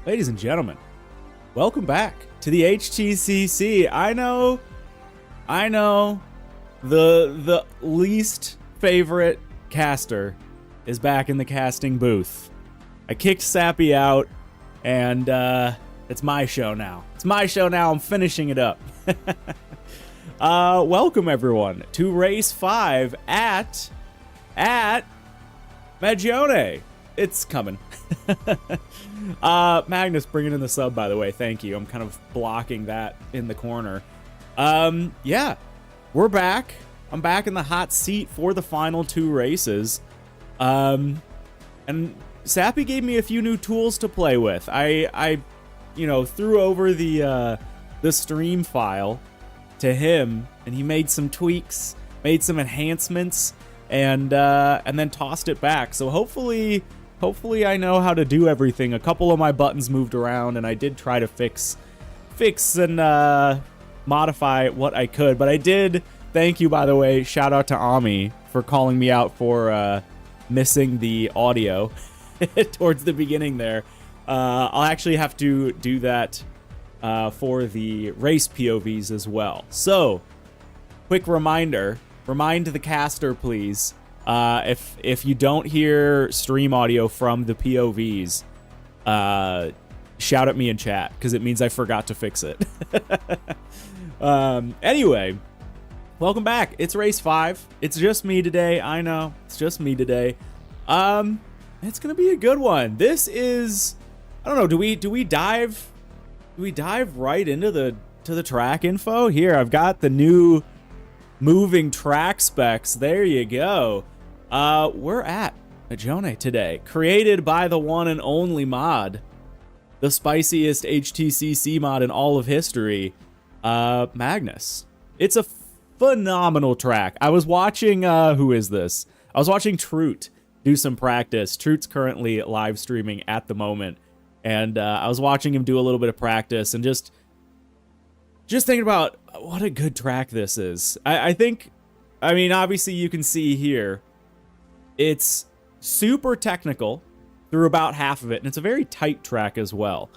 Ladies and gentlemen, welcome back to the HTCC. I know, the least favorite caster is back in the casting booth. I kicked Sappy out, and it's my show now. I'm finishing it up. Welcome everyone to Race 5 at Magione. It's coming. Magnus bringing in the sub, by the way. Thank you. I'm kind of blocking that in the corner. Yeah, we're back. I'm back in the hot seat for the final two races. And Sappy gave me a few new tools to play with. I threw over the stream file to him, and he made some tweaks, made some enhancements, and then tossed it back. So hopefully I know how to do everything. A couple of my buttons moved around, and I did try to fix and modify what I could. But I did, thank you, by the way, shout out to Ami for calling me out for missing the audio towards the beginning there. I'll actually have to do that for the race POVs as well. So, quick reminder, remind the caster, please. If you don't hear stream audio from the POVs, shout at me in chat, because it means I forgot to fix it. Anyway, welcome back. It's Race 5. It's just me today. I know, it's just me today. It's gonna be a good one. This is, I don't know, do we dive right into the track info? Here, I've got the new moving track specs. There you go. We're at Magione today, created by the one and only mod, the spiciest HTCC mod in all of history, Magnus. It's a phenomenal track. I was watching, who is this? I was watching Troot do some practice. Troot's currently live streaming at the moment, and I was watching him do a little bit of practice, and just thinking about what a good track this is. I mean, obviously you can see here, it's super technical through about half of it, and it's a very tight track as well.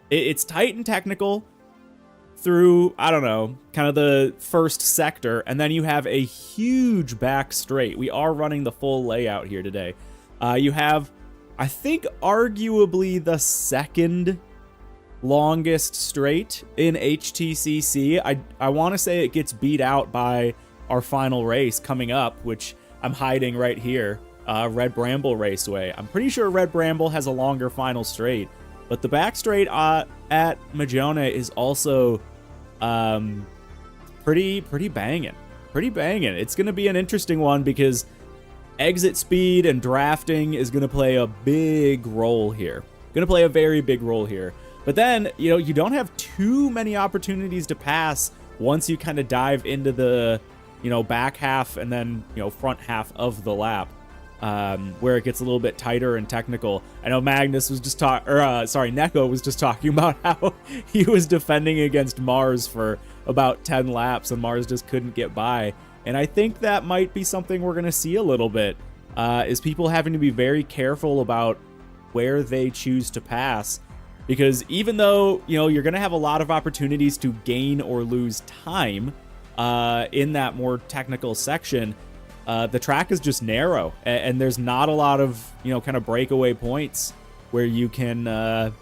It's tight and technical through, I don't know, kind of the first sector, and then you have a huge back straight. We are running the full layout here today. You have, I think, arguably the second longest straight in HTCC. I want to say it gets beat out by our final race coming up, which I'm hiding right here, Red Bramble Raceway. I'm pretty sure Red Bramble has a longer final straight, but the back straight at Magione is also pretty banging. It's going to be an interesting one because exit speed and drafting is going to play a big role here. Going to play a very big role here. But then, you don't have too many opportunities to pass once you kind of dive into the, back half and then, front half of the lap, where it gets a little bit tighter and technical. I know Magnus was just Neko was just talking about how he was defending against Mars for about 10 laps and Mars just couldn't get by. And I think that might be something we're going to see a little bit, is people having to be very careful about where they choose to pass. Because even though, you're going to have a lot of opportunities to gain or lose time in that more technical section, the track is just narrow. And there's not a lot of, kind of breakaway points where you can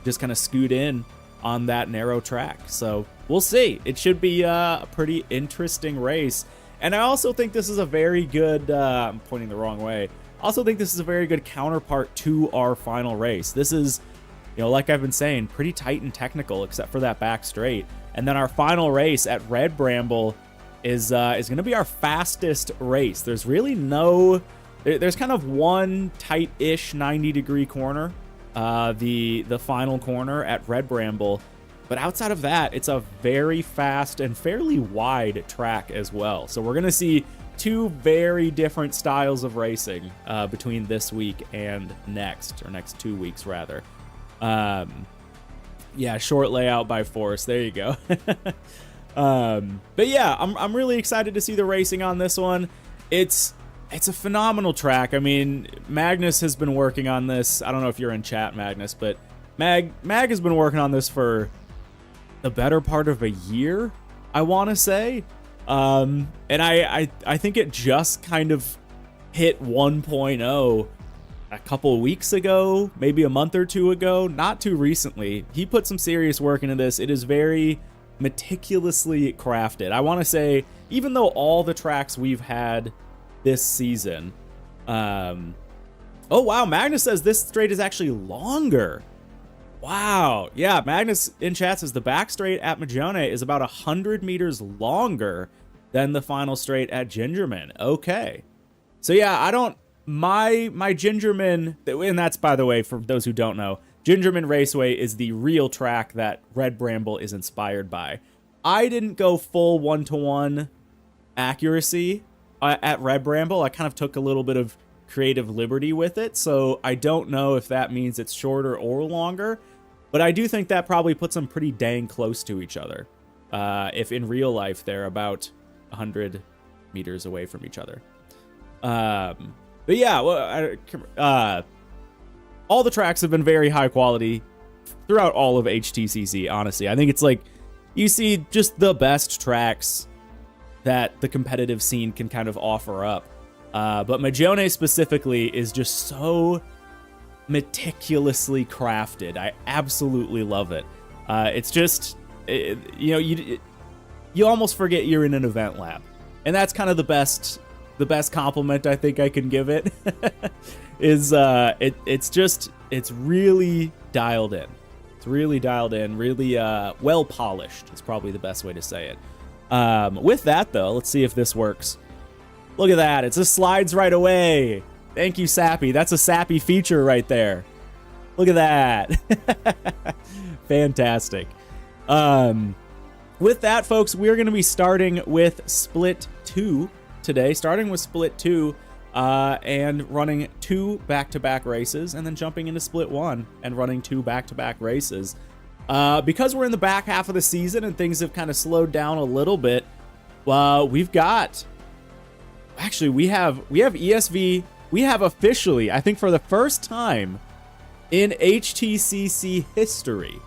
just kind of scoot in on that narrow track. So we'll see. It should be a pretty interesting race. And I also think this is a very good, I'm pointing the wrong way. I also think this is a very good counterpart to our final race. This is, like I've been saying, pretty tight and technical, except for that back straight. And then our final race at Red Bramble is going to be our fastest race. There's really there's kind of one tight-ish 90-degree corner, the final corner at Red Bramble. But outside of that, it's a very fast and fairly wide track as well. So we're going to see two very different styles of racing between this week and next 2 weeks rather. Yeah, short layout by force. There you go. But yeah, I'm really excited to see the racing on this one. It's a phenomenal track. I mean, Magnus has been working on this. I don't know if you're in chat, Magnus, but Mag has been working on this for the better part of a year, I want to say. And I think it just kind of hit 1.0 a couple weeks ago, maybe a month or two ago, not too recently. He put some serious work into this. It is very meticulously crafted. I want to say, even though all the tracks we've had this season, oh wow, Magnus says this straight is actually longer. Wow, yeah, Magnus in chat says the back straight at Magione is about 100 meters longer than the final straight at Gingerman. Okay, so yeah, I don't, my Gingerman, and that's, by the way, for those who don't know, Gingerman Raceway is the real track that Red Bramble is inspired by. I didn't go full one-to-one accuracy at Red Bramble. I kind of took a little bit of creative liberty with it, so I don't know if that means it's shorter or longer, but I do think that probably puts them pretty dang close to each other, if in real life they're about 100 meters away from each other. But yeah, well, all the tracks have been very high quality throughout all of HTCC, honestly. I think it's like, you see just the best tracks that the competitive scene can kind of offer up. But Magione specifically is just so meticulously crafted. I absolutely love it. It's just, you almost forget you're in an event lab. And that's kind of the best compliment I think I can give it. Is it's really dialed in. It's really dialed in, really well polished is probably the best way to say it. With that though, let's see if this works. Look at that, it just slides right away. Thank you, Sappy. That's a Sappy feature right there. Look at that. Fantastic. With that, folks, we're going to be starting with Split 2 today, starting with Split 2 and running 2 back-to-back races, and then jumping into Split 1 and running 2 back-to-back races. Because we're in the back half of the season and things have kind of slowed down a little bit, we've got... Actually, we have ESV. We have officially, I think for the first time in HTCC history,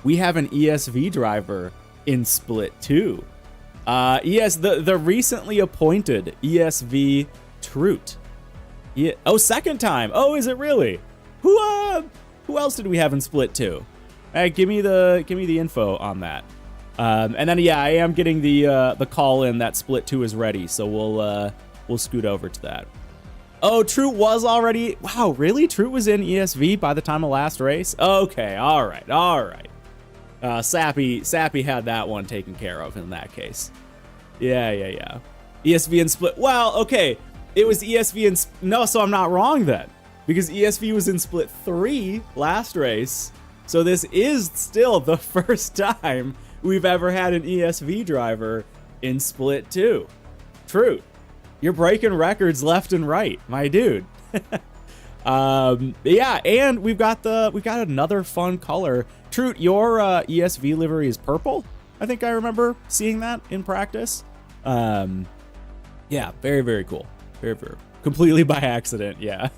we have an ESV driver in Split 2. The recently appointed ESV Troot. Yeah, oh, second time. Oh, is it really? Who else did we have in Split 2? Hey, give me the info on that. And then yeah, I am getting the call in that Split 2 is ready, so we'll scoot over to that. Oh, Troot was already. Wow, really? Troot was in ESV by the time of last race? Okay, all right. Sappy had that one taken care of in that case. Yeah. ESV and Split. Well, okay, it was ESV and no, so I'm not wrong then, because ESV was in Split 3 last race. So this is still the first time we've ever had an ESV driver in Split 2. Troot, you're breaking records left and right, my dude. Yeah, and we've got another fun color. Troot, your ESV livery is purple. I think I remember seeing that in practice. Yeah, very, very cool. Very, very completely by accident. Yeah.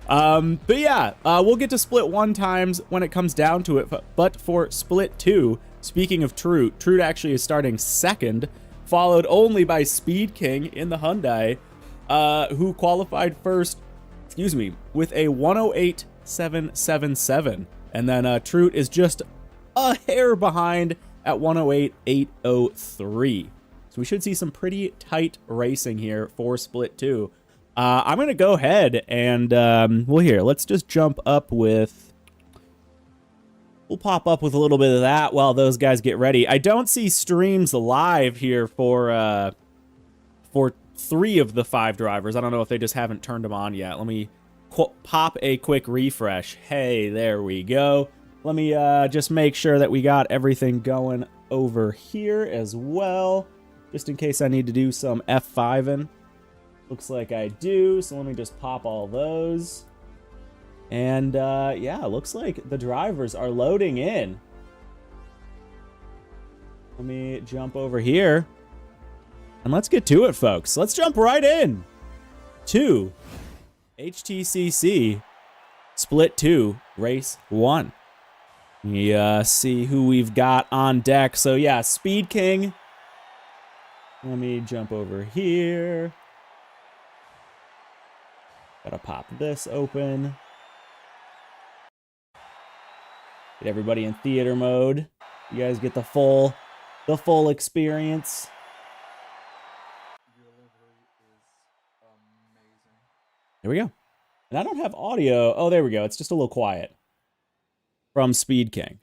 But yeah, we'll get to Split 1 times when it comes down to it. But for Split 2, speaking of Troot actually is starting second, followed only by Speed King in the Hyundai, who qualified first, with a 108.777. And then Troot is just a hair behind at 108.803. So we should see some pretty tight racing here for Split 2. I'm going to go ahead and, let's just jump up with... We'll pop up with a little bit of that while those guys get ready. I don't see streams live here for 3 of the 5 drivers. I don't know if they just haven't turned them on yet. Let me pop a quick refresh. Hey, there we go. Let me just make sure that we got everything going over here as well, just in case I need to do some F5ing. Looks like I do, so let me just pop all those. And yeah, looks like the drivers are loading in. Let me jump over here. And let's get to it, folks. Let's jump right in to HTCC Split 2, race 1. We see who we've got on deck. So yeah, Speed King. Let me jump over here. Gotta pop this open. Get everybody in theater mode. You guys get the full experience. Your livery is amazing. There we go. And I don't have audio. Oh, there we go. It's just a little quiet from Speed King.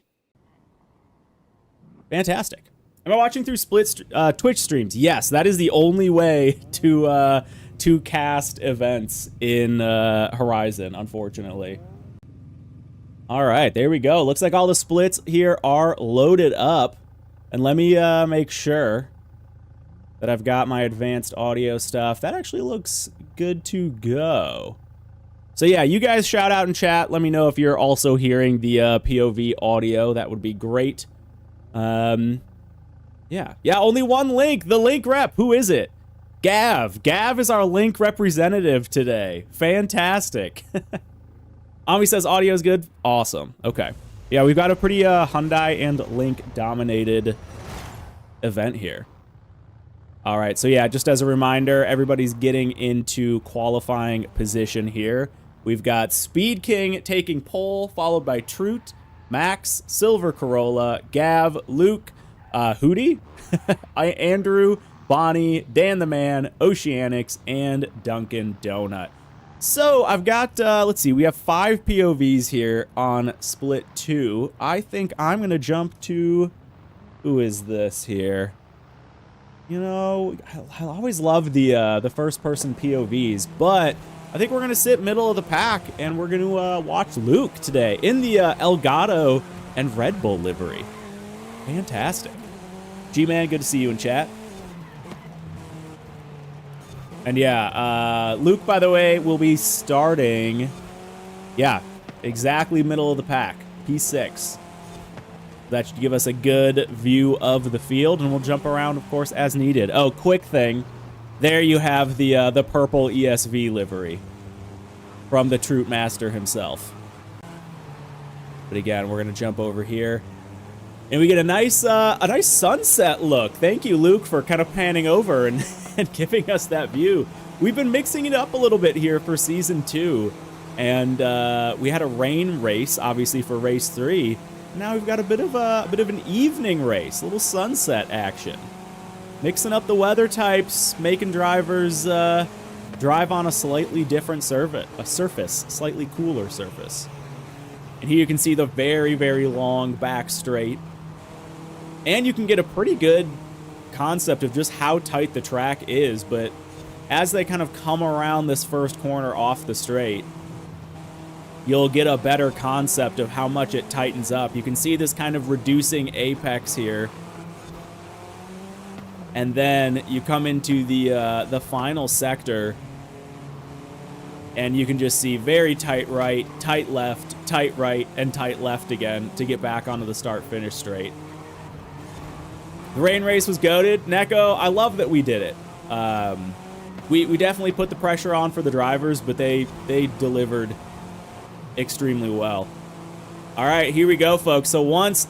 Fantastic. Am I watching through Twitch streams? Yes, that is the only way to cast events in Horizon, unfortunately. All right, there we go. Looks like all the splits here are loaded up. And let me make sure that I've got my advanced audio stuff. That actually looks good to go. So yeah, you guys shout out in chat. Let me know if you're also hearing the POV audio. That would be great. Yeah, only one link. The link rep. Who is it? Gav. Gav is our link representative today. Fantastic. Ami says audio's good. Awesome. Okay. Yeah, we've got a pretty Hyundai and Link dominated event here. All right, so yeah, just as a reminder, everybody's getting into qualifying position here. We've got Speed King taking pole, followed by Troot, Max, Silver Corolla, Gav, Luke, Hootie, Andrew, Bonnie, Dan the Man, Oceanics, and Dunkin' Donut. So I've got, let's see, we have 5 POVs here on Split 2. I think I'm going to jump to, who is this here? You know, I always love the first-person POVs, but I think we're going to sit middle of the pack, and we're going to watch Luke today in the Elgato and Red Bull livery. Fantastic. G-Man, good to see you in chat. And yeah, Luke, by the way, will be starting, yeah, exactly middle of the pack, P6. That should give us a good view of the field, and we'll jump around, of course, as needed. Oh, quick thing. There you have the purple ESV livery from the Troop Master himself. But again, we're going to jump over here. And we get a nice sunset look. Thank you, Luke, for kind of panning over and, and giving us that view. We've been mixing it up a little bit here for Season 2. And we had a rain race, obviously, for Race 3. Now we've got a bit of an evening race, a little sunset action. Mixing up the weather types, making drivers drive on a slightly different surface, slightly cooler surface. And here you can see the very, very long back straight. And you can get a pretty good concept of just how tight the track is, but as they kind of come around this first corner off the straight, you'll get a better concept of how much it tightens up. You can see this kind of reducing apex here. And then you come into the final sector, and you can just see very tight right, tight left, tight right, and tight left again to get back onto the start-finish straight. The rain race was goated. Neko, I love that we did it. We definitely put the pressure on for the drivers, but they delivered extremely well. All right, here we go, folks. So once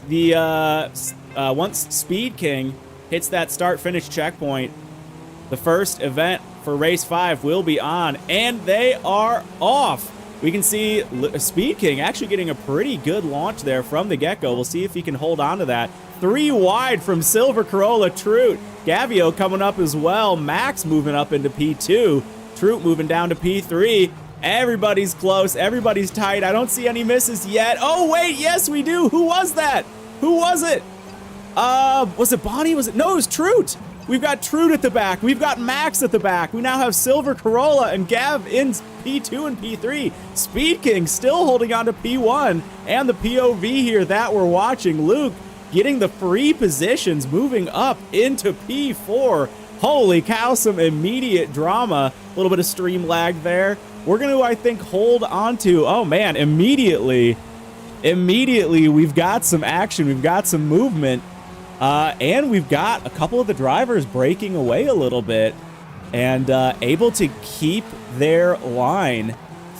Speed King hits that start-finish checkpoint, the first event for Race 5 will be on, and they are off. We can see Speed King actually getting a pretty good launch there from the get-go. We'll see if he can hold on to that. 3 wide from Silver Corolla, Troot. Gavio coming up as well. Max moving up into P2. Troot moving down to P3. Everybody's close. Everybody's tight. I don't see any misses yet. Oh, wait. Yes, we do. Who was that? Who was it? Was it Bonnie? Was it? No, it was Troot. We've got Troot at the back. We've got Max at the back. We now have Silver Corolla and Gav in P2 and P3. Speed King still holding on to P1. And the POV here that we're watching. Luke getting the free positions, moving up into P4. Holy cow, some immediate drama. A little bit of stream lag there. We're going to, I think, hold on to, oh man, immediately we've got some action. We've got some movement. And we've got a couple of the drivers breaking away a little bit and able to keep their line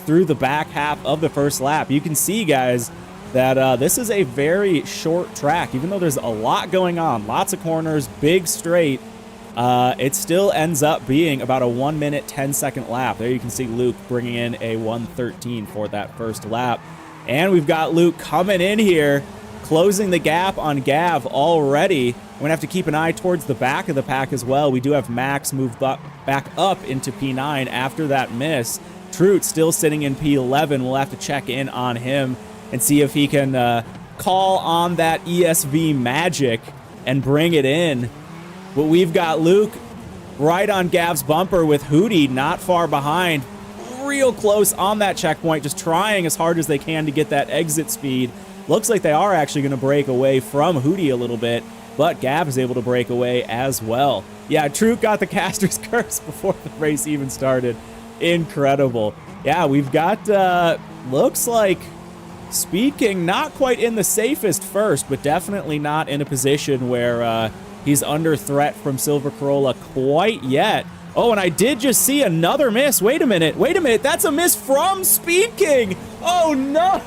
through the back half of the first lap. You can see, guys, that this is a very short track. Even though there's a lot going on, lots of corners, big straight, it still ends up being about a 1 minute, 10-second lap. There you can see Luke bringing in a 1:13 for that first lap. And we've got Luke coming in here, closing the gap on Gav already. We're going to have to keep an eye towards the back of the pack as well. We do have Max move back up into P9 after that miss. Troot still sitting in P11. We'll have to check in on him and see if he can call on that ESV magic and bring it in. But we've got Luke right on Gav's bumper with Hootie not far behind. Real close on that checkpoint, just trying as hard as they can to get that exit speed. Looks like they are actually going to break away from Hootie a little bit, but Gav is able to break away as well. Yeah, Troot got the caster's curse before the race even started. Incredible. Yeah, we've got, looks like Speed King not quite in the safest first, but definitely not in a position where he's under threat from Silver Corolla quite yet. Oh, and I did just see another miss. Wait a minute, that's a miss from Speed King. Oh no,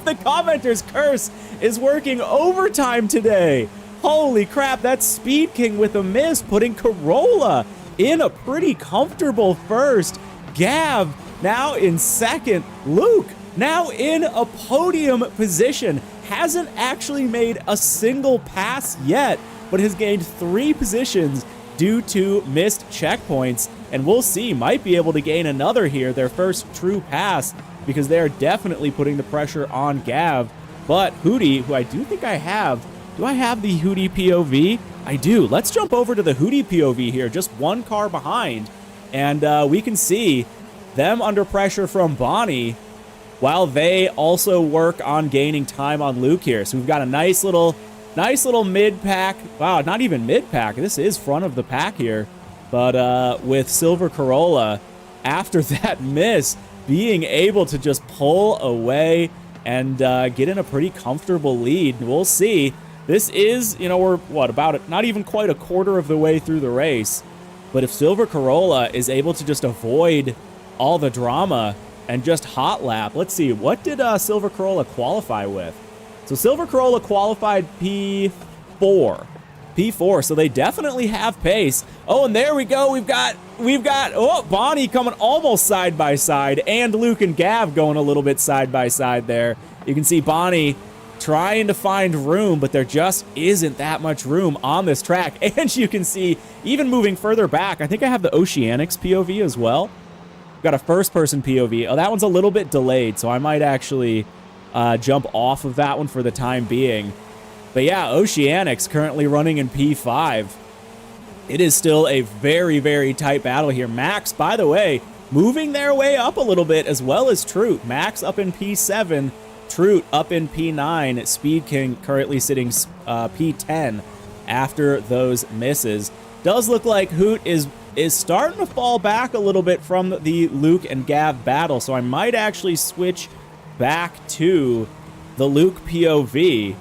the commenter's curse is working overtime today. Holy crap, that's Speed King with a miss, putting Corolla in a pretty comfortable first. Gav now in second. Luke now in a podium position. Hasn't actually made a single pass yet, but has gained 3 positions due to missed checkpoints, and we'll see, might be able to gain another here, their first true pass, because they are definitely putting the pressure on Gav. But Hootie, who I do think I have, do I have the Hootie POV? I do. Let's jump over to the Hootie POV here, just 1 car behind, and we can see them under pressure from Bonnie, while they also work on gaining time on Luke here. So we've got a nice little mid-pack. Wow, not even mid-pack. This is front of the pack here. But with Silver Corolla, after that miss, being able to just pull away and get in a pretty comfortable lead. We'll see. This is, you know, we're, what, about not even quite a quarter of the way through the race. But if Silver Corolla is able to just avoid all the drama and just hot lap. Let's see, what did Silver Corolla qualify with? So Silver Corolla qualified P4. P4, so they definitely have pace. Oh, and there we go. We've got oh, Bonnie coming almost side by side, and Luke and Gav going a little bit side by side there. You can see Bonnie trying to find room, but there just isn't that much room on this track. And you can see, even moving further back, I think I have the Oceanics POV as well. Got a first-person POV. Oh, that one's a little bit delayed, so I might actually jump off of that one for the time being. But yeah, Oceanics currently running in P5. It is still a very, very tight battle here. Max, by the way, moving their way up a little bit, as well as Troot. Max up in P7, Troot up in P9. Speed King currently sitting P10 after those misses. Does look like Hoot is starting to fall back a little bit from the Luke and Gav battle, so I might actually switch back to the Luke POV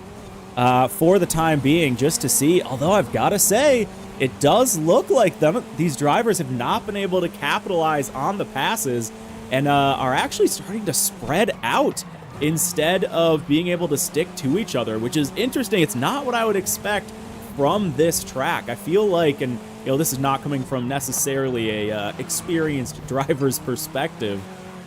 for the time being, just to see. Although I've got to say, it does look like these drivers have not been able to capitalize on the passes and are actually starting to spread out instead of being able to stick to each other, which is interesting. It's not what I would expect from this track. I feel like, and you know, this is not coming from necessarily a experienced driver's perspective,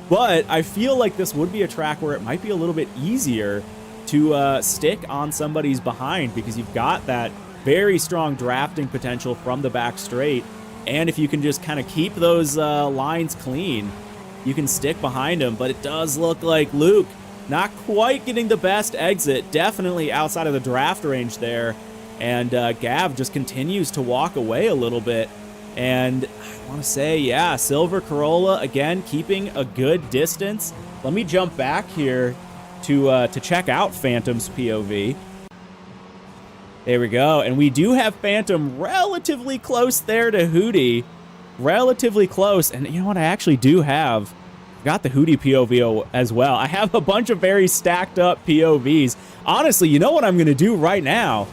but I feel like this would be a track where it might be a little bit easier to stick on somebody's behind, because you've got that very strong drafting potential from the back straight, and if you can just kind of keep those lines clean, you can stick behind them. But it does look like Luke not quite getting the best exit, definitely outside of the draft range there, and Gav just continues to walk away a little bit. And I want to say, yeah, Silver Corolla, again, keeping a good distance. Let me jump back here to check out Phantom's POV. There we go. And we do have Phantom relatively close there to Hootie. Relatively close. And you know what? I actually do have... got the Hootie POV as well. I have a bunch of very stacked up POVs. Honestly, you know what I'm going to do right now?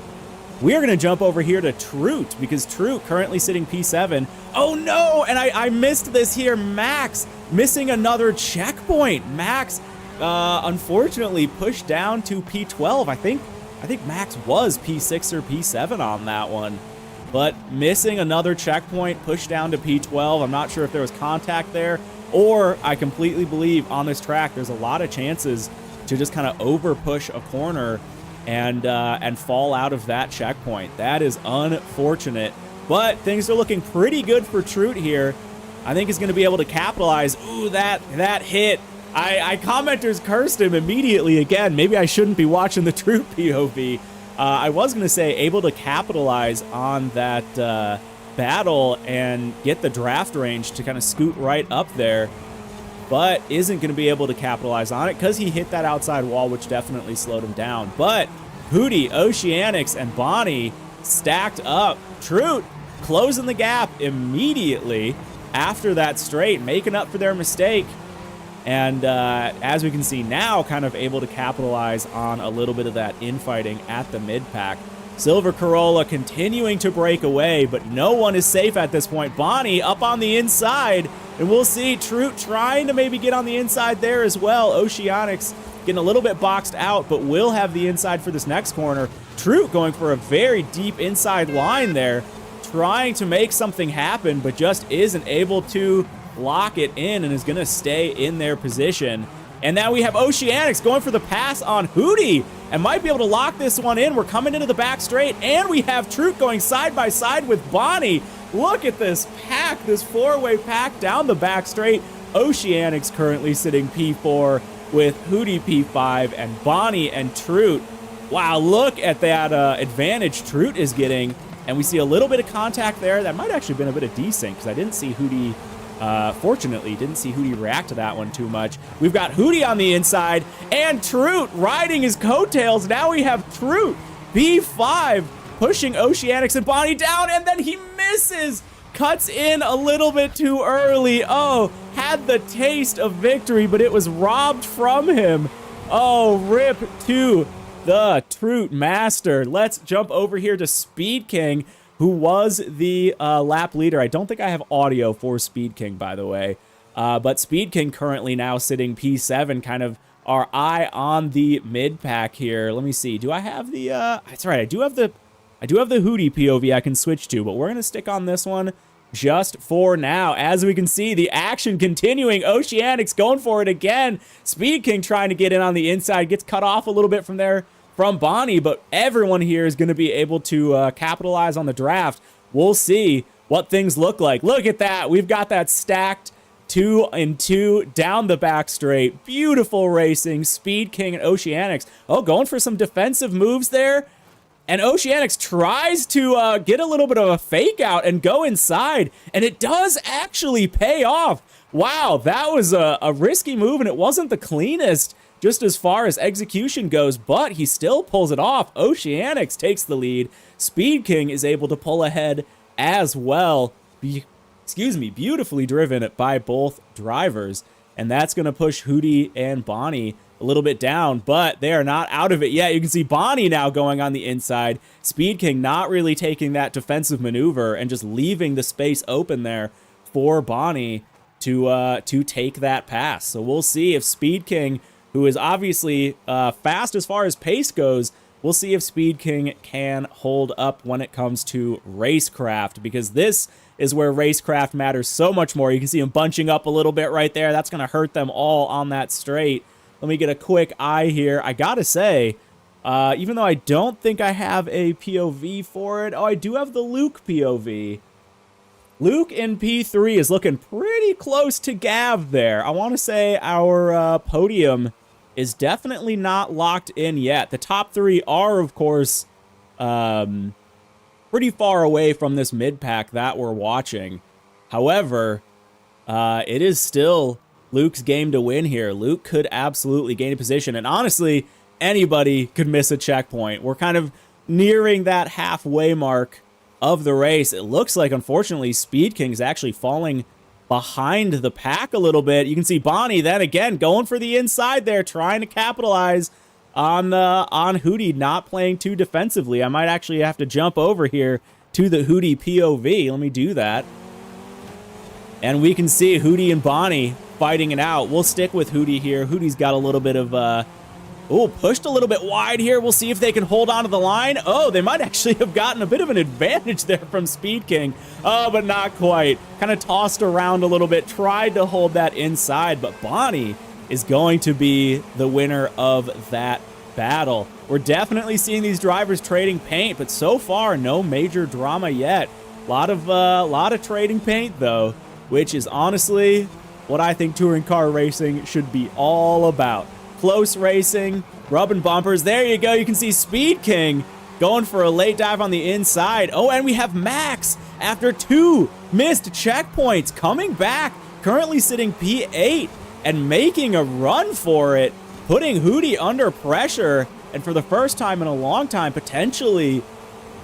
We are going to jump over here to Troot because Troot currently sitting P7. Oh no, and I missed this here. Max missing another checkpoint. Max unfortunately pushed down to P12. I think Max was P6 or P7 on that one. But missing another checkpoint, pushed down to P12. I'm not sure if there was contact there, or I completely believe on this track there's a lot of chances to just kind of over push a corner and fall out of that checkpoint. That is unfortunate, but things are looking pretty good for Troot here. I think he's going to be able to capitalize. Ooh, that hit. I commenters cursed him immediately again. Maybe I shouldn't be watching the Troot POV. I was going to say able to capitalize on that battle and get the draft range to kind of scoot right up there, but isn't going to be able to capitalize on it because he hit that outside wall, which definitely slowed him down. But Hootie, Oceanics, and Bonnie stacked up. Troot closing the gap immediately after that straight, making up for their mistake. And as we can see now, kind of able to capitalize on a little bit of that infighting at the mid-pack. Silver Corolla continuing to break away, but no one is safe at this point. Bonnie up on the inside, and we'll see Troot trying to maybe get on the inside there as well. Oceanics getting a little bit boxed out, but will have the inside for this next corner. Troot going for a very deep inside line there, trying to make something happen, but just isn't able to lock it in and is going to stay in their position. And now we have Oceanics going for the pass on Hootie and might be able to lock this one in. We're coming into the back straight, and we have Troot going side by side with Bonnie. Look at this pack, this four-way pack down the back straight. Oceanics currently sitting P4 with Hootie P5 and Bonnie and Troot. Wow, look at that advantage Troot is getting. And we see a little bit of contact there. That might actually have been a bit of desync because I didn't see Hootie, fortunately, didn't see Hootie react to that one too much. We've got Hootie on the inside and Troot riding his coattails. Now we have Troot, B5, pushing Oceanics and Bonnie down, and then he misses. Cuts in a little bit too early. Oh, had the taste of victory, but it was robbed from him. Oh, rip to the Troot Master. Let's jump over here to Speed King, who was the lap leader. I don't think I have audio for Speed King, by the way. But Speed King currently now sitting P7, kind of our eye on the mid pack here. Let me see. Do I have the that's right. I do have the Hootie POV I can switch to, but we're going to stick on this one just for now. As we can see, the action continuing. Oceanics going for it again. Speed King trying to get in on the inside. Gets cut off a little bit from there from Bonnie, but everyone here is going to be able to capitalize on the draft. We'll see what things look like. Look at that. We've got that stacked 2 and 2 down the back straight. Beautiful racing. Speed King and Oceanics. Oh, going for some defensive moves there. And Oceanics tries to get a little bit of a fake out and go inside. And it does actually pay off. Wow, that was a risky move, and it wasn't the cleanest just as far as execution goes, but he still pulls it off. Oceanics takes the lead. Speed King is able to pull ahead as well. Beautifully driven by both drivers. And that's going to push Hootie and Bonnie a little bit down, but they are not out of it yet. You can see Bonnie now going on the inside. Speed King not really taking that defensive maneuver and just leaving the space open there for Bonnie to take that pass. So we'll see if Speed King, who is obviously fast as far as pace goes, we'll see if Speed King can hold up when it comes to racecraft, because this is where racecraft matters so much more. You can see him bunching up a little bit right there. That's going to hurt them all on that straight. Let me get a quick eye here. I gotta say, even though I don't think I have a POV for it, oh, I do have the Luke POV. Luke in P3 is looking pretty close to Gav there. I want to say our podium is definitely not locked in yet. The top 3 are, of course, pretty far away from this mid-pack that we're watching. However, it is still Luke's game to win here. Luke could absolutely gain a position, and honestly, anybody could miss a checkpoint. We're kind of nearing that halfway mark of the race. It looks like, unfortunately, Speed King's actually falling behind the pack a little bit. You can see Bonnie then again going for the inside there, trying to capitalize. on Hootie not playing too defensively. I might actually have to jump over here to the Hootie POV. Let me do that. And we can see Hootie and Bonnie fighting it out. We'll stick with Hootie here. Hootie's got a little bit of, pushed a little bit wide here. We'll see if they can hold on to the line. Oh, they might actually have gotten a bit of an advantage there from Speed King. Oh, but not quite. Kind of tossed around a little bit, tried to hold that inside, but Bonnie is going to be the winner of that battle. We're definitely seeing these drivers trading paint, but so far, no major drama yet. Lot of trading paint, though, which is honestly what I think touring car racing should be all about. Close racing, rubbing bumpers. There you go. You can see Speed King going for a late dive on the inside. Oh, and we have Max after 2 missed checkpoints coming back, currently sitting P8 and making a run for it, putting Hootie under pressure, and for the first time in a long time, potentially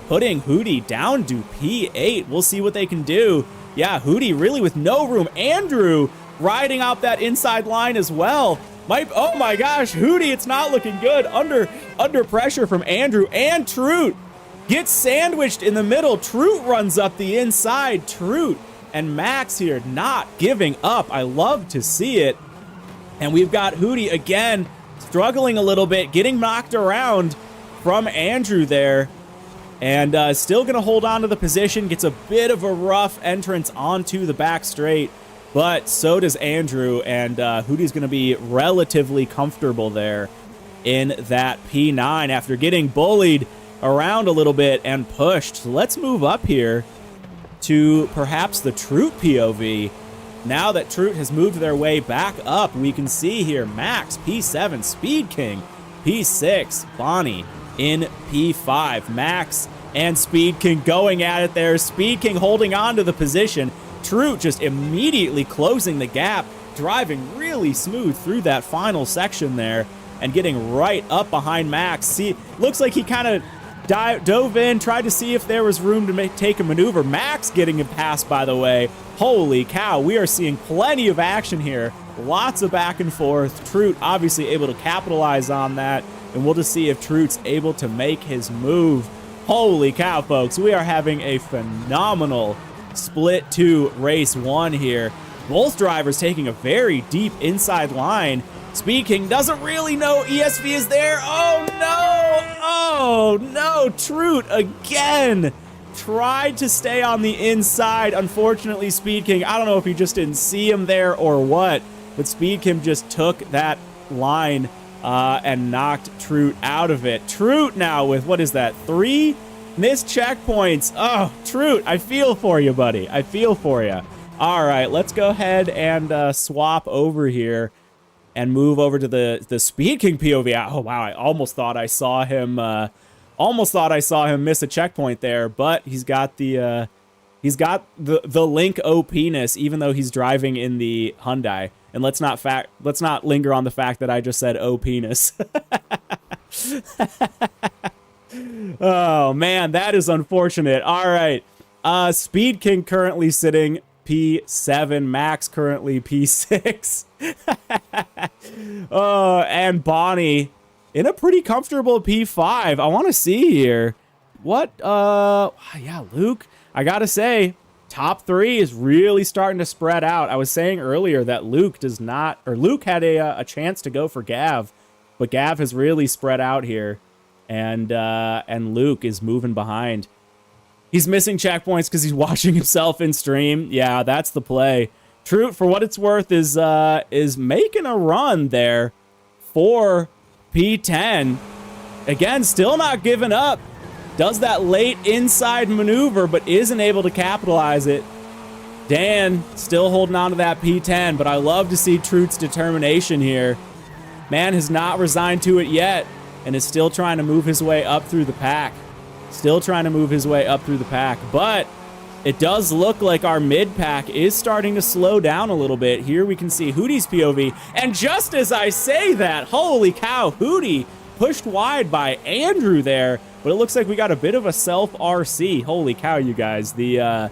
putting Hootie down to P8. We'll see what they can do. Yeah, Hootie really with no room. Andrew riding out that inside line as well. Oh my gosh, Hootie, it's not looking good. Under pressure from Andrew, and Troot gets sandwiched in the middle. Troot runs up the inside. Troot and Max here not giving up. I love to see it. And we've got Hootie again struggling a little bit, getting knocked around from Andrew there. And still going to hold on to the position. Gets a bit of a rough entrance onto the back straight. But so does Andrew, and Hootie's going to be relatively comfortable there in that P9 after getting bullied around a little bit and pushed. So let's move up here to perhaps the Troot POV. Now that Troot has moved their way back up, we can see here Max, P7, Speed King, P6, Bonnie in P5. Max and Speed King going at it there. Speed King holding on to the position. Troot just immediately closing the gap, driving really smooth through that final section there and getting right up behind Max. See, looks like he kind of dove in, tried to see if there was room to take a maneuver. Max getting him past, by the way. Holy cow, we are seeing plenty of action here. Lots of back and forth. Troot obviously able to capitalize on that, and we'll just see if Troot's able to make his move. Holy cow, folks, we are having a phenomenal split 2 race 1 here. Both drivers taking a very deep inside line. Speed King doesn't really know ESV is there. Oh no! Oh no! Troot again tried to stay on the inside. Unfortunately, Speed King, I don't know if he just didn't see him there or what, but Speed King just took that line and knocked Troot out of it. Troot now with, what is that, 3 missed checkpoints. Oh, Troot, I feel for you, buddy. I feel for you. All right, let's go ahead and swap over here and move over to the Speed King POV. Oh wow, I almost thought I saw him. Miss a checkpoint there, but he's got the Link OP-ness, even though he's driving in the Hyundai. And let's not linger on the fact that I just said OP-ness. Oh man, that is unfortunate. All right, Speed King currently sitting P7, Max currently P6. Oh, and Bonnie in a pretty comfortable P5. I want to see here. What? Yeah, Luke, I gotta say, top 3 is really starting to spread out. I was saying earlier that Luke had a chance to go for Gav, but Gav has really spread out here, and Luke is moving behind. He's missing checkpoints because he's watching himself in stream. Yeah, that's the play. Troot, for what it's worth, is making a run there for P10. Again, still not giving up. Does that late inside maneuver, but isn't able to capitalize it. Dan still holding on to that P10, but I love to see Troot's determination here. Man has not resigned to it yet and is still trying to move his way up through the pack. But it does look like our mid-pack is starting to slow down a little bit. Here we can see Hootie's POV, and just as I say that, holy cow, Hootie pushed wide by Andrew there, but it looks like we got a bit of a self-RC. Holy cow, you guys. The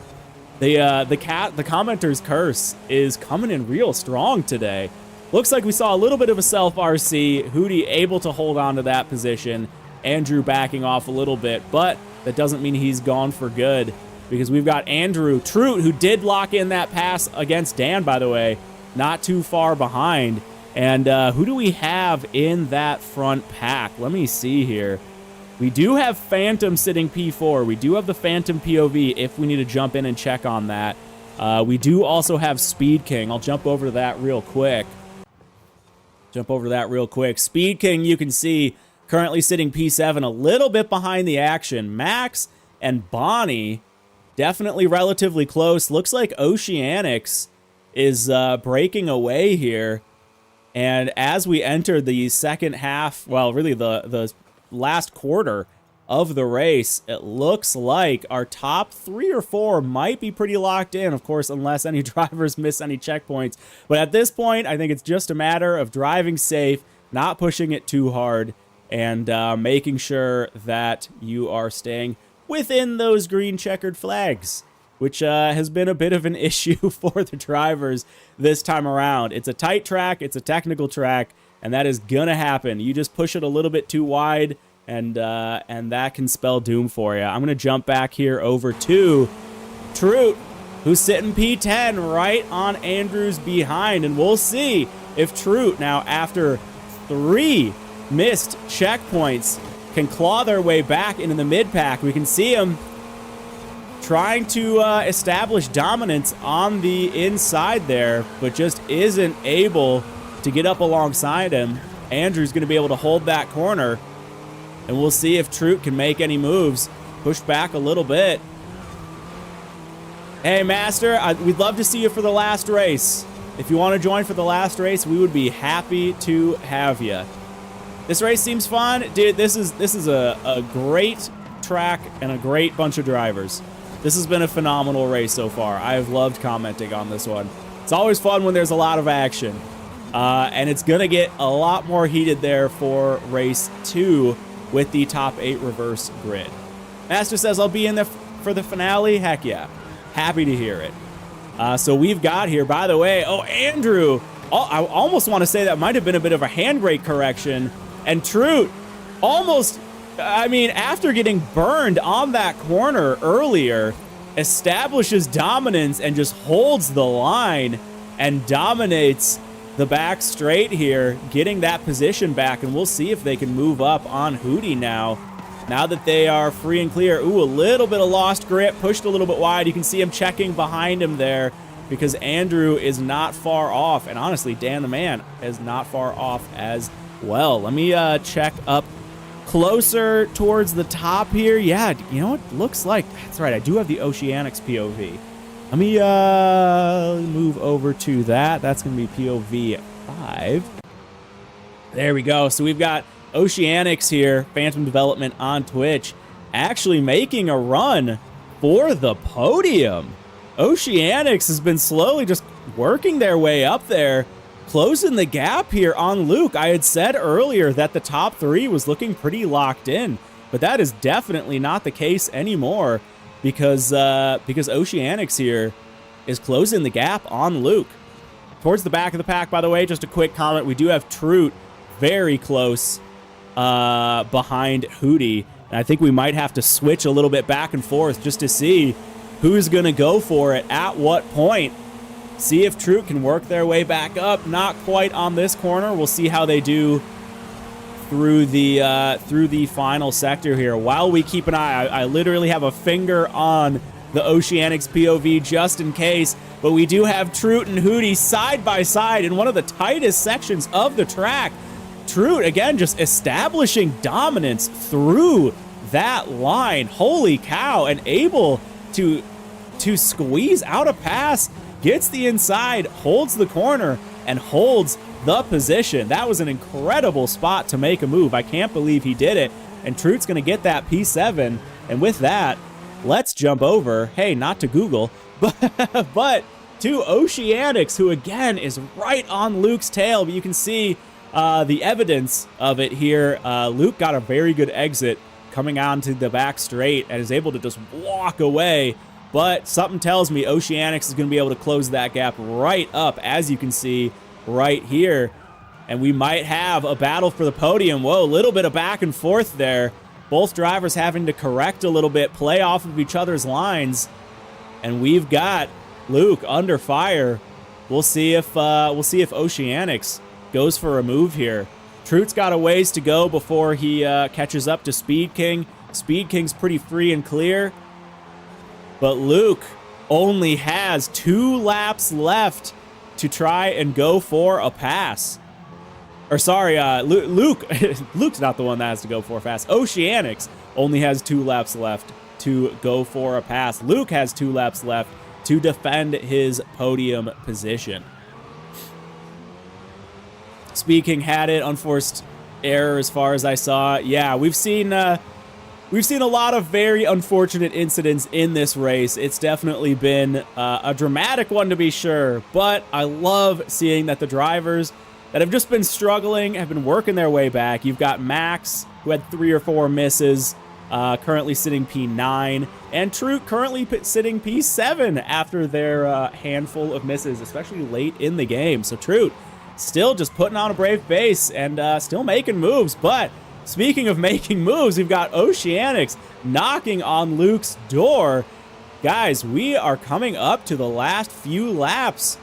commenter's curse is coming in real strong today. Looks like we saw a little bit of a self-RC. Hootie able to hold on to that position. Andrew backing off a little bit, but that doesn't mean he's gone for good, because we've got Andrew Trout, who did lock in that pass against Dan, by the way, not too far behind. And who do we have in that front pack? Let me see here. We do have Phantom sitting P4. We do have the Phantom POV if we need to jump in and check on that. We do also have Speed King. I'll jump over to that real quick. Speed King, you can see, currently sitting P7, a little bit behind the action. Max and Bonnie, definitely relatively close. Looks like Oceanics is breaking away here. And as we enter the second half, well, really the last quarter of the race, it looks like our top 3 or 4 might be pretty locked in, of course, unless any drivers miss any checkpoints. But at this point, I think it's just a matter of driving safe, not pushing it too hard, and making sure that you are staying within those green checkered flags, which has been a bit of an issue for the drivers this time around. It's a tight track, it's a technical track, and that is gonna happen. You just push it a little bit too wide, and that can spell doom for you. I'm gonna jump back here over to Trout, who's sitting P10 right on Andrew's behind, and we'll see if Trout, now after 3 missed checkpoints, can claw their way back into the mid-pack. We can see him trying to establish dominance on the inside there, but just isn't able to get up alongside him. Andrew's going to be able to hold that corner, and we'll see if Trout can make any moves. Push back a little bit. Hey, Master, we'd love to see you for the last race. If you want to join for the last race, we would be happy to have you. This race seems fun. Dude, this is a great track and a great bunch of drivers. This has been a phenomenal race so far. I have loved commenting on this one. It's always fun when there's a lot of action. And it's going to get a lot more heated there for race 2 with the top 8 reverse grid. Master says, I'll be in there for the finale. Heck yeah. Happy to hear it. So we've got here, by the way, Andrew. I almost want to say that might have been a bit of a handbrake correction. And Trout almost, I mean, after getting burned on that corner earlier, establishes dominance and just holds the line and dominates the back straight here, getting that position back. And we'll see if they can move up on Hootie now that they are free and clear. Ooh, a little bit of lost grip, pushed a little bit wide. You can see him checking behind him there because Andrew is not far off. And honestly, Dan the Man is not far off as well. Let me check up closer towards the top here. Yeah, you know what? Looks like, that's right, I do have the Oceanics POV. Let me move over to that. That's going to be POV 5. There we go. So we've got Oceanics here, Phantom Development on Twitch, actually making a run for the podium. Oceanics has been slowly just working their way up there, closing the gap here on Luke. I had said earlier that the top 3 was looking pretty locked in, but that is definitely not the case anymore because Oceanics here is closing the gap on Luke. Towards the back of the pack, by the way, just a quick comment. We do have Trout very close behind Hootie, and I think we might have to switch a little bit back and forth just to see who's going to go for it at what point. See if Trout can work their way back up. Not quite on this corner. We'll see how they do through the final sector here. While we keep an eye, I literally have a finger on the Oceanics POV just in case, but we do have Trout and Hootie side by side in one of the tightest sections of the track. Trout, again, just establishing dominance through that line. Holy cow, and able to squeeze out a pass. Gets the inside, holds the corner, and holds the position. That was an incredible spot to make a move. I can't believe he did it. And Trout's going to get that P7. And with that, let's jump over, hey, not to Google, but to Oceanics, who again is right on Luke's tail. But you can see the evidence of it here. Luke got a very good exit coming onto the back straight and is able to just walk away. But something tells me Oceanics is going to be able to close that gap right up, as you can see. right here. And we might have a battle for the podium. Whoa, a little bit of back and forth there. Both drivers having to correct a little bit, play off of each other's lines. And we've got Luke under fire. We'll see if Oceanics goes for a move here. Trute's got a ways to go before he catches up to Speed King. Speed King's pretty free and clear. But Luke only has 2 laps left to try and go for a pass. Or sorry, Luke's not the one that has to go for a pass. Oceanics only has 2 laps left to go for a pass. Luke has 2 laps left to defend his podium position. Speed King had it, unforced error as far as I saw. Yeah, we've seen a lot of very unfortunate incidents in this race. It's definitely been a dramatic one to be sure, but I love seeing that the drivers that have just been struggling have been working their way back. You've got Max, who had 3 or 4 misses, currently sitting P9, and Trute currently sitting P7 after their handful of misses, especially late in the game. So Trute still just putting on a brave face and still making moves. But speaking of making moves, we've got Oceanics knocking on Luke's door. Guys, we are coming up to the last few laps,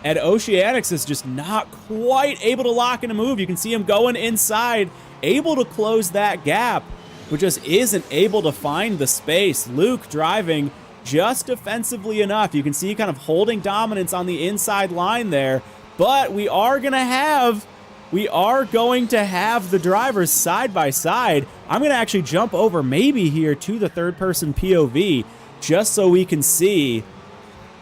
and Oceanics is just not quite able to lock in a move. You can see him going inside, able to close that gap, but just isn't able to find the space. Luke driving just defensively enough. You can see kind of holding dominance on the inside line there, but we are going to have the drivers side by side. I'm going to actually jump over maybe here to the third-person POV just so we can see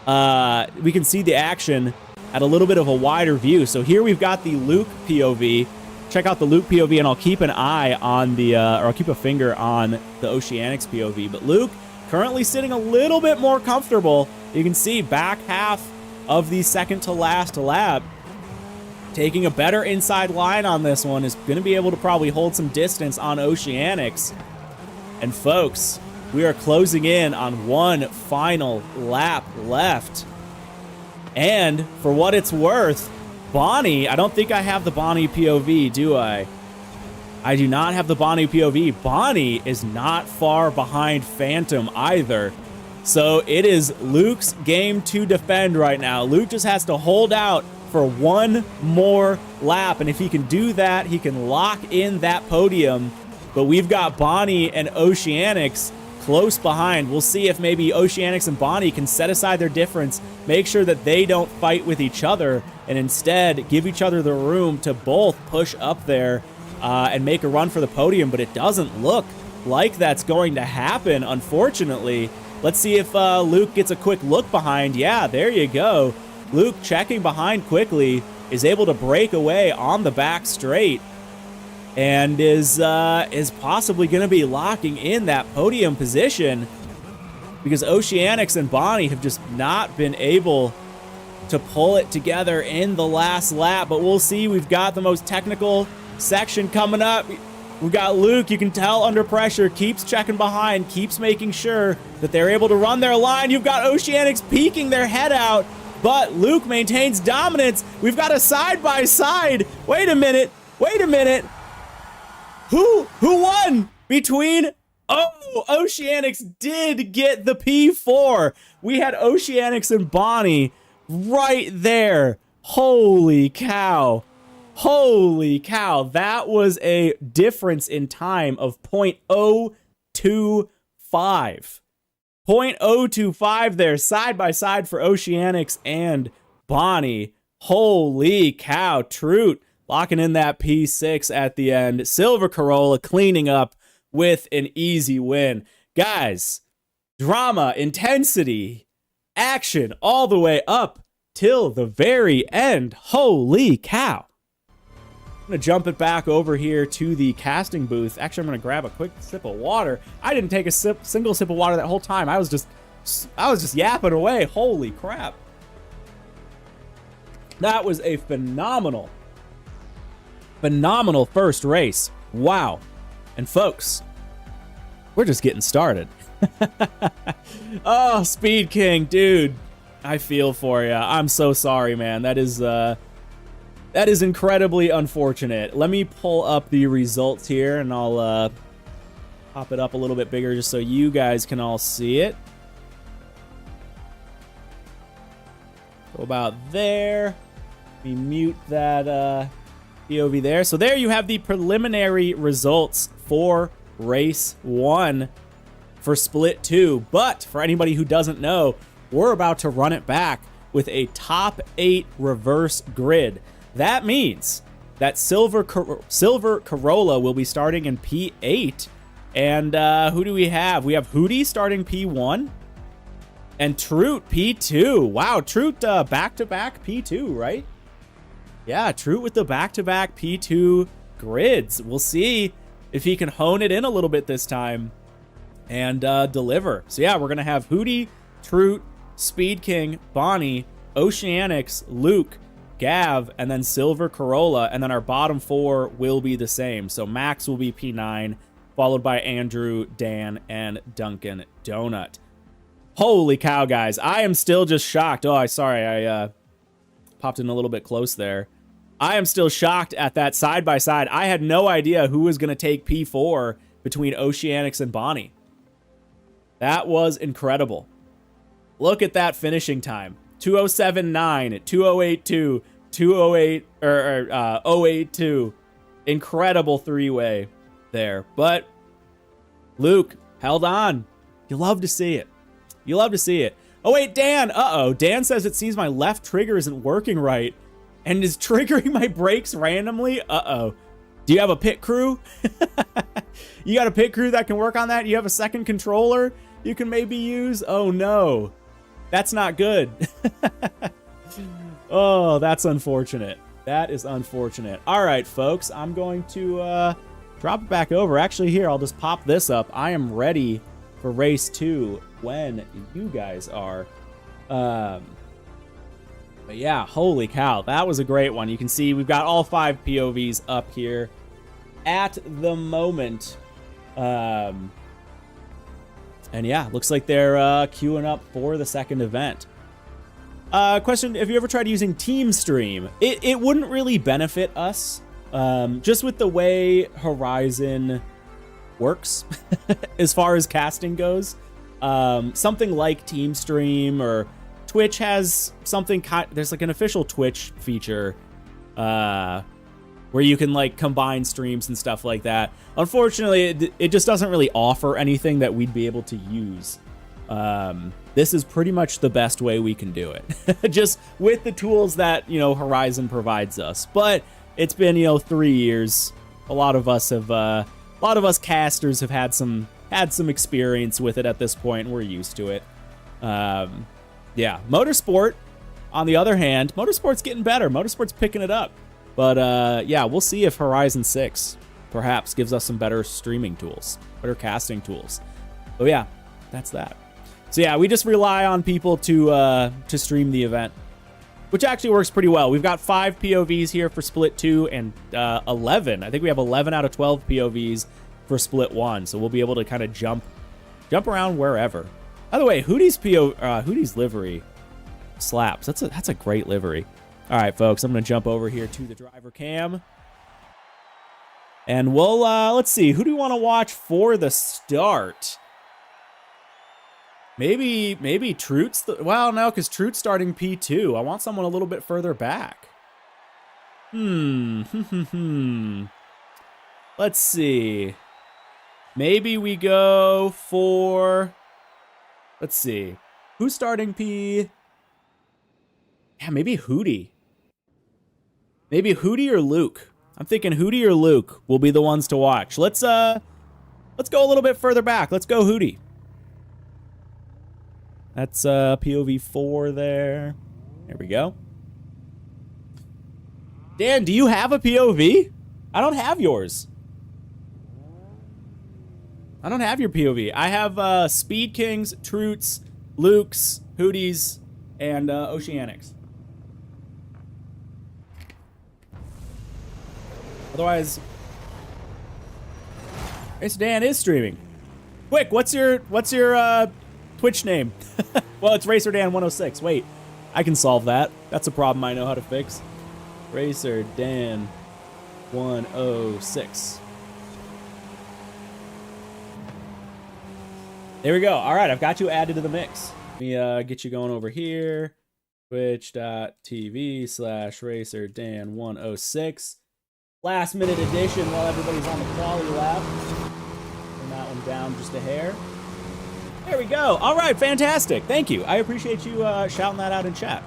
the action at a little bit of a wider view. So here we've got the Luke POV. Check out the Luke POV, and I'll keep an eye on the, or I'll keep a finger on the Oceanics POV. But Luke currently sitting a little bit more comfortable. You can see back half of the second to last lap, taking a better inside line on this one, is going to be able to probably hold some distance on Oceanics. And folks, we are closing in on one final lap left. And for what it's worth, Bonnie, I don't think I have the Bonnie POV, do I? I do not have the Bonnie POV. Bonnie is not far behind Phantom either. So it is Luke's game to defend right now. Luke just has to hold out for one more lap, and if he can do that, he can lock in that podium. But we've got Bonnie and Oceanics close behind. We'll see if maybe Oceanics and Bonnie can set aside their difference, make sure that they don't fight with each other, and instead give each other the room to both push up there and make a run for the podium. But it doesn't look like that's going to happen, unfortunately. Let's see if Luke gets a quick look behind. Yeah, there you go. Luke checking behind quickly, is able to break away on the back straight, and is possibly going to be locking in that podium position, because Oceanics and Bonnie have just not been able to pull it together in the last lap. But we'll see. We've got the most technical section coming up. We've got Luke, you can tell under pressure, keeps checking behind, keeps making sure that they're able to run their line. You've got Oceanics peeking their head out, but Luke maintains dominance. We've got a side-by-side. Wait a minute. Who won between... Oh, Oceanics did get the P4. We had Oceanics and Bonnie right there. Holy cow. Holy cow. That was a difference in time of 0.025. 0.025 there, side by side for Oceanics and Bonnie. Holy cow. Trute locking in that P6 at the end. Silver Corolla cleaning up with an easy win. Guys, drama, intensity, action all the way up till the very end. Holy cow. I'm going to jump it back over here to the casting booth. Actually, I'm going to grab a quick sip of water. I didn't take a single sip of water that whole time. I was just yapping away. Holy crap. That was a phenomenal first race. Wow. And folks, we're just getting started. Oh, Speed King, dude, I feel for you. I'm so sorry, man. That is That is incredibly unfortunate. Let me pull up the results here, and I'll pop it up a little bit bigger just so you guys can all see it. Go about there. Let me mute that POV there. So there you have the preliminary results for Race 1 for Split 2. But for anybody who doesn't know, we're about to run it back with a top 8 reverse grid. That means that Silver Corolla will be starting in P8. And who do we have? We have Hootie starting P1 and Troot P2. Wow, Troot back-to-back P2, right? Yeah, Troot with the back-to-back P2 grids. We'll see if he can hone it in a little bit this time and deliver. So yeah, we're going to have Hootie, Troot, Speed King, Bonnie, Oceanics, Luke, Gav, and then Silver Corolla, and then our bottom 4 will be the same. So Max will be P9, followed by Andrew, Dan, and Duncan Donut. Holy cow, guys. I am still just shocked. Oh, sorry, I popped in a little bit close there. I am still shocked at that side-by-side. I had no idea who was going to take P4 between Oceanics and Bonnie. That was incredible. Look at that finishing time. 2079, 2082, 208 or 082. Incredible three-way there. But Luke held on. You love to see it. You love to see it. Oh wait, Dan. Uh-oh. Dan says it seems my left trigger isn't working right and is triggering my brakes randomly. Uh-oh. Do you have a pit crew? You got a pit crew that can work on that? You have a second controller you can maybe use? Oh no. That's not good. Oh, that's unfortunate. That is unfortunate. All right, folks. I'm going to drop it back over. Actually, here, I'll just pop this up. I am ready for race 2 when you guys are. But yeah, holy cow. That was a great one. You can see we've got all 5 POVs up here at the moment. And yeah, looks like they're queuing up for the second event. Question, have you ever tried using Team Stream? It wouldn't really benefit us, just with the way Horizon works as far as casting goes. Something like Team Stream or Twitch has something, there's like an official Twitch feature where you can like combine streams and stuff like that. Unfortunately, it just doesn't really offer anything that we'd be able to use. This is pretty much the best way we can do it. Just with the tools that, Horizon provides us. But it's been, 3 years. A lot of us casters have had some experience with it at this point, and we're used to it. Yeah, Motorsport, on the other hand, Motorsport's getting better. Motorsport's picking it up. But yeah, we'll see if Horizon 6 perhaps gives us some better streaming tools, better casting tools. But yeah, that's that. So yeah, we just rely on people to stream the event, which actually works pretty well. We've got 5 POVs here for Split 2 and 11. I think we have 11 out of 12 POVs for Split 1, so we'll be able to kind of jump around wherever. By the way, Hootie's livery slaps. That's a great livery. All right, folks, I'm going to jump over here to the driver cam. And we'll, let's see, who do we want to watch for the start? Maybe Troot's, well, no, because Troot's starting P2. I want someone a little bit further back. Let's see. Maybe we go for, let's see, who's starting P? Yeah, maybe Hootie. Maybe Hootie or Luke. I'm thinking Hootie or Luke will be the ones to watch. Let's go a little bit further back. Let's go Hootie. That's POV 4 there. There we go. Dan, do you have a POV? I don't have yours. I don't have your POV. I have Speed Kings, Troots, Luke's, Hootie's, and Oceanics. Otherwise, Racer Dan is streaming. Quick, what's your Twitch name? Well, it's Racer Dan 106. Wait, I can solve that. That's a problem I know how to fix. Racer Dan 106. There we go. All right, I've got you added to the mix. Let me get you going over here. Twitch.tv/RacerDan106. Last minute edition while everybody's on the quality lap. Turn that one down just a hair. There we go. All right, fantastic. Thank you. I appreciate you shouting that out in chat.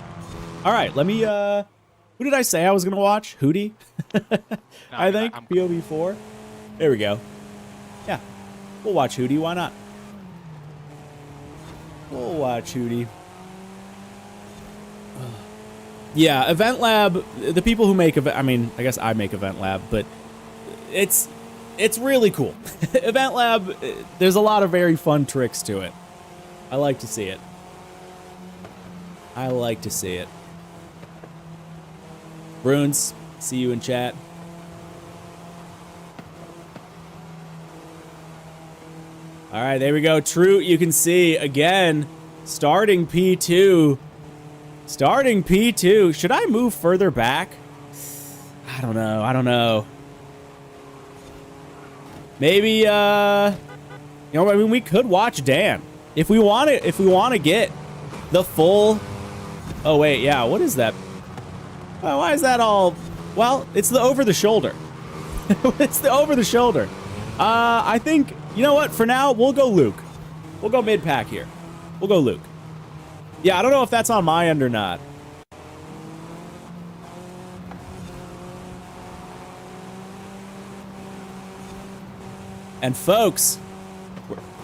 All right, let me... who did I say I was going to watch? Hootie? I think. POV4. There we go. Yeah, we'll watch Hootie. Why not? We'll watch Hootie. Yeah, Event Lab, the people who make, I mean, I guess I make Event Lab, but it's really cool. Event Lab, there's a lot of very fun tricks to it. I like to see it. I like to see it. Bruins, see you in chat. All right, there we go. True, you can see, again, starting P2. Starting P2. Should I move further back? I don't know. Maybe, you know, I mean, we could watch Dan. If we want to get the full... Oh, wait, yeah, what is that? Why is that all... Well, it's the over-the-shoulder. It's the over-the-shoulder. I think... You know what? For now, we'll go Luke. We'll go mid-pack here. We'll go Luke. Yeah, I don't know if that's on my end or not. And folks,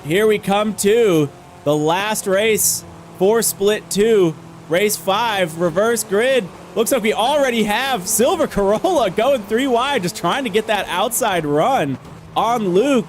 here we come to the last race for Split 2. Race 5, reverse grid. Looks like we already have Silver Corolla going 3 wide, just trying to get that outside run on Luke.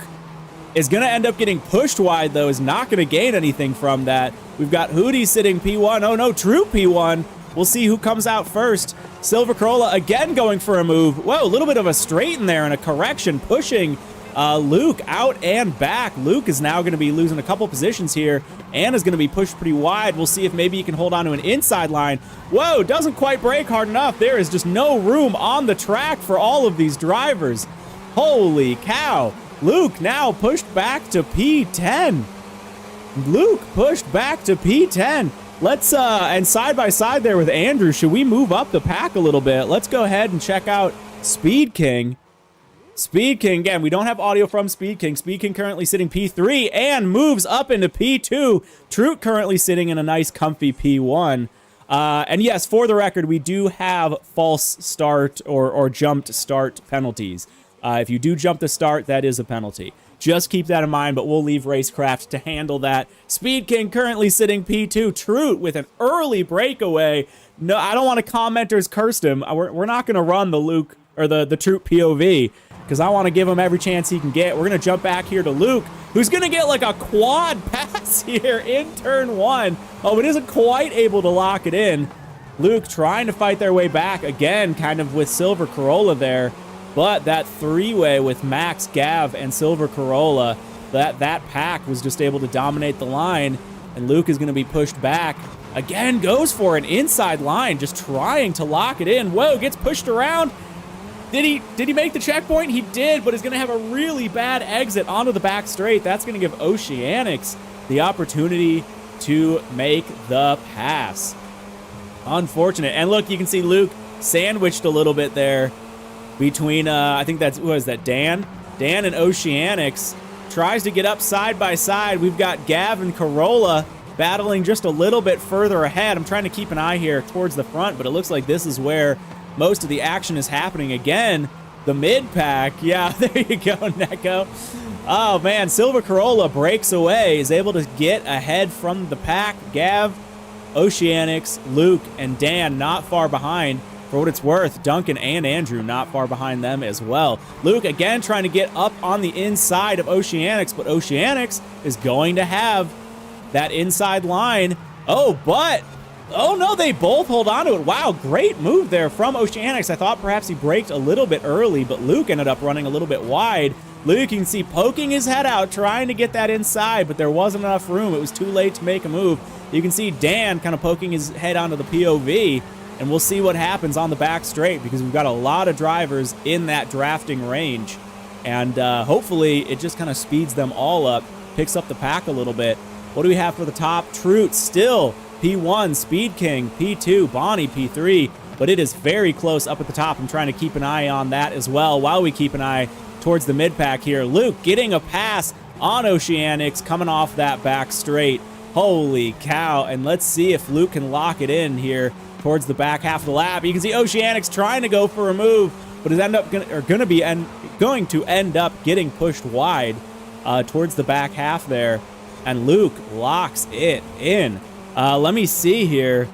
Is going to end up getting pushed wide, though. Is not going to gain anything from that. We've got Hootie sitting P1. Oh, no, true P1. We'll see who comes out first. Silver Corolla again going for a move. Whoa, a little bit of a straighten there and a correction, pushing Luke out and back. Luke is now going to be losing a couple positions here and is going to be pushed pretty wide. We'll see if maybe he can hold on to an inside line. Whoa, doesn't quite brake hard enough. There is just no room on the track for all of these drivers. Holy cow. Luke now pushed back to P10. Luke pushed back to P10. Let's, and side by side there with Andrew, should we move up the pack a little bit? Let's go ahead and check out Speed King. Speed King, again, we don't have audio from Speed King. Speed King currently sitting P3 and moves up into P2. Troot currently sitting in a nice comfy P1. And yes, for the record, we do have false start or jumped start penalties. If you do jump the start, that is a penalty. Just keep that in mind, but we'll leave Racecraft to handle that. Speed King currently sitting P2. Troot with an early breakaway. No, I don't want to commenters cursed him. We're not going to run the Luke or the Troot POV because I want to give him every chance he can get. We're going to jump back here to Luke, who's going to get like a quad pass here in turn 1. Oh, but isn't quite able to lock it in. Luke trying to fight their way back again, kind of with Silver Corolla there. But that three-way with Max, Gav, and Silver Corolla, that pack was just able to dominate the line, and Luke is going to be pushed back. Again, goes for an inside line, just trying to lock it in. Whoa, gets pushed around. Did he make the checkpoint? He did, but is going to have a really bad exit onto the back straight. That's going to give Oceanics the opportunity to make the pass. Unfortunate. And look, you can see Luke sandwiched a little bit there between, I think that's, who is that, Dan? Dan and Oceanics tries to get up side by side. We've got Gav and Corolla battling just a little bit further ahead. I'm trying to keep an eye here towards the front, but it looks like this is where most of the action is happening. Again, the mid-pack. Yeah, there you go, Neko. Oh, man, Silver Corolla breaks away, is able to get ahead from the pack. Gav, Oceanics, Luke, and Dan not far behind. For what it's worth, Duncan and Andrew not far behind them as well. Luke again trying to get up on the inside of Oceanics, but Oceanics is going to have that inside line. Oh, but, oh no, they both hold on to it. Wow, great move there from Oceanics. I thought perhaps he braked a little bit early, but Luke ended up running a little bit wide. Luke, you can see poking his head out, trying to get that inside, but there wasn't enough room. It was too late to make a move. You can see Dan kind of poking his head onto the POV. and we'll see what happens on the back straight because we've got a lot of drivers in that drafting range. And hopefully it just kind of speeds them all up, picks up the pack a little bit. What do we have for the top? Troot still P1, Speed King, P2, Bonnie, P3, but it is very close up at the top. I'm trying to keep an eye on that as well while we keep an eye towards the mid-pack here. Luke getting a pass on Oceanics coming off that back straight. Holy cow, and let's see if Luke can lock it in here towards the back half of the lap. You can see Oceanics trying to go for a move, but is going to end up getting pushed wide towards the back half there, and Luke locks it in. Let me see here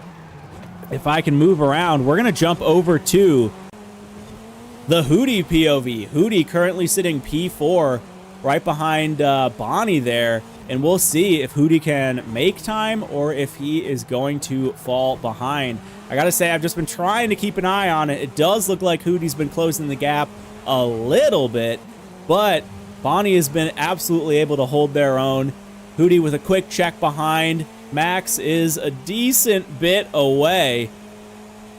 if I can move around. We're going to jump over to the Hootie POV. Hootie currently sitting P4 right behind Bonnie there, and we'll see if Hootie can make time or if he is going to fall behind. I gotta say, I've just been trying to keep an eye on it. It does look like Hootie's been closing the gap a little bit, but Bonnie has been absolutely able to hold their own. Hootie with a quick check behind. Max is a decent bit away.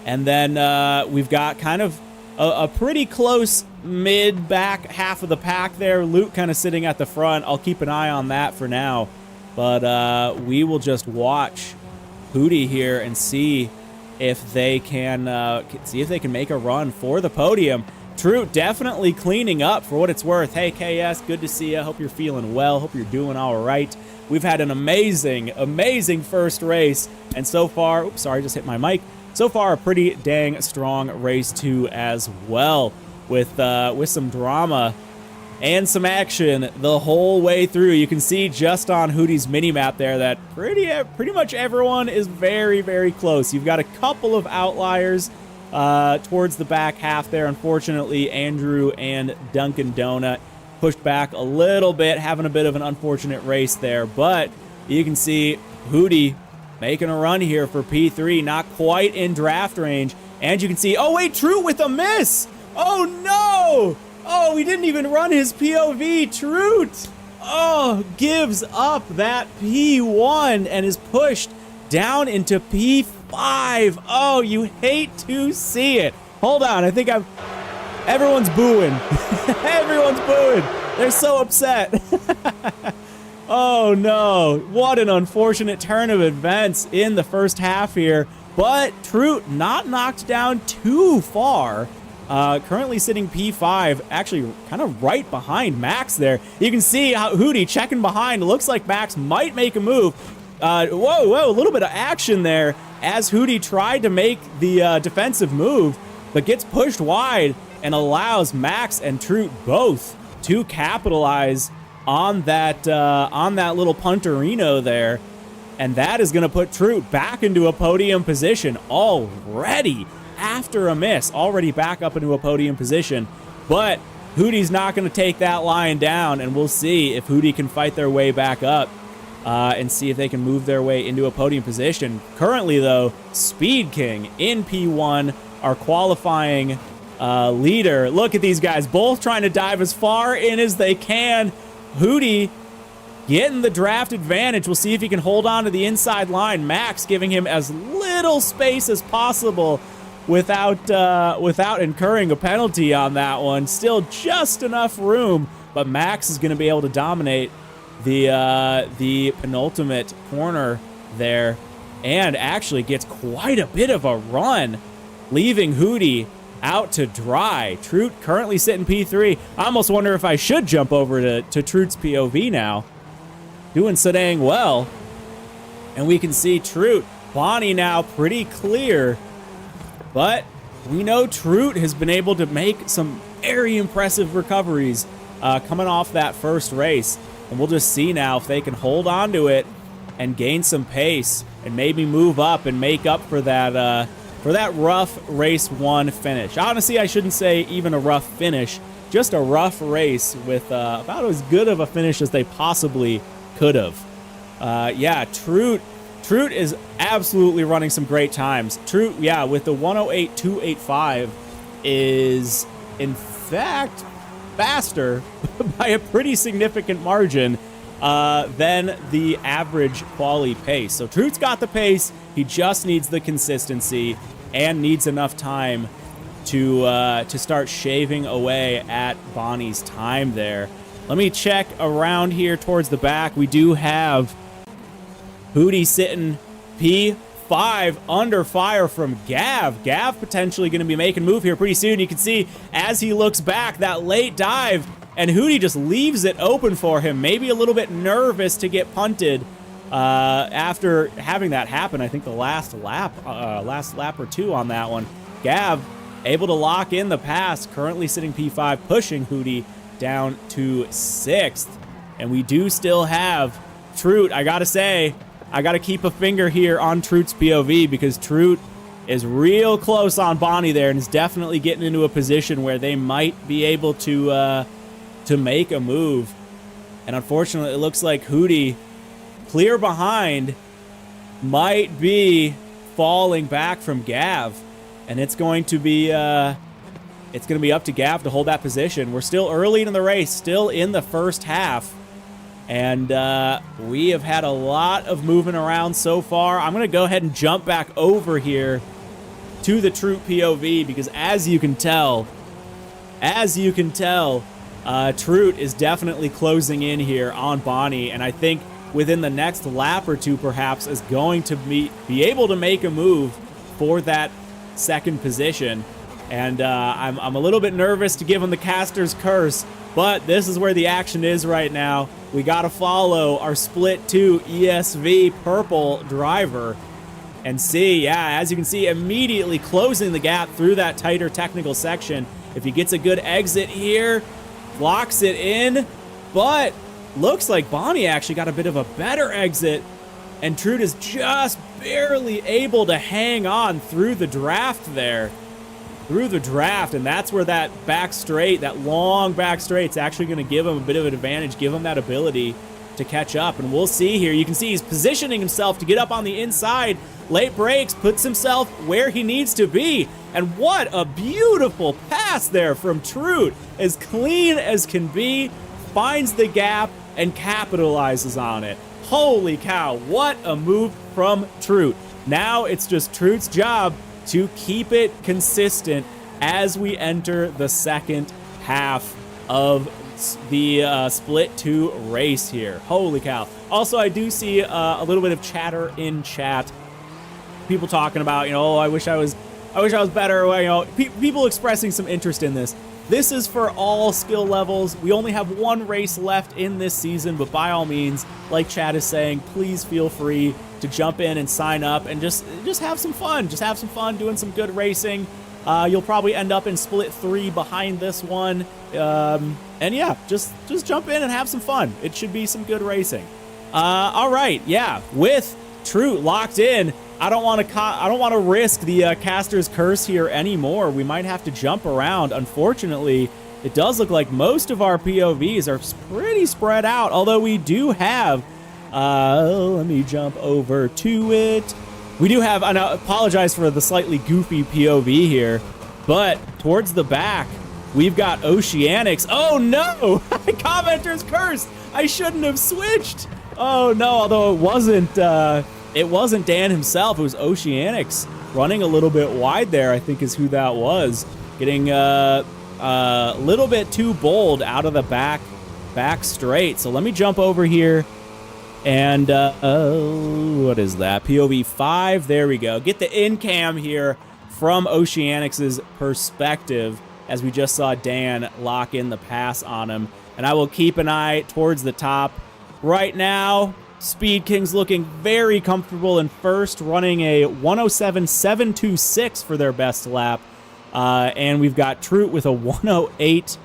And then we've got kind of a pretty close mid-back half of the pack there. Luke kind of sitting at the front. I'll keep an eye on that for now. But we will just watch Hootie here and see if they can make a run for the podium. Troot definitely cleaning up for what it's worth. Hey, KS, good to see you. Hope you're feeling well. Hope you're doing all right. We've had an amazing, amazing first race. And so far, oops, sorry, just hit my mic. So far, a pretty dang strong race two as well, with some drama and some action the whole way through. You can see just on Hootie's mini-map there that pretty much everyone is very, very close. You've got a couple of outliers towards the back half there. Unfortunately, Andrew and Dunkin' Donut pushed back a little bit, having a bit of an unfortunate race there. But you can see Hootie making a run here for P3, not quite in draft range. And you can see, oh wait, Troot with a miss! Oh no! Oh, we didn't even run his POV. Troot, oh, gives up that P1 and is pushed down into P5. Oh, you hate to see it. Hold on, I think everyone's booing. Everyone's booing. They're so upset. Oh no, what an unfortunate turn of events in the first half here. But Troot not knocked down too far. Currently sitting P5, actually kind of right behind Max there. You can see how Hootie checking behind. It looks like Max might make a move. Whoa, a little bit of action there as Hootie tried to make the defensive move, but gets pushed wide and allows Max and Troot both to capitalize on that little punterino there. And that is going to put Troot back into a podium position already after a miss, already back up into a podium position. But Hootie's not going to take that line down, and we'll see if Hootie can fight their way back up and see if they can move their way into a podium position. Currently, though, Speed King in P1, our qualifying leader. Look at these guys, both trying to dive as far in as they can. Hootie getting the draft advantage. We'll see if he can hold on to the inside line. Max giving him as little space as possible without incurring a penalty on that one. Still just enough room, but Max is going to be able to dominate the penultimate corner there, and actually gets quite a bit of a run, leaving Hootie out to dry. Troot currently sitting P3. I almost wonder if I should jump over to Troot's POV now. Doing so dang well. And we can see Troot, Bonnie now pretty clear. But we know Troot has been able to make some very impressive recoveries coming off that first race. And we'll just see now if they can hold on to it and gain some pace and maybe move up and make up for that rough race one finish. Honestly, I shouldn't say even a rough finish, just a rough race with about as good of a finish as they possibly could have. Yeah, Troot is absolutely running some great times. Troot, yeah, with the 108.285 is in fact faster by a pretty significant margin than the average quali pace. So Troot's got the pace, he just needs the consistency. and needs enough time to start shaving away at Bonnie's time there. Let me check around here towards the back. We do have Hootie sitting P5 under fire from Gav. Gav potentially going to be making a move here pretty soon. You can see as he looks back, that late dive, and Hootie just leaves it open for him. Maybe a little bit nervous to get punted after having that happen. I think the last lap or two on that one. Gav able to lock in the pass, currently sitting P5, pushing Hootie down to 6th. And we do still have Troot. I gotta say, I gotta keep a finger here on Troot's POV because Troot is real close on Bonnie there and is definitely getting into a position where they might be able to make a move. And unfortunately, it looks like Hootie, clear behind, might be falling back from Gav. And it's going to be up to Gav to hold that position. We're still early in the race, still in the first half. And we have had a lot of moving around so far. I'm going to go ahead and jump back over here to the Troot POV because as you can tell, Troot is definitely closing in here on Bonnie. And I think within the next lap or two, perhaps, is going to be able to make a move for that second position. And I'm a little bit nervous to give him the caster's curse, but this is where the action is right now. We got to follow our split 2 ESV purple driver and see, yeah, as you can see, immediately closing the gap through that tighter technical section. If he gets a good exit here, locks it in, but looks like Bonnie actually got a bit of a better exit, and Troot is just barely able to hang on through the draft there. And that's where that back straight, that long back straight, is actually going to give him a bit of an advantage, give him that ability to catch up. And we'll see here. You can see he's positioning himself to get up on the inside. Late brakes, puts himself where he needs to be. And what a beautiful pass there from Troot. As clean as can be, finds the gap and capitalizes on it. Holy cow, what a move from Troot. Now it's just Troot's job to keep it consistent as we enter the second half of the split 2 race here. Holy cow. Also, I do see a little bit of chatter in chat. People talking about, oh, I wish I was better. People expressing some interest in this. This is for all skill levels. We only have one race left in this season, but by all means, like Chad is saying, please feel free to jump in and sign up and just have some fun. Just have some fun doing some good racing. You'll probably end up in split 3 behind this one. And yeah, just jump in and have some fun. It should be some good racing. All right, yeah, with Troot locked in, I don't want to risk the caster's curse here anymore. We might have to jump around. Unfortunately, it does look like most of our POVs are pretty spread out, although we do have, let me jump over to it. We do have, and I apologize for the slightly goofy POV here, but towards the back, we've got Oceanics. Oh no, commenter's cursed. I shouldn't have switched. Oh no, although it wasn't Dan himself, it was Oceanics running a little bit wide there, I think is who that was. Getting a little bit too bold out of the back straight. So let me jump over here and, what is that? POV 5, there we go. Get the in-cam here from Oceanics' perspective as we just saw Dan lock in the pass on him. And I will keep an eye towards the top. Right now, Speed King's looking very comfortable in first, running a 107.726 for their best lap. And we've got Troot with a 108,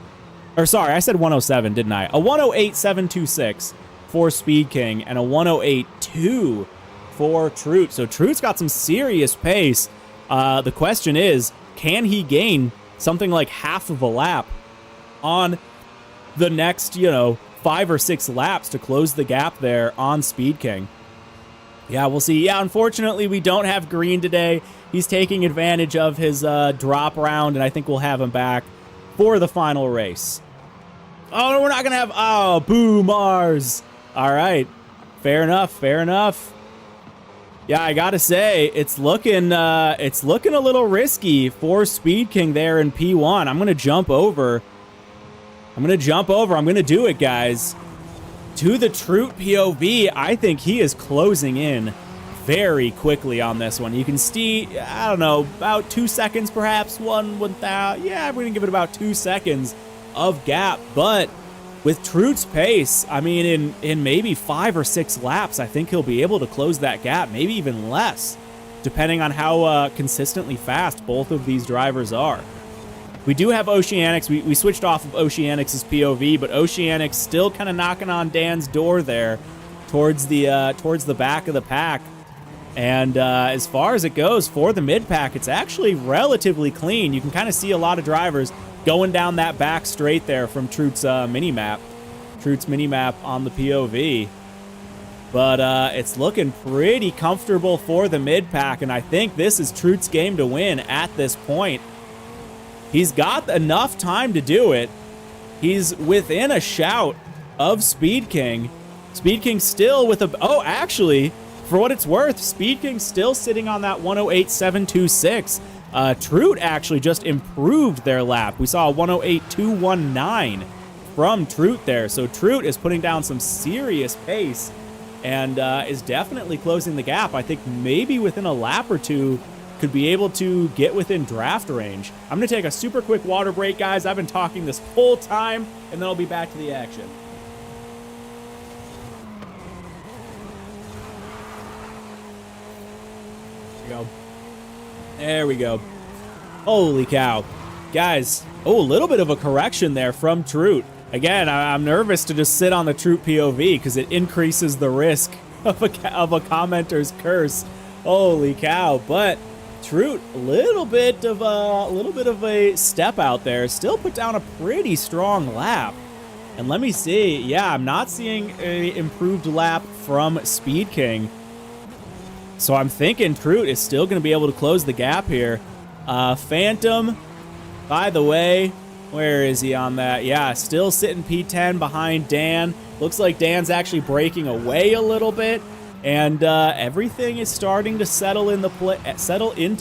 or sorry, I said 107, didn't I? A 108.726 for Speed King and a 108.2 for Troot. So Troot's got some serious pace. The question is, can he gain something like half of a lap on the next, 5 or 6 laps to close the gap there on Speed King? Yeah, we'll see. Yeah, unfortunately, we don't have Green today. He's taking advantage of his drop round, and I think we'll have him back for the final race. Oh, no, we're not going to have... Oh, boo, Mars. All right. Fair enough. Fair enough. Yeah, I gotta say, it's looking a little risky for Speed King there in P1. I'm gonna jump over. I'm gonna do it, guys. To the Troot POV, I think he is closing in very quickly on this one. You can see, I don't know, about 2 seconds perhaps, 1,000. Yeah, I'm gonna give it about 2 seconds of gap, but with Troot's pace, I mean, in maybe 5 or 6 laps, I think he'll be able to close that gap, maybe even less, depending on how consistently fast both of these drivers are. We do have Oceanics. We switched off of Oceanics' POV, but Oceanics still kind of knocking on Dan's door there towards the back of the pack. And as far as it goes for the mid-pack, it's actually relatively clean. You can kind of see a lot of drivers going down that back straight there from Troot's mini-map. Troot's mini-map on the POV. But it's looking pretty comfortable for the mid-pack, and I think this is Troot's game to win at this point. He's got enough time to do it. He's within a shout of Speed King. Speed King still with a... Oh, actually, for what it's worth, Speed King still sitting on that 108.726. Troot actually just improved their lap. We saw a 108.219 from Troot there. So Troot is putting down some serious pace and is definitely closing the gap. I think maybe within a lap or two could be able to get within draft range. I'm going to take a super quick water break, guys. I've been talking this whole time, and then I'll be back to the action. There we go. Holy cow. Guys, oh, a little bit of a correction there from Troot. Again, I'm nervous to just sit on the Troot POV because it increases the risk of a commenter's curse. Holy cow. But Troot, a little bit of a step out there. Still put down a pretty strong lap. And let me see. Yeah, I'm not seeing an improved lap from Speed King. So I'm thinking Trout is still going to be able to close the gap here. Phantom, by the way, where is he on that? Yeah, still sitting P10 behind Dan. Looks like Dan's actually breaking away a little bit. And everything is starting to settle into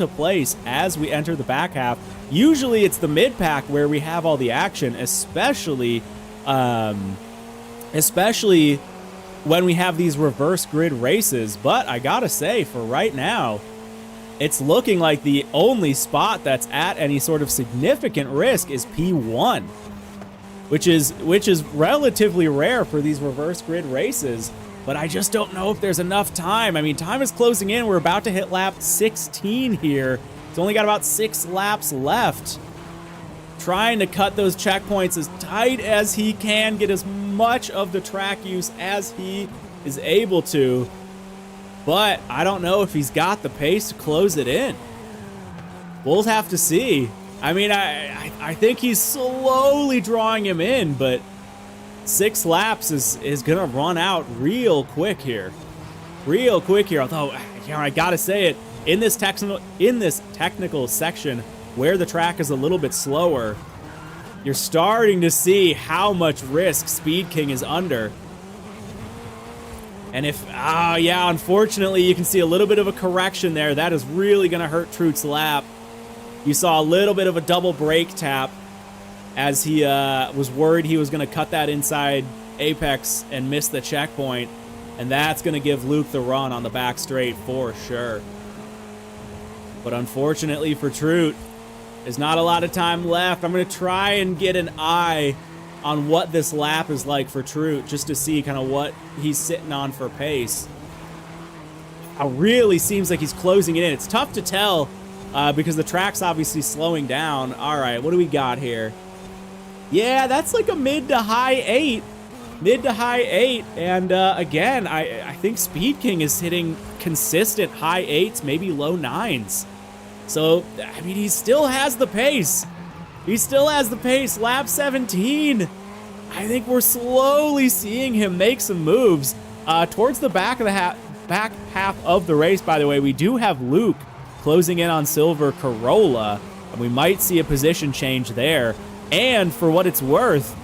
place as we enter the back half. Usually it's the mid-pack where we have all the action, especially when we have these reverse grid races. But I gotta say, for right now, it's looking like the only spot that's at any sort of significant risk is P1, which is relatively rare for these reverse grid races. But I just don't know if there's enough time. I mean, time is closing in. We're about to hit lap 16 here. It's only got about 6 laps left. Trying to cut those checkpoints as tight as he can, get as much of the track use as he is able to. But I don't know if he's got the pace to close it in. We'll have to see. I mean, I think he's slowly drawing him in, but 6 laps is gonna run out real quick here. Although, you know, I gotta say it, in this technical section where the track is a little bit slower, you're starting to see how much risk Speed King is under. And if, yeah, unfortunately, you can see a little bit of a correction there. That is really gonna hurt Troot's lap. You saw a little bit of a double brake tap as he was worried he was going to cut that inside apex and miss the checkpoint. And that's going to give Luke the run on the back straight for sure. But unfortunately for Trout, there's not a lot of time left. I'm going to try and get an eye on what this lap is like for Trout, just to see kind of what he's sitting on for pace. It really seems like he's closing it in. It's tough to tell because the track's obviously slowing down. All right, what do we got here? Yeah, that's like a mid to high 8. And again, I think Speed King is hitting consistent high 8s, maybe low 9s. So, I mean, he still has the pace. Lap 17. I think we're slowly seeing him make some moves. Towards the back half of the race, by the way, we do have Luke closing in on Silver Corolla, and we might see a position change there. And for what it's worth,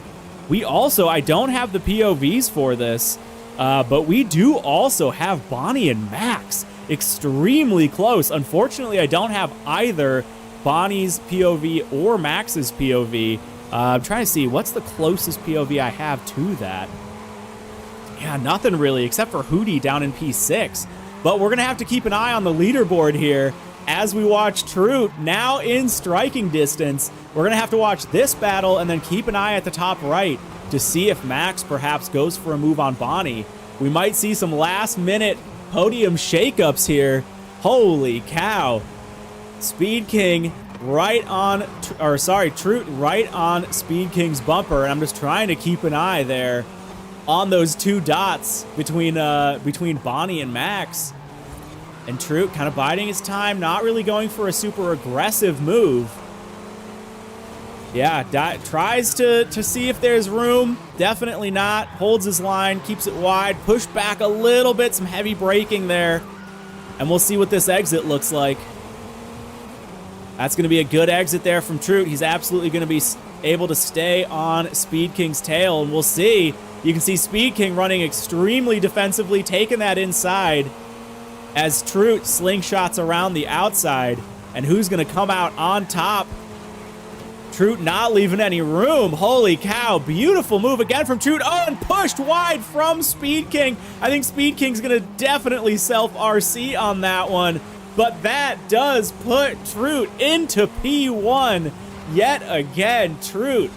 we also, I don't have the POVs for this, but we do also have Bonnie and Max extremely close. Unfortunately, I don't have either Bonnie's POV or Max's POV. I'm trying to see what's the closest POV I have to that. Yeah, nothing really, except for Hootie down in P6. But we're going to have to keep an eye on the leaderboard here as we watch Troot now in striking distance. We're going to have to watch this battle and then keep an eye at the top right to see if Max perhaps goes for a move on Bonnie. We might see some last-minute podium shakeups here. Holy cow. Speed King right on, or sorry, Troot right on Speed King's bumper. And I'm just trying to keep an eye there on those two dots between Bonnie and Max. And Troot kind of biding his time, not really going for a super aggressive move. Yeah, tries to see if there's room. Definitely not. Holds his line, keeps it wide, pushed back a little bit, some heavy braking there. And we'll see what this exit looks like. That's going to be a good exit there from Troot. He's absolutely going to be able to stay on Speed King's tail, and we'll see. You can see Speed King running extremely defensively, taking that inside as Troot slingshots around the outside. And who's going to come out on top? Troot not leaving any room. Holy cow. Beautiful move again from Troot. Oh, and pushed wide from Speed King. I think Speed King's going to definitely self-RC on that one. But that does put Troot into P1 yet again. Trout,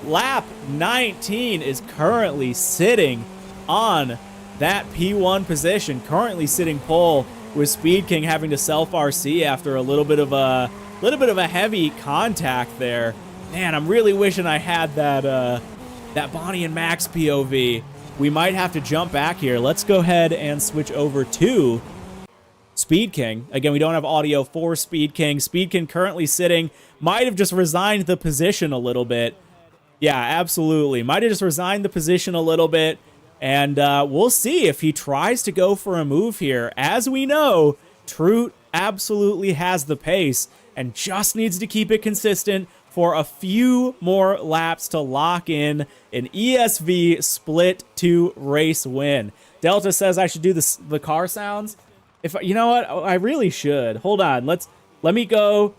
lap 19, is currently sitting on that P1 position, currently sitting pole, with Speed King having to self-RC after a little bit of a heavy contact there. Man, I'm really wishing I had that Bonnie and Max POV. We might have to jump back here. Let's go ahead and switch over to Speed King. Again, we don't have audio for Speed King. Speed King currently sitting, might have just resigned the position a little bit. Yeah, absolutely. Might have just resigned the position a little bit. And we'll see if he tries to go for a move here. As we know, Trout absolutely has the pace and just needs to keep it consistent for a few more laps to lock in an ESV split 2 race win. Delta says I should do the car sounds. You know what? I really should. Hold on. Let me go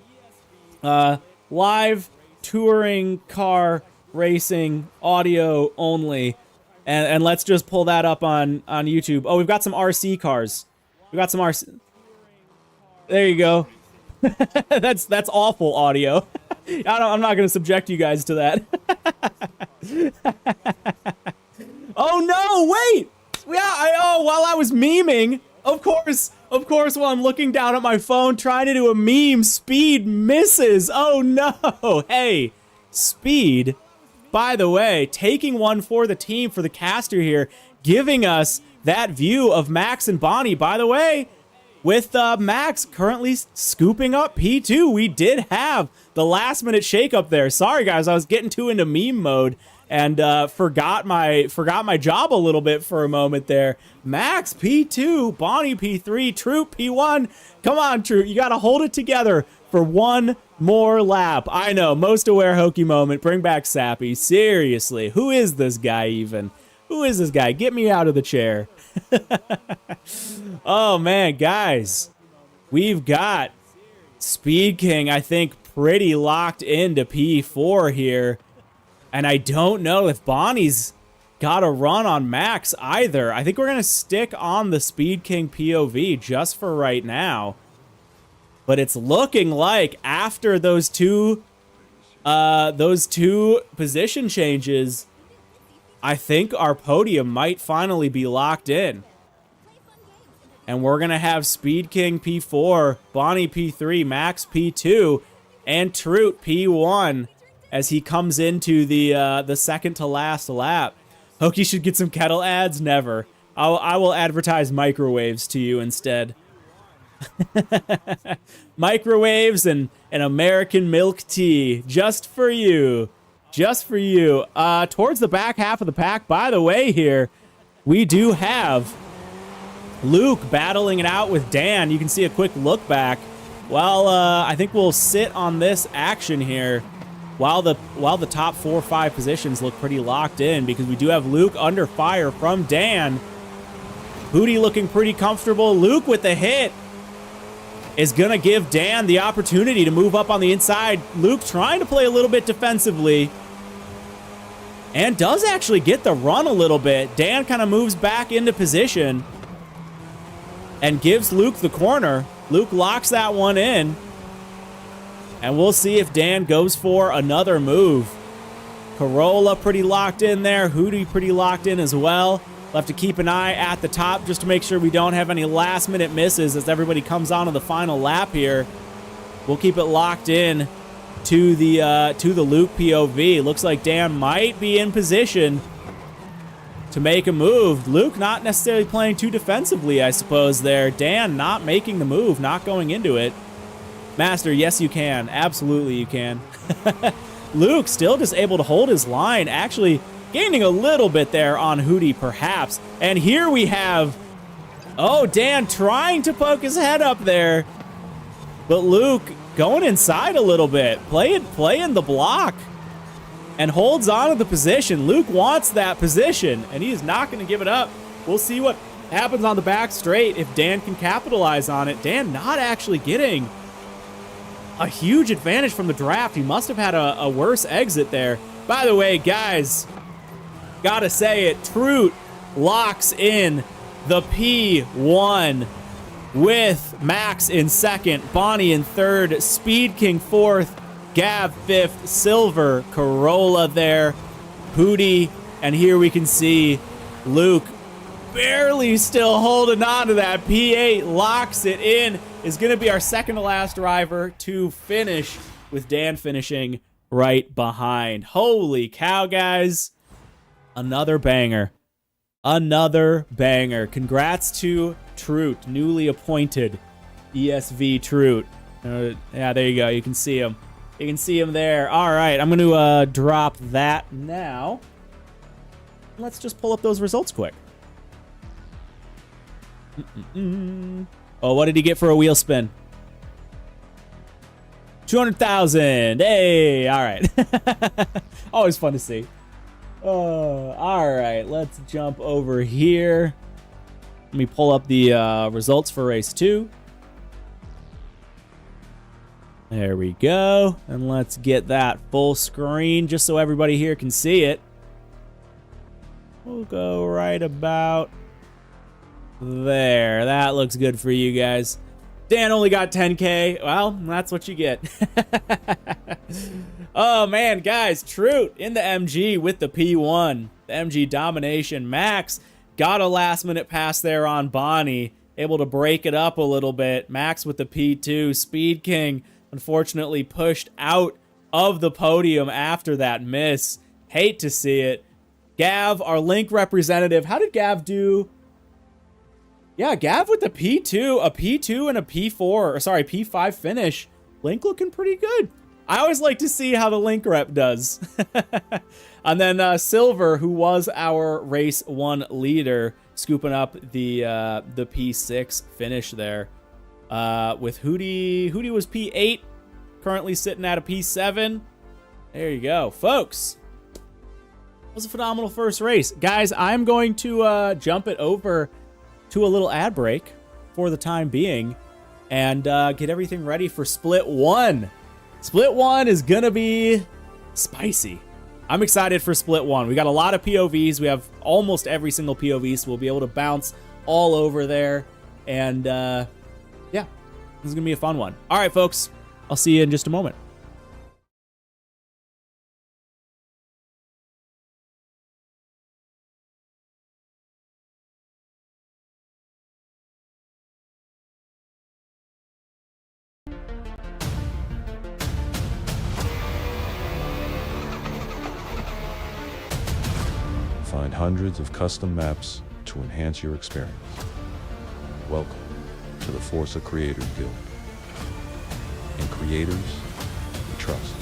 live touring car racing audio only. And let's just pull that up on YouTube. Oh, we've got some RC cars. We got some RC. There you go. that's awful audio. I'm not going to subject you guys to that. Oh no! Wait. Yeah. While I was memeing, of course, while I'm looking down at my phone trying to do a meme, Speed misses. Oh no! Hey, Speed. By the way, taking one for the team, for the caster here, giving us that view of Max and Bonnie. By the way, with Max currently scooping up P2, we did have the last minute shakeup there. Sorry guys, I was getting too into meme mode and forgot my job a little bit for a moment there. Max P2, Bonnie P3, Trout P1. Come on, Trout, you gotta hold it together for one more lap. I know, most aware hokey moment. Bring back Sappy. Seriously, who is this guy even? Who is this guy? Get me out of the chair. Oh man, guys, we've got Speed King, I think, pretty locked into P4 here. And I don't know if Bonnie's got a run on Max either. I think we're going to stick on the Speed King POV just for right now. But it's looking like after those two position changes, I think our podium might finally be locked in. And we're going to have Speed King P4, Bonnie P3, Max P2, and Trout P1 as he comes into the second to last lap. Hokey should get some kettle ads? Never. I will advertise microwaves to you instead. Microwaves and an American milk tea just for you. Just for you. Towards the back half of the pack, by the way, here, we do have Luke battling it out with Dan. You can see a quick look back. Well, I think we'll sit on this action here while the top 4 or 5 positions look pretty locked in, because we do have Luke under fire from Dan. Hootie looking pretty comfortable. Luke with the hit is going to give Dan the opportunity to move up on the inside. Luke trying to play a little bit defensively and does actually get the run a little bit. Dan kind of moves back into position and gives Luke the corner. Luke locks that one in, and we'll see if Dan goes for another move. Corolla pretty locked in there. Hootie pretty locked in as well. We'll have to keep an eye at the top just to make sure we don't have any last-minute misses as everybody comes on to the final lap here. We'll keep it locked in to the Luke POV. Looks like Dan might be in position to make a move. Luke not necessarily playing too defensively, I suppose, there. Dan not making the move, not going into it. Master, yes, you can. Absolutely, you can. Luke still just able to hold his line, actually gaining a little bit there on Hootie, perhaps. And here we have, oh, Dan trying to poke his head up there, but Luke going inside a little bit, playing the block, and holds on to the position. Luke wants that position, and he is not going to give it up. We'll see what happens on the back straight if Dan can capitalize on it. Dan not actually getting a huge advantage from the draft. He must have had a worse exit there. By the way, guys, gotta say it, Troot locks in the P1 with Max in second, Bonnie in third, Speed King fourth, Gav fifth, Silver, Corolla there, Hootie, and here we can see Luke barely still holding on to that. P8 locks it in, is going to be our second to last driver to finish, with Dan finishing right behind. Holy cow, guys. Another banger. Another banger. Congrats to Troot, newly appointed ESV Troot. Yeah, there you go. You can see him. You can see him there. All right, I'm going to drop that now. Let's just pull up those results quick. Oh, what did he get for a wheel spin? 200,000. Hey, all right. Always fun to see. All right, let's jump over here. Let me pull up the results for race 2. There we go. And let's get that full screen just so everybody here can see it. We'll go right about there. That looks good for you guys. Dan only got 10K. Well, that's what you get. Oh, man, guys. Troot in the MG with the P1. The MG domination. Max got a last-minute pass there on Bonnie. Able to break it up a little bit. Max with the P2. Speed King, unfortunately, pushed out of the podium after that miss. Hate to see it. Gav, our Link representative. How did Gav do? Yeah, Gav with the P2, a P2 and a P4, or sorry, P5 finish. Link looking pretty good. I always like to see how the Link rep does. And then Silver, who was our race 1 leader, scooping up the P6 finish there. With Hootie. Hootie was P8, currently sitting at a P7. There you go, folks. That was a phenomenal first race. Guys, I'm going to jump it over to a little ad break for the time being and get everything ready for Split 1. Split 1 is gonna be spicy. I'm excited for Split 1. We got a lot of POVs. We have almost every single POV, so we'll be able to bounce all over there. And yeah, this is gonna be a fun one. All right, folks, I'll see you in just a moment. Find hundreds of custom maps to enhance your experience. Welcome to the Forza Creators Guild. In creators, we trust.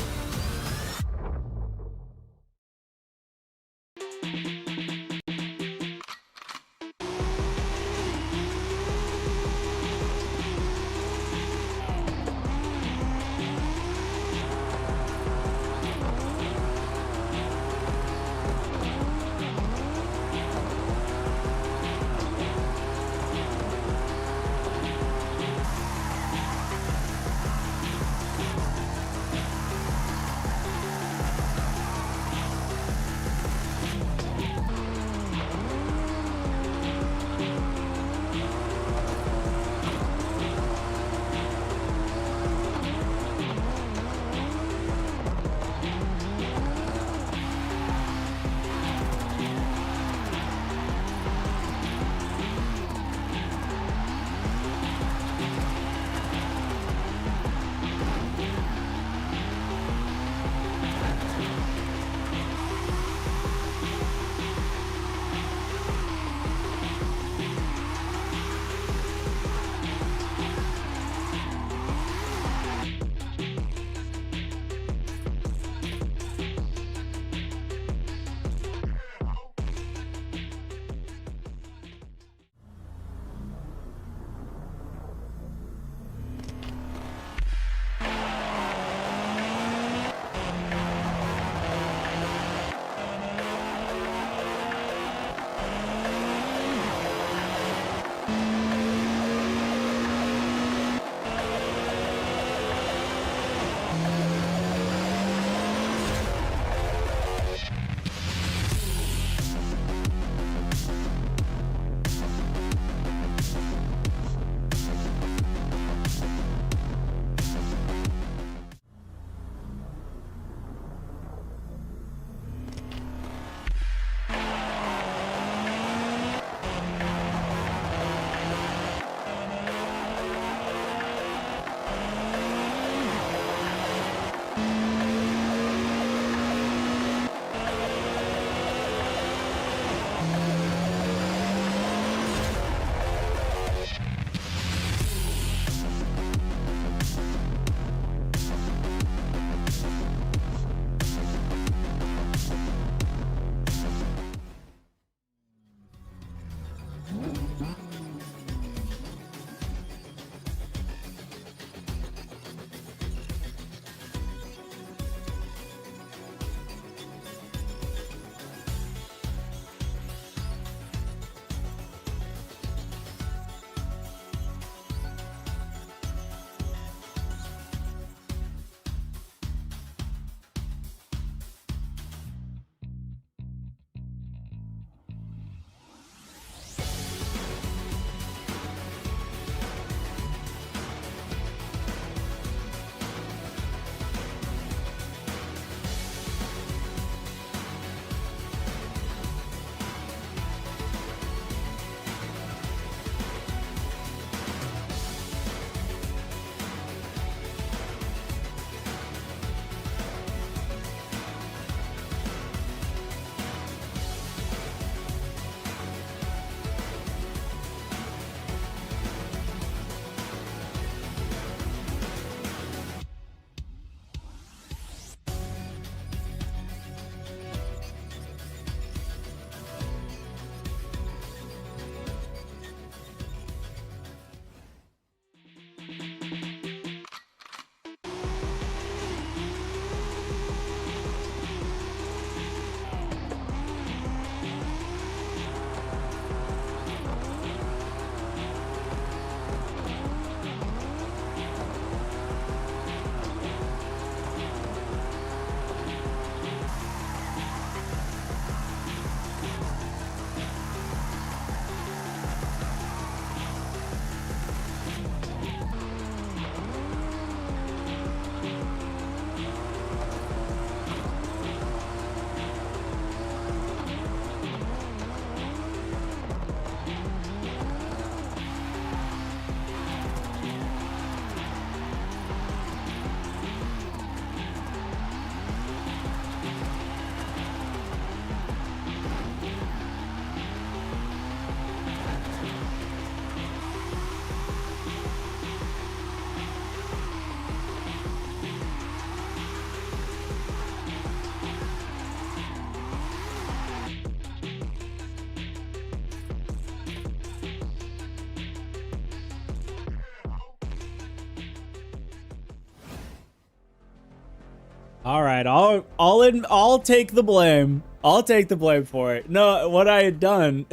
All right, I'll take the blame. I'll take the blame for it. No, what I had done,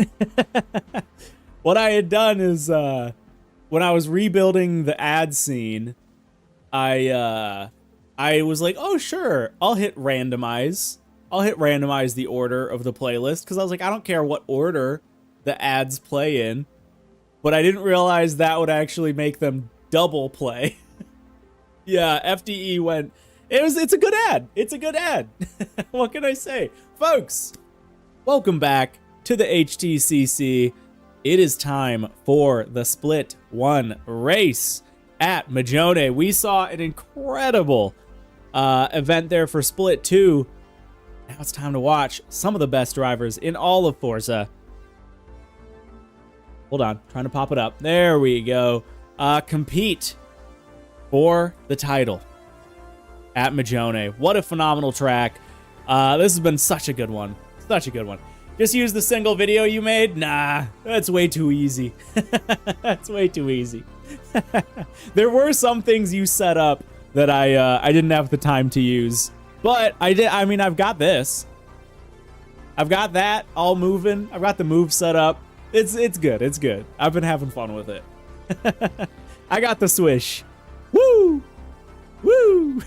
what I had done is when I was rebuilding the ad scene, I was like, oh sure, I'll hit randomize. I'll hit randomize the order of the playlist because I was like, I don't care what order the ads play in, but I didn't realize that would actually make them double play. Yeah, FDE went. It's a good ad. It's a good ad. What can I say? Folks, welcome back to the HTCC. It is time for the Split 1 race at Magione. We saw an incredible event there for Split 2. Now it's time to watch some of the best drivers in all of Forza. Hold on, trying to pop it up. There we go. Compete for the title at Magione. What a phenomenal track. This has been such a good one. Such a good one. Just use the single video you made? Nah, that's way too easy. That's way too easy. There were some things you set up that I didn't have the time to use. But I did. I mean, I've got this. I've got that all moving. I've got the move set up. It's good. It's good. I've been having fun with it. I got the swish. Woo! Woo!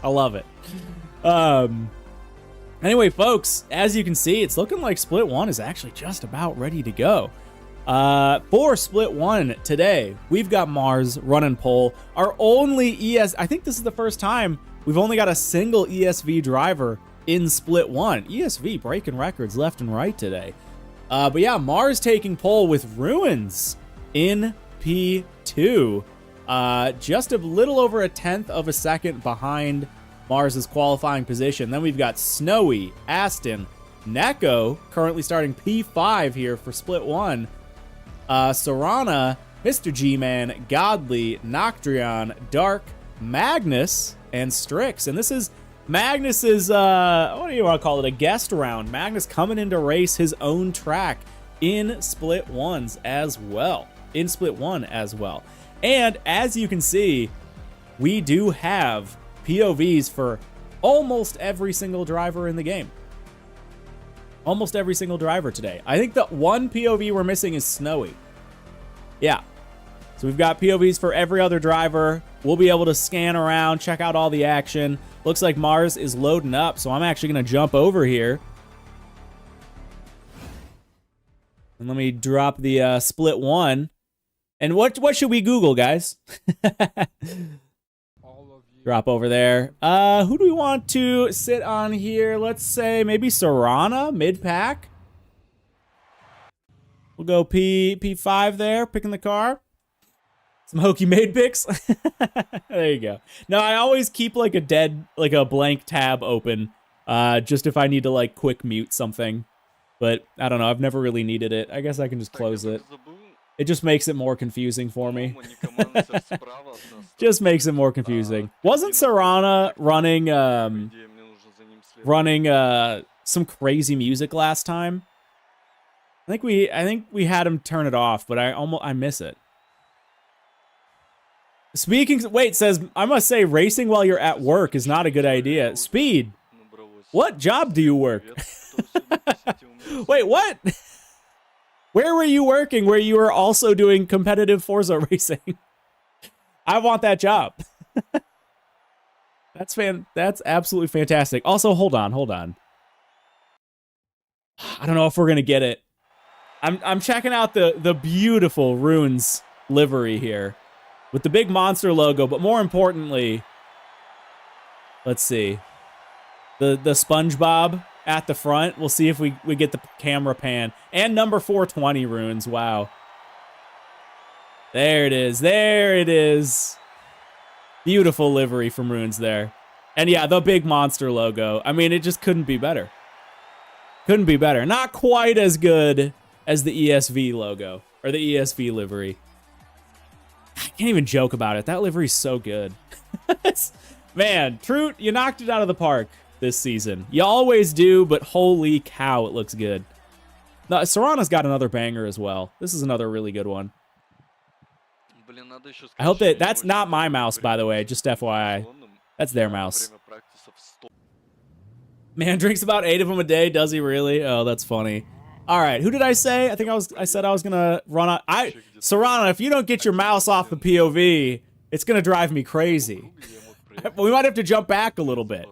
I love it. Anyway, folks, as you can see, it's looking like Split 1 is actually just about ready to go. For Split 1 today, we've got Mars running pole. Our only I think this is the first time we've only got a single ESV driver in Split 1. ESV breaking records left and right today. But yeah, Mars taking pole with Ruins in P2. Just a little over a tenth of a second behind Mars's qualifying position. Then we've got Snowy, Aston, Neko currently starting P5 here for Split 1. Serana, Mr. G-Man, Godly, Noctrion, Dark, Magnus, and Strix. And this is Magnus's, what do you want to call it, a guest round. Magnus coming in to race his own track in Split 1s as well. In Split 1 as well. And as you can see, we do have POVs for almost every single driver in the game. Almost every single driver today. I think the one POV we're missing is Snowy. Yeah. So we've got POVs for every other driver. We'll be able to scan around, check out all the action. Looks like Mars is loading up, so I'm actually going to jump over here. And let me drop the Split 1. And what should we Google, guys? Drop over there. Who do we want to sit on here? Let's say maybe Serana, mid-pack. We'll go P5 there, picking the car. Some hokey made picks. There you go. No, I always keep like a blank tab open, just if I need to like quick mute something. But I don't know, I've never really needed it. I guess I can just close it. It just makes it more confusing for me. Just makes it more confusing. Wasn't Serana running some crazy music last time? I think we had him turn it off, but I miss it. Wait, says I must say racing while you're at work is not a good idea. Speed. What job do you work? Wait, what? Where were you working where you were also doing competitive Forza racing? I want that job. That's absolutely fantastic. Also, hold on. I don't know if we're gonna get it. I'm checking out the beautiful Runes livery here with the big monster logo, but more importantly, let's see. The SpongeBob at the front. We'll see if we get the camera pan. And number 420 Runes. Wow. There it is. There it is. Beautiful livery from Runes there. And yeah, the big monster logo. I mean, it just couldn't be better. Couldn't be better. Not quite as good as the ESV logo. Or the ESV livery. I can't even joke about it. That livery's so good. Man, Troot, you knocked it out of the park this season. You always do, but holy cow, it looks good. No, Serana's got another banger as well. This is another really good one. I hope that's not my mouse, by the way, just FYI. That's their mouse. Man drinks about 8 of them a day. Does he really? Oh, that's funny. All right, who did I say? I said I was gonna run out. Serrano, if you don't get your mouse off the POV, it's gonna drive me crazy. We might have to jump back a little bit.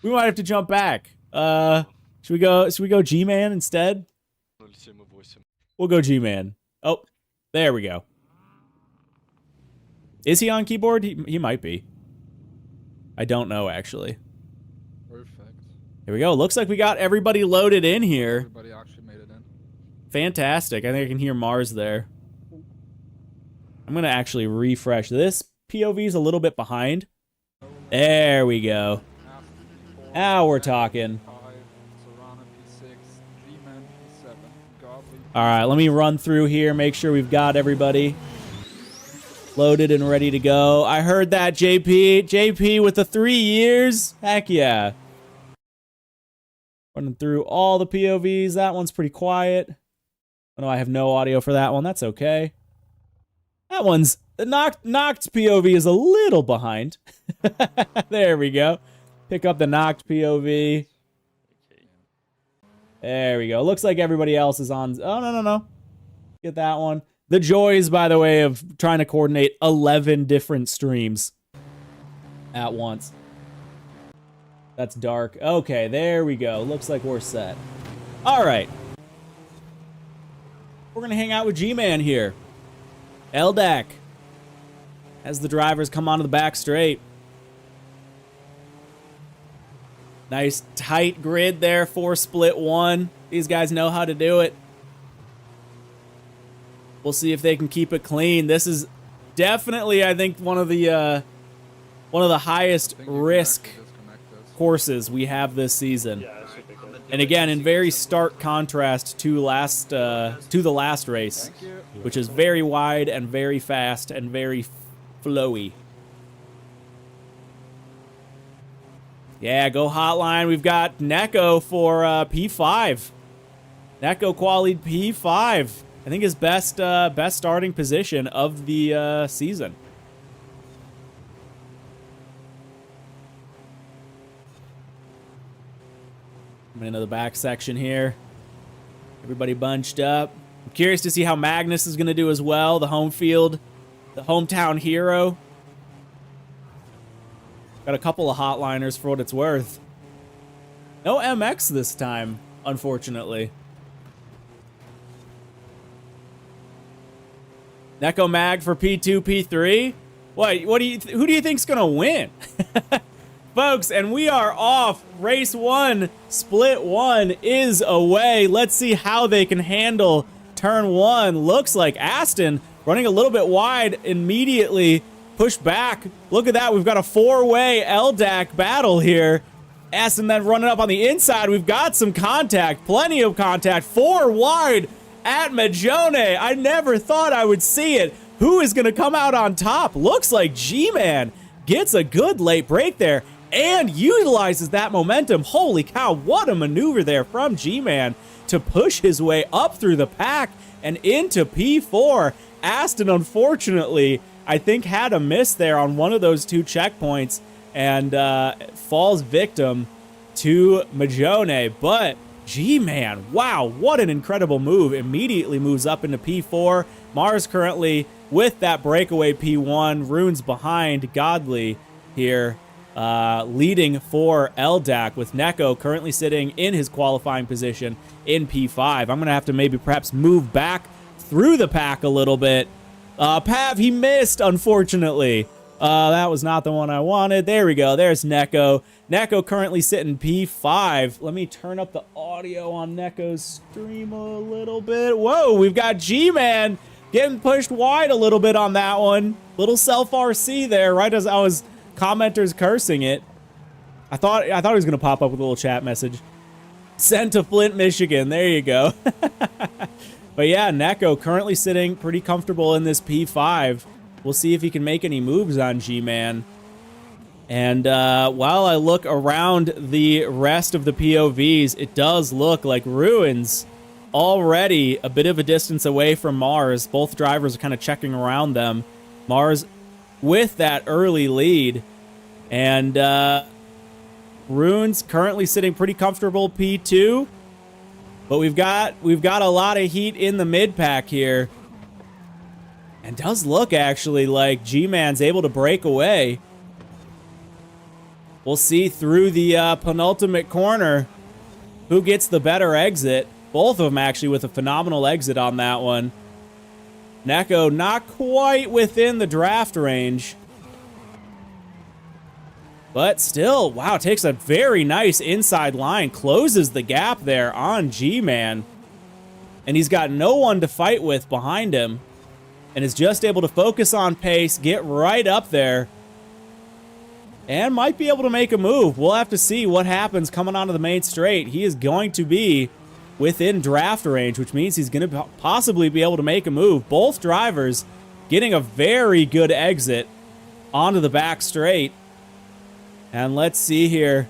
We might have to jump back. Should we go G-Man instead? We'll go G-Man. Oh, there we go. Is he on keyboard? He might be. I don't know, actually. Perfect. Here we go. Looks like we got everybody loaded in here. Everybody actually made it in. Fantastic. I think I can hear Mars there. I'm going to actually refresh. This POV's a little bit behind. There we go. Now we're talking. All right, let me run through here, make sure we've got everybody loaded and ready to go. I heard that, JP. JP with the 3 years. Heck yeah. Running through all the POVs. That one's pretty quiet. Oh, no, I have no audio for that one. That's okay. That one's... The Knocked POV is a little behind. There we go. Pick up the Knocked POV. There we go. Looks like everybody else is on... Oh, no. Get that one. The joys, by the way, of trying to coordinate 11 different streams at once. That's dark. Okay, there we go. Looks like we're set. All right. We're going to hang out with G-Man here. LDAC. As the drivers come onto the back straight. Nice tight grid there for split one. These guys know how to do it. We'll see if they can keep it clean. This is definitely, I think, one of the highest risk courses we have this season. And again, in very stark contrast to the last race, which is very wide and very fast and very flowy. Yeah, go Hotline. We've got Neko for P5. Neko quali P5. I think his best starting position of the season. I'm into the back section here. Everybody bunched up. I'm curious to see how Magnus is going to do as well. The home field, the hometown hero. Got a couple of hotliners for what it's worth. No MX this time, unfortunately. Neko Mag for P2, P3. Who do you think's gonna win? Folks, and we are off. Race 1, split 1 is away. Let's see how they can handle turn 1. Looks like Aston running a little bit wide immediately. Push back. Look at that. We've got a 4-way LDAC battle here. Aston then running up on the inside. We've got some contact. Plenty of contact. 4 wide at Magione. I never thought I would see it. Who is going to come out on top? Looks like G-Man gets a good late break there and utilizes that momentum. Holy cow, what a maneuver there from G-Man to push his way up through the pack and into P4. Aston, unfortunately, I think had a miss there on one of those 2 checkpoints and falls victim to Magione. But G-Man, wow, what an incredible move. Immediately moves up into P4. Mars currently with that breakaway P1. Runes behind Godly here, leading for LDAC with Neko currently sitting in his qualifying position in P5. I'm going to have to maybe perhaps move back through the pack a little bit. Pav, he missed, unfortunately. That was not the one I wanted. There we go. There's Neko. Neko currently sitting P5. Let me turn up the audio on Neko's stream a little bit. Whoa, we've got G-Man getting pushed wide a little bit on that one. Little self-RC there, right as I was commenters cursing it. I thought he was going to pop up with a little chat message. Sent to Flint, Michigan. There you go. But yeah, Neko currently sitting pretty comfortable in this P5. We'll see if he can make any moves on G-Man. And while I look around the rest of the POVs, it does look like Ruins already a bit of a distance away from Mars. Both drivers are kind of checking around them. Mars with that early lead. And Rune's currently sitting pretty comfortable P2. But we've got a lot of heat in the mid pack here. And does look actually like G-Man's able to break away. We'll see through the penultimate corner who gets the better exit. Both of them actually with a phenomenal exit on that one. Neko not quite within the draft range. But still, wow, takes a very nice inside line. Closes the gap there on G-Man. And he's got no one to fight with behind him. And is just able to focus on pace, get right up there. And might be able to make a move. We'll have to see what happens coming onto the main straight. He is going to be within draft range, which means he's going to possibly be able to make a move. Both drivers getting a very good exit onto the back straight. And let's see here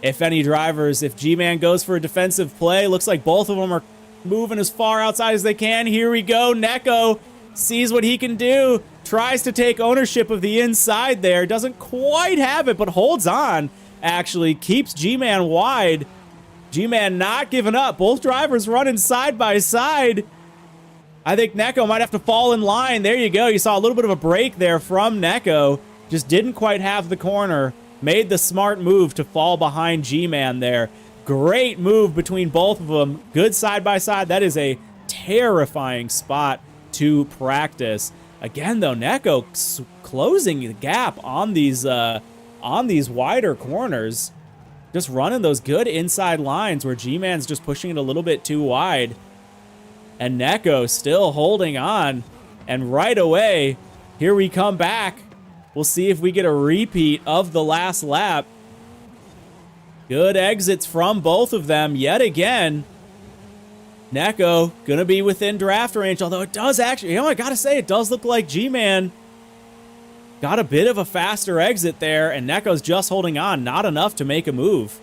if any drivers, if G-Man goes for a defensive play. Looks like both of them are moving as far outside as they can. Here we go. Neko sees what he can do. Tries to take ownership of the inside there. Doesn't quite have it, but holds on. Actually, keeps G-Man wide. G-Man not giving up. Both drivers running side by side. I think Neko might have to fall in line. There you go. You saw a little bit of a break there from Neko. Just didn't quite have the corner. Made the smart move to fall behind G-Man there. Great move between both of them. Good side by side. That is a terrifying spot to practice. Again, though, Neko closing the gap on these wider corners. Just running those good inside lines where G-Man's just pushing it a little bit too wide. And Neko still holding on. And right away, here we come back. We'll see if we get a repeat of the last lap. Good exits from both of them yet again. Neko gonna be within draft range, although it does actually, I gotta say, it does look like G-Man got a bit of a faster exit there, and Neko's just holding on. Not enough to make a move.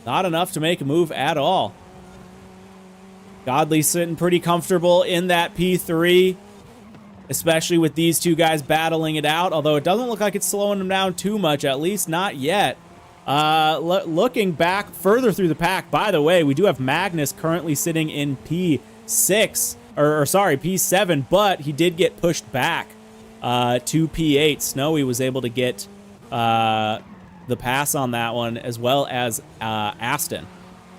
Not enough to make a move at all. Godley sitting pretty comfortable in that P3, especially with these two guys battling it out, although it doesn't look like it's slowing them down too much, at least not yet. Looking back further through the pack, by the way, we do have Magnus currently sitting in P6, P7, but he did get pushed back to P8. Snowy was able to get the pass on that one, as well as Aston.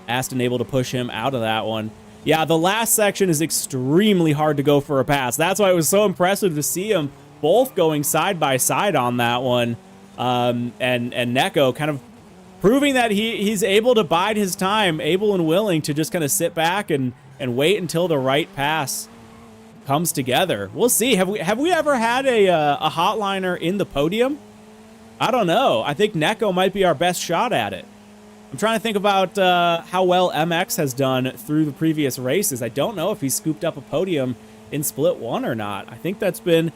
Aston able to push him out of that one. Yeah, the last section is extremely hard to go for a pass. That's why it was so impressive to see them both going side by side on that one. And Neko kind of proving that he's able to bide his time, able and willing to just kind of sit back and wait until the right pass comes together. We'll see. Have we ever had a hotliner in the podium? I don't know. I think Neko might be our best shot at it. I'm trying to think about how well MX has done through the previous races. I don't know if he scooped up a podium in Split 1 or not. I think that's been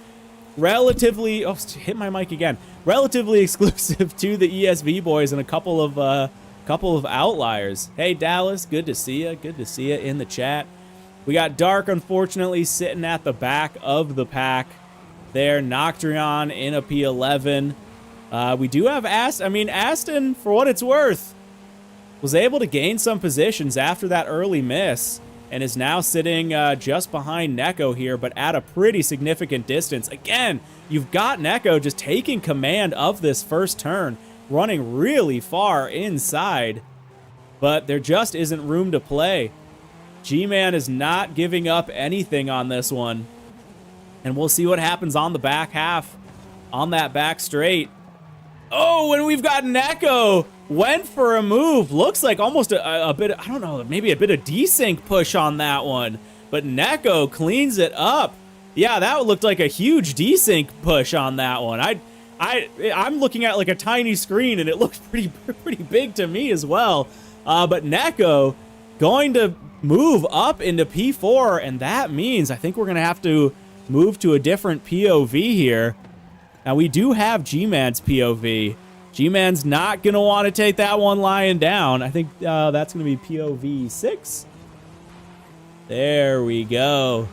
relatively, hit my mic again, relatively exclusive to the ESV boys and a couple of outliers. Hey Dallas, good to see you. Good to see you in the chat. We got Dark, unfortunately, sitting at the back of the pack there. Noctrion in a P11. We do have Aston, for what it's worth, was able to gain some positions after that early miss and is now sitting just behind Neko here, but at a pretty significant distance. Again, you've got Neko just taking command of this first turn, running really far inside, but there just isn't room to play. G-Man is not giving up anything on this one, and we'll see what happens on the back half, on that back straight. Oh, and we've got Neko went for a move. Looks like almost a bit, I don't know, maybe a bit of desync push on that one. But Neko cleans it up. Yeah, that looked like a huge desync push on that one. I'm looking at like a tiny screen and it looks pretty big to me as well. But Neko going to move up into P4, and that means I think we're going to have to move to a different POV here. Now, we do have G-Man's POV. G-Man's not going to want to take that one lying down. I think that's going to be POV 6. There we go.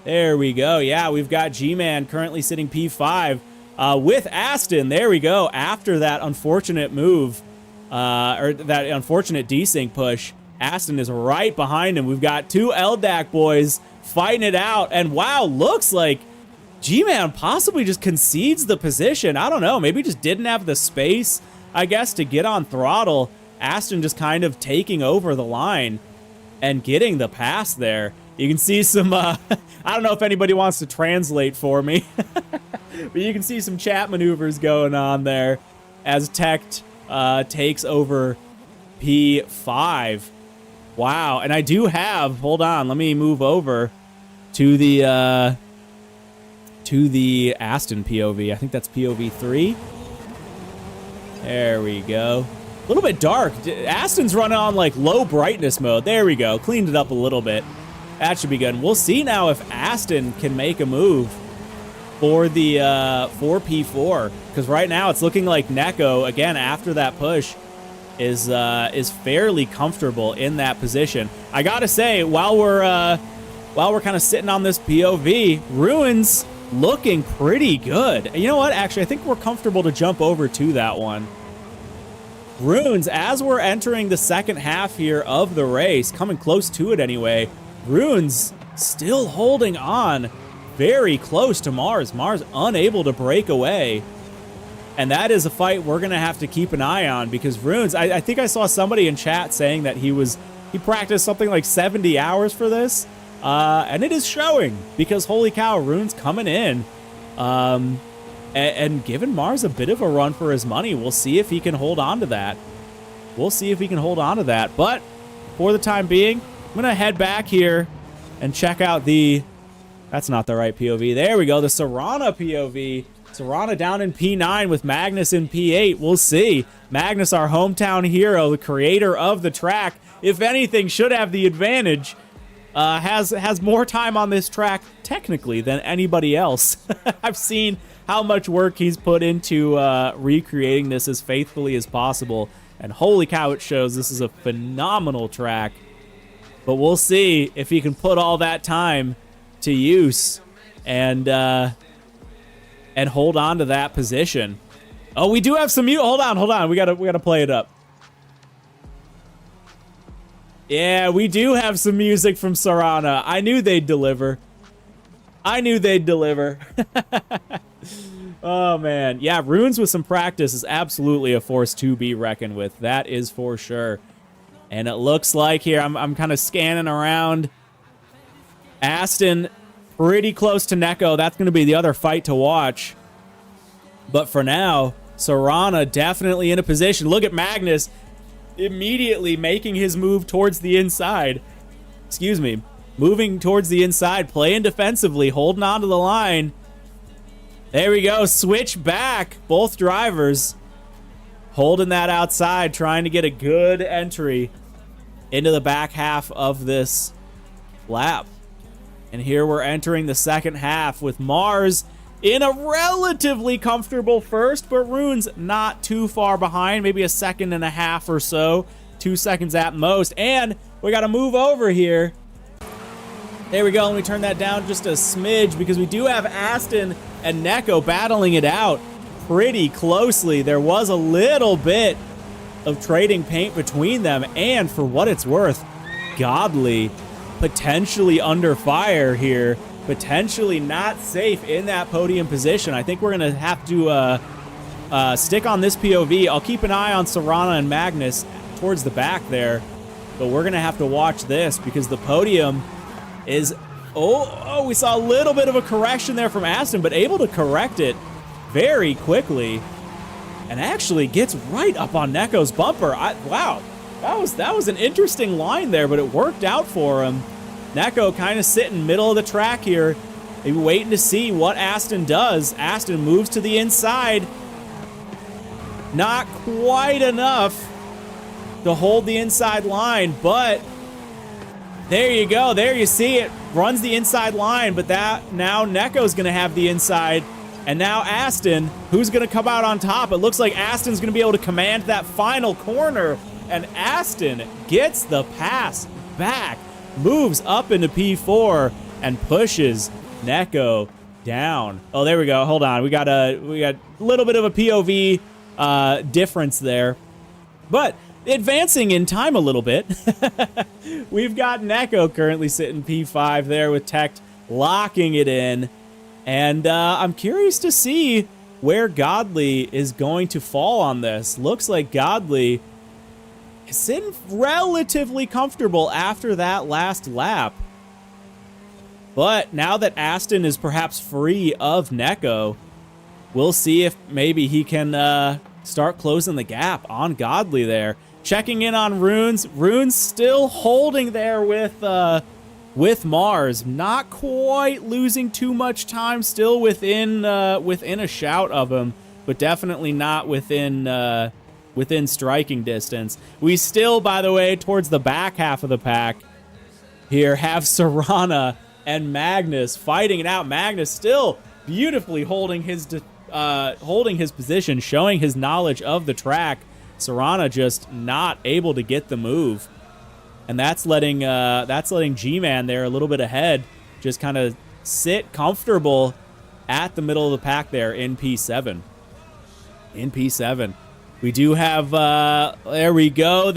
There we go. Yeah, we've got G-Man currently sitting P5. with Aston. There we go. After that unfortunate move, or that unfortunate desync push, Aston is right behind him. We've got two LDAC boys fighting it out. And wow, looks like G-Man possibly just concedes the position. I don't know. Maybe just didn't have the space, I guess, to get on throttle. Aston just kind of taking over the line and getting the pass there. You can see some, I don't know if anybody wants to translate for me, but you can see some chat maneuvers going on there as Tech takes over P5. Wow, and I do have, hold on, let me move over to the Aston POV. I think that's POV 3. There we go. A little bit dark. Aston's running on like low brightness mode. There we go. Cleaned it up a little bit. That should be good. And we'll see now if Aston can make a move for the for P4, because right now it's looking like Neko, again after that push, is fairly comfortable in that position. I gotta say, while we're kind of sitting on this POV, Ruins looking pretty good. You know what? Actually, I think we're comfortable to jump over to that one. Runes, as we're entering the second half here of the race, coming close to it anyway, Runes still holding on very close to Mars. Mars unable to break away. And that is a fight we're going to have to keep an eye on, because Runes, I think I saw somebody in chat saying that he practiced something like 70 hours for this. And it is showing, because holy cow, Runes coming in. And giving Mars a bit of a run for his money. We'll see if he can hold on to that. But for the time being, I'm going to head back here and check out the... That's not the right POV. There we go. The Serrana POV. Serrana down in P9 with Magnus in P8. We'll see. Magnus, our hometown hero, the creator of the track, if anything, should have the advantage. Has more time on this track, technically, than anybody else. I've seen how much work he's put into recreating this as faithfully as possible. And holy cow, it shows. This is a phenomenal track. But we'll see if he can put all that time to use and hold on to that position. Oh, we do have some mute. Hold on. We gotta play it up. Yeah, we do have some music from Serrana. I knew they'd deliver. Oh, man. Yeah, Runes with some practice is absolutely a force to be reckoned with. That is for sure. And it looks like here, I'm kind of scanning around. Aston pretty close to Neko. That's going to be the other fight to watch. But for now, Serrana definitely in a position. Look at Magnus immediately making his move towards the inside. Excuse me. Moving towards the inside, playing defensively, holding on to the line. There we go. Switch back. Both drivers holding that outside, trying to get a good entry into the back half of this lap. And here we're entering the second half with Mars in a relatively comfortable first, but Runes not too far behind, maybe a second and a half or so, 2 seconds at most. And we got to move over here. There we go. Let me turn that down just a smidge, because we do have Aston and Neko battling it out pretty closely. There was a little bit of trading paint between them, and for what it's worth, Godly potentially under fire here, potentially not safe in that podium position. I think we're going to have to stick on this POV. I'll keep an eye on Serrana and Magnus towards the back there, but we're going to have to watch this, because the podium is... Oh, we saw a little bit of a correction there from Aston, but able to correct it very quickly, and actually gets right up on Neko's bumper. Wow, that was an interesting line there, but it worked out for him. Neko kind of sitting middle of the track here, maybe waiting to see what Aston does. Aston moves to the inside. Not quite enough to hold the inside line, but there you go. There you see it. Runs the inside line, but that now Neko's going to have the inside. And now Aston, who's going to come out on top? It looks like Aston's going to be able to command that final corner. And Aston gets the pass back, moves up into P4, and pushes Neko down. Oh, there we go. Hold on. We got a little bit of a POV difference there. But advancing in time a little bit, we've got Neko currently sitting P5 there with Tech locking it in. And I'm curious to see where Godly is going to fall on this. Looks like Godly is sitting relatively comfortable after that last lap. But now that Aston is perhaps free of Neko, we'll see if maybe he can start closing the gap on Godly there. Checking in on Runes. Runes still holding there with Mars. Not quite losing too much time. Still within a shout of him, but definitely not within striking distance. We still, by the way, towards the back half of the pack here, have Serana and Magnus fighting it out. Magnus still beautifully holding his position, showing his knowledge of the track. Serana just not able to get the move, and that's letting G-Man there a little bit ahead, just kind of sit comfortable at the middle of the pack there in P7. In P7. We do have, there we go.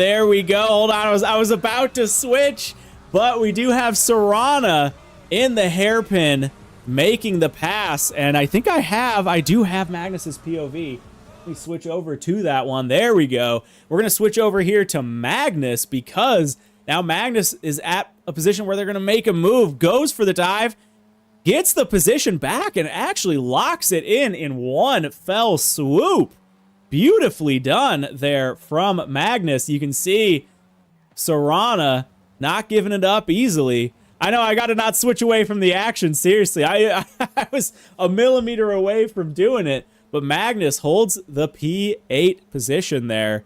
Hold on, I was about to switch, but we do have Serana in the hairpin making the pass, and I think I do have Magnus's POV. Let me switch over to that one. There we go. We're going to switch over here to Magnus because now Magnus is at a position where they're going to make a move, goes for the dive, gets the position back, and actually locks it in one fell swoop. Beautifully done there from Magnus. You can see Serana not giving it up easily. I know I got to not switch away from the action. Seriously, I was a millimeter away from doing it, but Magnus holds the P8 position there,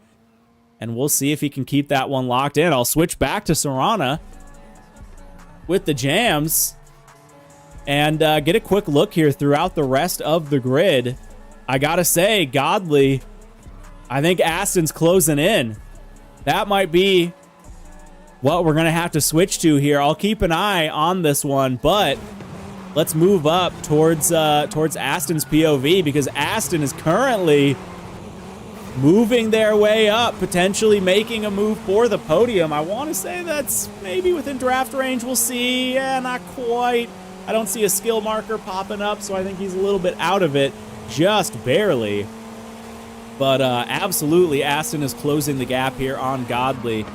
and we'll see if he can keep that one locked in. I'll switch back to Serana with the jams and get a quick look here throughout the rest of the grid. I gotta say, Godly, I think Aston's closing in. That might be what we're going to have to switch to here. I'll keep an eye on this one, but let's move up towards Aston's POV because Aston is currently moving their way up, potentially making a move for the podium. I want to say that's maybe within draft range. We'll see. Yeah, not quite. I don't see a skill marker popping up, so I think he's a little bit out of it, just barely. But absolutely, Aston is closing the gap here on Godly.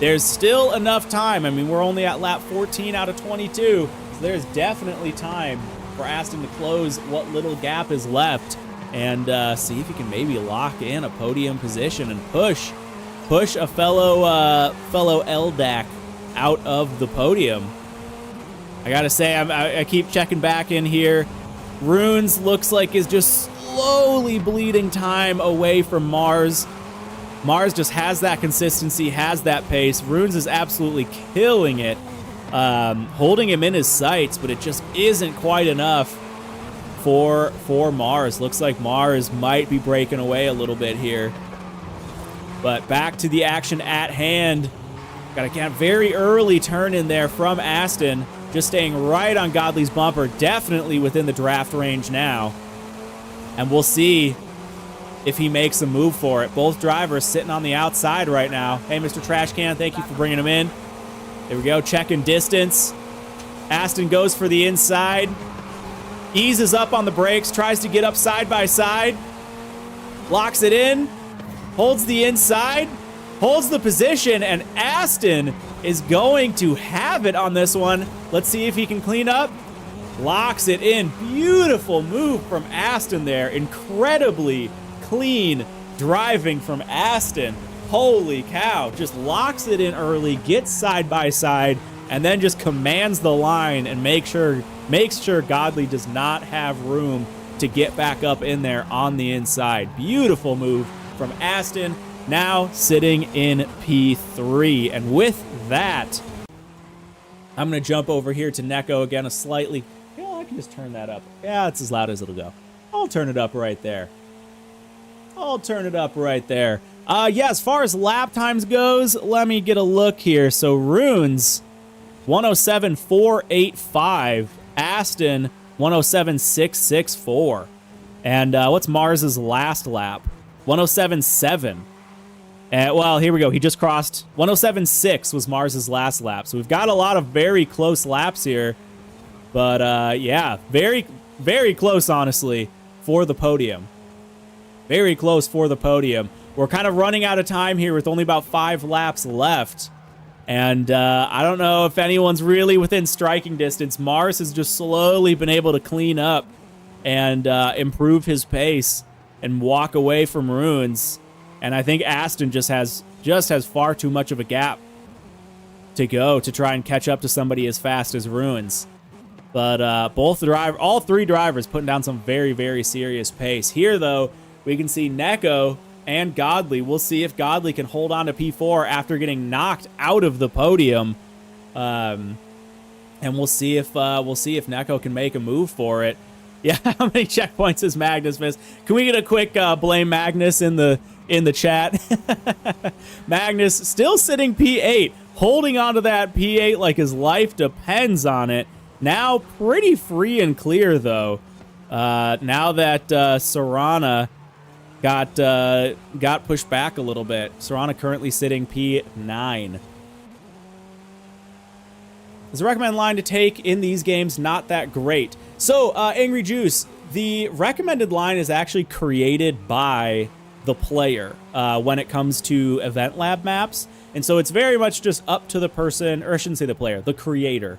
There's still enough time. I mean, we're only at lap 14 out of 22, so there's definitely time for Aston to close what little gap is left and see if he can maybe lock in a podium position and push a fellow LDAC out of the podium. I gotta say, I keep checking back in here. Runes looks like is just slowly bleeding time away from Mars. Mars just has that consistency, has that pace. Runes is absolutely killing it, holding him in his sights, but it just isn't quite enough for Mars. Looks like Mars might be breaking away a little bit here. But back to the action at hand. Got a very early turn in there from Aston, just staying right on Godly's bumper, definitely within the draft range now. And we'll see if he makes a move for it. Both drivers sitting on the outside right now. Hey, Mr. Trashcan, thank you for bringing him in. There we go, checking distance. Aston goes for the inside. Eases up on the brakes, tries to get up side by side. Locks it in, holds the inside, holds the position, and Aston is going to have it on this one. Let's see if he can clean up. Locks it in. Beautiful move from Aston there. Incredibly clean driving from Aston. Holy cow. Just locks it in early, gets side by side, and then just commands the line and makes sure Godly does not have room to get back up in there on the inside. Beautiful move from Aston, now sitting in P3. And with that, I'm going to jump over here to Neko again I can just turn that up. Yeah, it's as loud as it'll go. I'll turn it up right there. Yeah, as far as lap times goes, let me get a look here. So Runes, 107.485. Aston, 107.664. And what's Mars's last lap? 107.7. Well, here we go. He just crossed 107.6 was Mars's last lap. So we've got a lot of very close laps here. But yeah, very, very close, honestly, for the podium. Very close for the podium. We're kind of running out of time here with only about 5 laps left. And I don't know if anyone's really within striking distance. Mars has just slowly been able to clean up and improve his pace and walk away from Ruins. And I think Aston just has far too much of a gap to go to try and catch up to somebody as fast as Ruins. But all 3 drivers putting down some very, very serious pace. Here, though, we can see Neko and Godley. We'll see if Godley can hold on to P4 after getting knocked out of the podium. And we'll see if Neko can make a move for it. Yeah, how many checkpoints has Magnus missed? Can we get a quick blame Magnus in the chat? Magnus still sitting P8, holding on to that P8 like his life depends on it. Now pretty free and clear, though. Now that Serrana got pushed back a little bit. Serrana currently sitting P9. Is the recommended line to take in these games not that great? So, Angry Juice, the recommended line is actually created by the player when it comes to Event Lab maps. And so it's very much just up to the person, or I shouldn't say the player, the creator.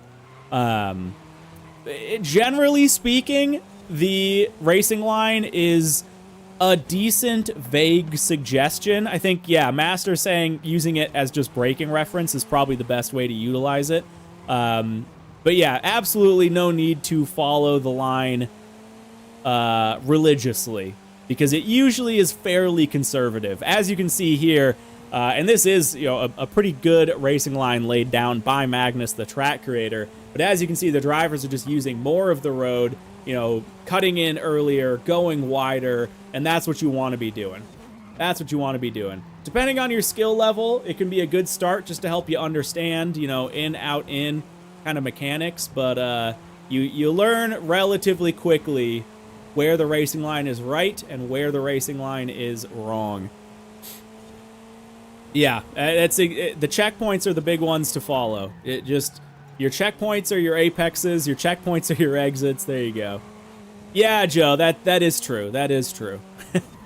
Generally speaking, the racing line is a decent, vague suggestion. I think, yeah, Master saying using it as just braking reference is probably the best way to utilize it. But yeah, absolutely no need to follow the line religiously, because it usually is fairly conservative. As you can see here, and this is, you know, a pretty good racing line laid down by Magnus, the track creator. But as you can see, the drivers are just using more of the road, you know, cutting in earlier, going wider, and that's what you want to be doing. That's what you want to be doing. Depending on your skill level, it can be a good start just to help you understand, you know, in, out, in kind of mechanics. But you learn relatively quickly where the racing line is right and where the racing line is wrong. Yeah, the checkpoints are the big ones to follow. It just, your checkpoints are your apexes, your checkpoints are your exits. There you go. Yeah, Joe, that is true. That is true.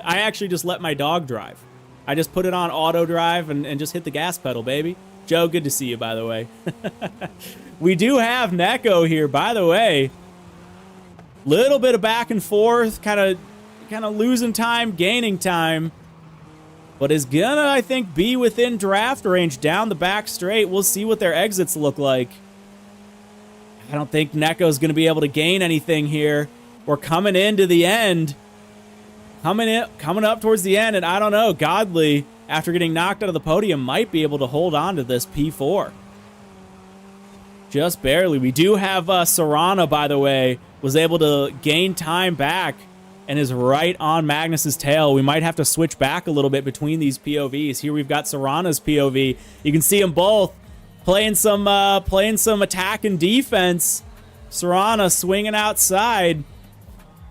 I actually just let my dog drive. I just put it on auto drive and just hit the gas pedal, baby. Joe, good to see you, by the way. We do have Neko here, by the way. Little bit of back and forth, kind of losing time, gaining time. But is gonna, I think, be within draft range down the back straight. We'll see what their exits look like. I don't think Neko's gonna be able to gain anything here. We're coming into the end. Coming up towards the end, and I don't know, Godley, after getting knocked out of the podium, might be able to hold on to this P4. Just barely. We do have Serrana, by the way, was able to gain time back and is right on Magnus's tail. We might have to switch back a little bit between these POVs. Here we've got Serrana's POV. You can see them both playing some attack and defense. Serrana swinging outside,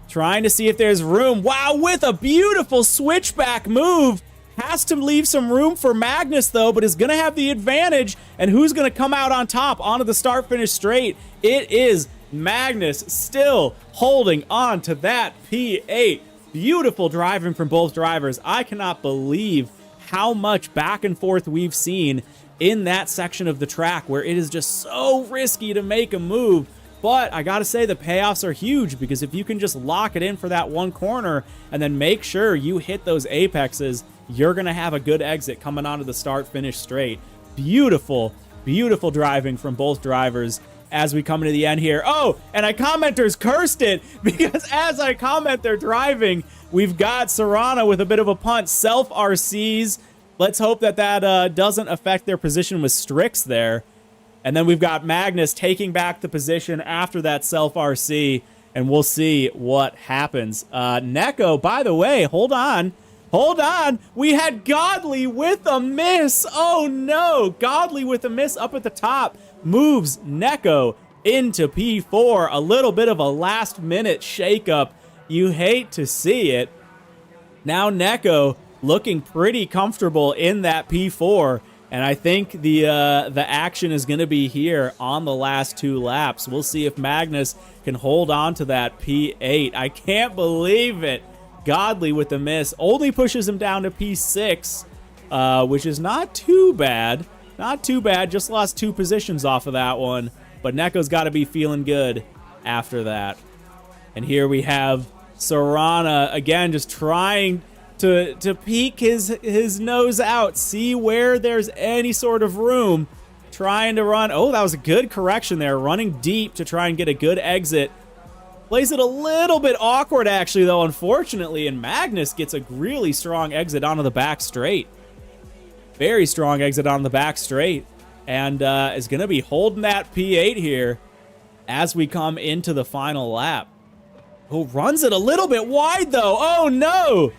trying to see if there's room. Wow, with a beautiful switchback move. Has to leave some room for Magnus, though, but is going to have the advantage. And who's going to come out on top onto the start-finish straight? It is Magnus still holding on to that P8. Beautiful driving from both drivers. I cannot believe how much back and forth we've seen in that section of the track where it is just so risky to make a move. But I gotta say, the payoffs are huge, because if you can just lock it in for that one corner and then make sure you hit those apexes, you're gonna have a good exit coming onto the start-finish straight. Beautiful, beautiful driving from both drivers as we come into the end here. Oh, and I commenters cursed it, because as I comment their driving, we've got Serrana with a bit of a punt. Self-RCs. Let's hope that doesn't affect their position with Strix there. And then we've got Magnus taking back the position after that self-RC, and we'll see what happens. Neko, by the way, hold on. Hold on. We had Godley with a miss. Oh, no. Godley with a miss up at the top moves Neko into P4. A little bit of a last-minute shakeup. You hate to see it. Now Neko looking pretty comfortable in that P4, and I think the action is going to be here on the last 2 laps. We'll see if Magnus can hold on to that P8. I can't believe it. Godly with the miss. Only pushes him down to P6, which is not too bad. Not too bad. Just lost 2 positions off of that one. But Neko's got to be feeling good after that. And here we have Serana, again, just trying to peek his nose out, see where there's any sort of room, trying to run. Oh, that was a good correction there, running deep to try and get a good exit. Plays it a little bit awkward, actually, though, unfortunately, and Magnus gets a really strong exit onto the back straight. Very strong exit on the back straight, and is going to be holding that P8 here as we come into the final lap. Oh, runs it a little bit wide, though. Oh, no!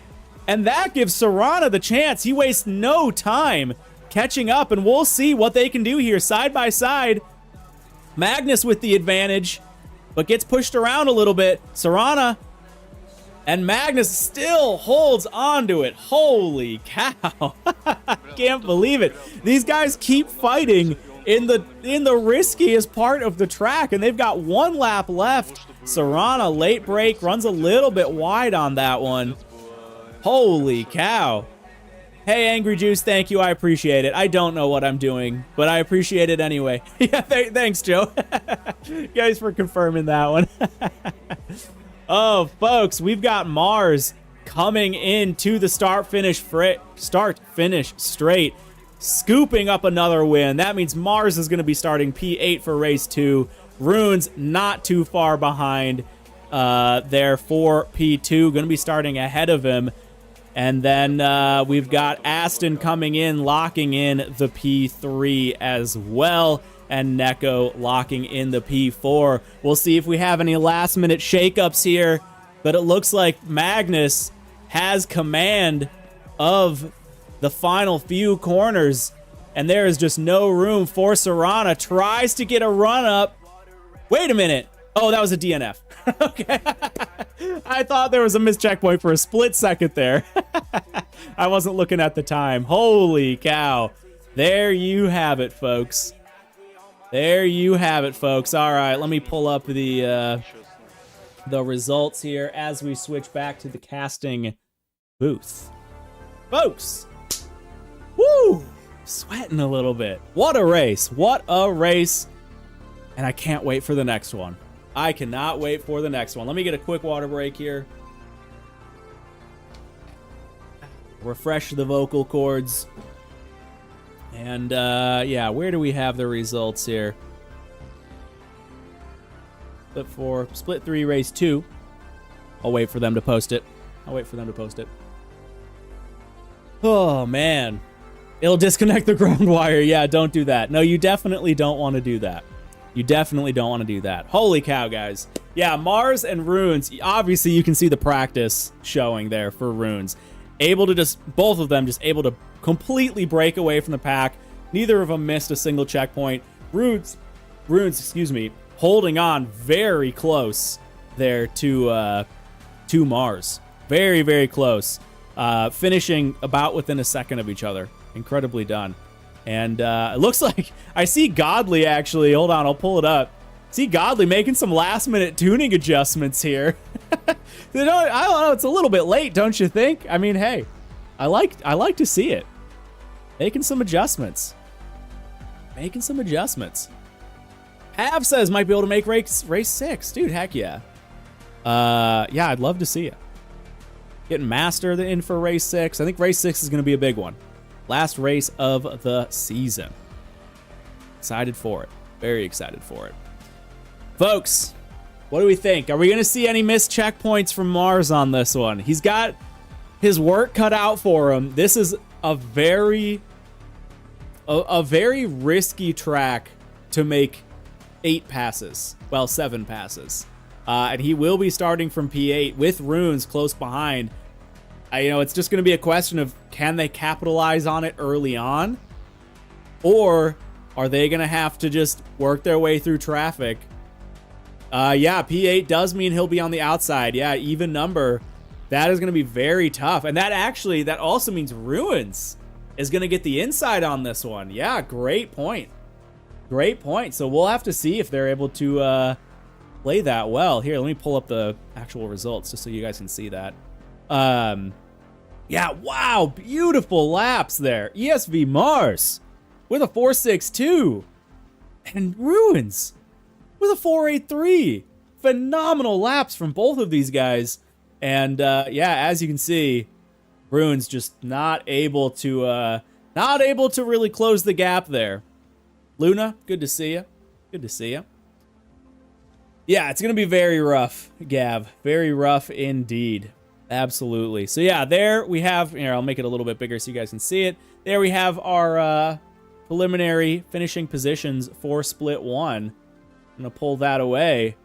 And that gives Serana the chance. He wastes no time catching up, and we'll see what they can do here side by side. Magnus with the advantage, but gets pushed around a little bit. Serana and Magnus still holds on to it. Holy cow. Can't believe it. These guys keep fighting in the riskiest part of the track, and they've got 1 lap left. Serana, late break, runs a little bit wide on that one. Holy cow. Hey, Angry Juice, thank you. I appreciate it. I don't know what I'm doing, but I appreciate it anyway. Yeah, thanks, Joe. Guys, for confirming that one. Oh, folks, we've got Mars coming into the start-finish straight, scooping up another win. That means Mars is going to be starting P8 for race 2. Runes not too far behind there for P2. Going to be starting ahead of him. And then we've got Aston coming in, locking in the P3 as well. And Neko locking in the P4. We'll see if we have any last-minute shakeups here. But it looks like Magnus has command of the final few corners. And there is just no room for Serana. Tries to get a run-up. Wait a minute. Oh, that was a DNF. Okay. I thought there was a missed checkpoint for a split second there. I wasn't looking at the time. Holy cow. There you have it, folks. There you have it, folks. All right, let me pull up the results here as we switch back to the casting booth. Folks, woo, sweating a little bit. What a race. What a race. And I can't wait for the next one. I cannot wait for the next one. Let me get a quick water break here. Refresh the vocal cords. And, yeah, where do we have the results here? Split 3, race 2. I'll wait for them to post it. Oh, man. It'll disconnect the ground wire. Yeah, don't do that. No, you definitely don't want to do that. Holy cow, guys. Yeah, Mars and Runes. Obviously, you can see the practice showing there for Runes. Both of them just able to completely break away from the pack. Neither of them missed a single checkpoint. Runes, holding on very close there to Mars. Very, very close. Finishing about within a second of each other. Incredibly done. And it looks like I see Godly actually. Hold on, I'll pull it up. See Godly making some last-minute tuning adjustments here. I don't know. It's a little bit late, don't you think? I mean, hey, I like to see it. Making some adjustments. Hav says might be able to make race 6, dude. Heck yeah. Yeah, I'd love to see it. Getting Master in for race 6. I think race 6 is going to be a big one. Last race of the season. Excited for it. Very excited for it. Folks, what do we think? Are we going to see any missed checkpoints from Mars on this one? He's got his work cut out for him. This is a very risky track to make 8 passes. Well, 7 passes. And he will be starting from P8 with Runes close behind. It's just going to be a question of, can they capitalize on it early on? Or are they going to have to just work their way through traffic Yeah, P8 does mean he'll be on the outside. Yeah, even number. That is going to be very tough. And that also means Ruins is going to get the inside on this one. Yeah, great point. Great point. So we'll have to see if they're able to play that well. Here, let me pull up the actual results just so you guys can see that. Yeah, wow, beautiful laps there. ESV Mars with a 4.62. And Ruins with a 4.83. Phenomenal laps from both of these guys. And yeah, as you can see, Ruins just not able to really close the gap there. Luna, good to see you. Good to see you. Yeah, it's going to be very rough, Gav. Very rough indeed. Absolutely. So yeah, there we have, here, I'll make it a little bit bigger so you guys can see it. There we have our preliminary finishing positions for Split 1. I'm going to pull that away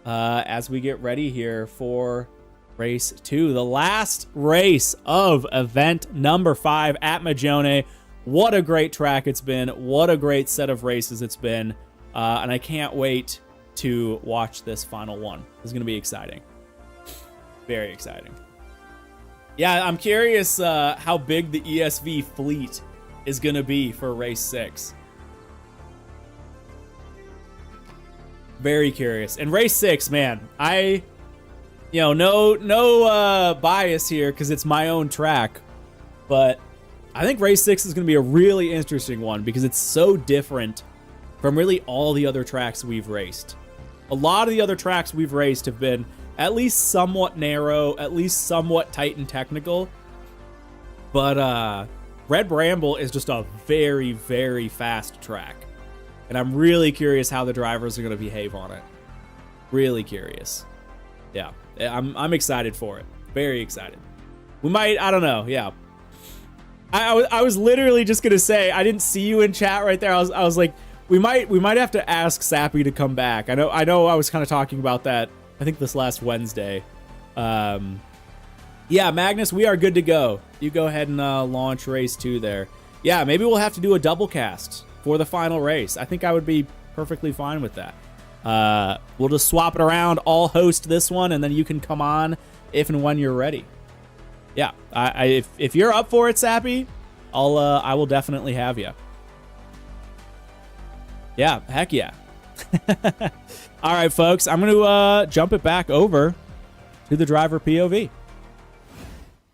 as we get ready here for Race 2. The last race of event number 5 at Magione. What a great track it's been. What a great set of races it's been. And I can't wait to watch this final one. It's going to be exciting. Very exciting. Yeah, I'm curious how big the ESV fleet is going to be for race 6. Very curious. And race 6, man, no bias here because it's my own track, but I think race 6 is going to be a really interesting one because it's so different from really all the other tracks we've raced. A lot of the other tracks we've raced have been at least somewhat narrow, at least somewhat tight and technical. But Red Bramble is just a very, very fast track. And I'm really curious how the drivers are going to behave on it. Really curious. Yeah, I'm excited for it. Very excited. We might, I don't know, yeah. I was literally just going to say, I didn't see you in chat right there. I was like, we might have to ask Sappy to come back. I know I was kind of talking about that, I think this last Wednesday. Yeah, Magnus, we are good to go. You go ahead and launch race 2 there. Yeah, maybe we'll have to do a double cast for the final race. I think I would be perfectly fine with that. We'll just swap it around. I'll host this one, and then you can come on if and when you're ready. Yeah, if you're up for it, Sappy, I will definitely have you. Yeah, heck yeah. All right, folks, I'm going to jump it back over to the driver POV.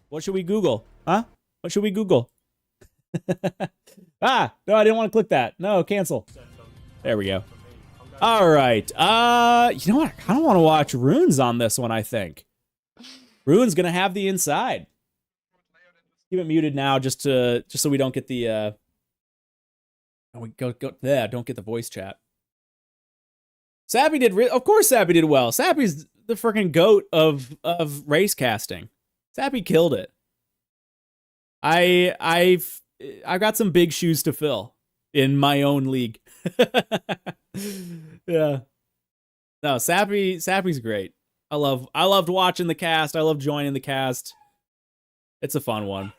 What should we Google? Huh? What should we Google? No, I didn't want to click that. No, cancel. There we go. All right. You know what? I kind of want to watch Runes on this one, I think. Rune's going to have the inside. Keep it muted now just so we don't get the don't get the voice chat. Sappy did of course Sappy did well. Sappy's the freaking goat of race casting. Sappy killed it. I've got some big shoes to fill in my own league. Yeah. No, Sappy's great. I loved watching the cast. I love joining the cast. It's a fun one.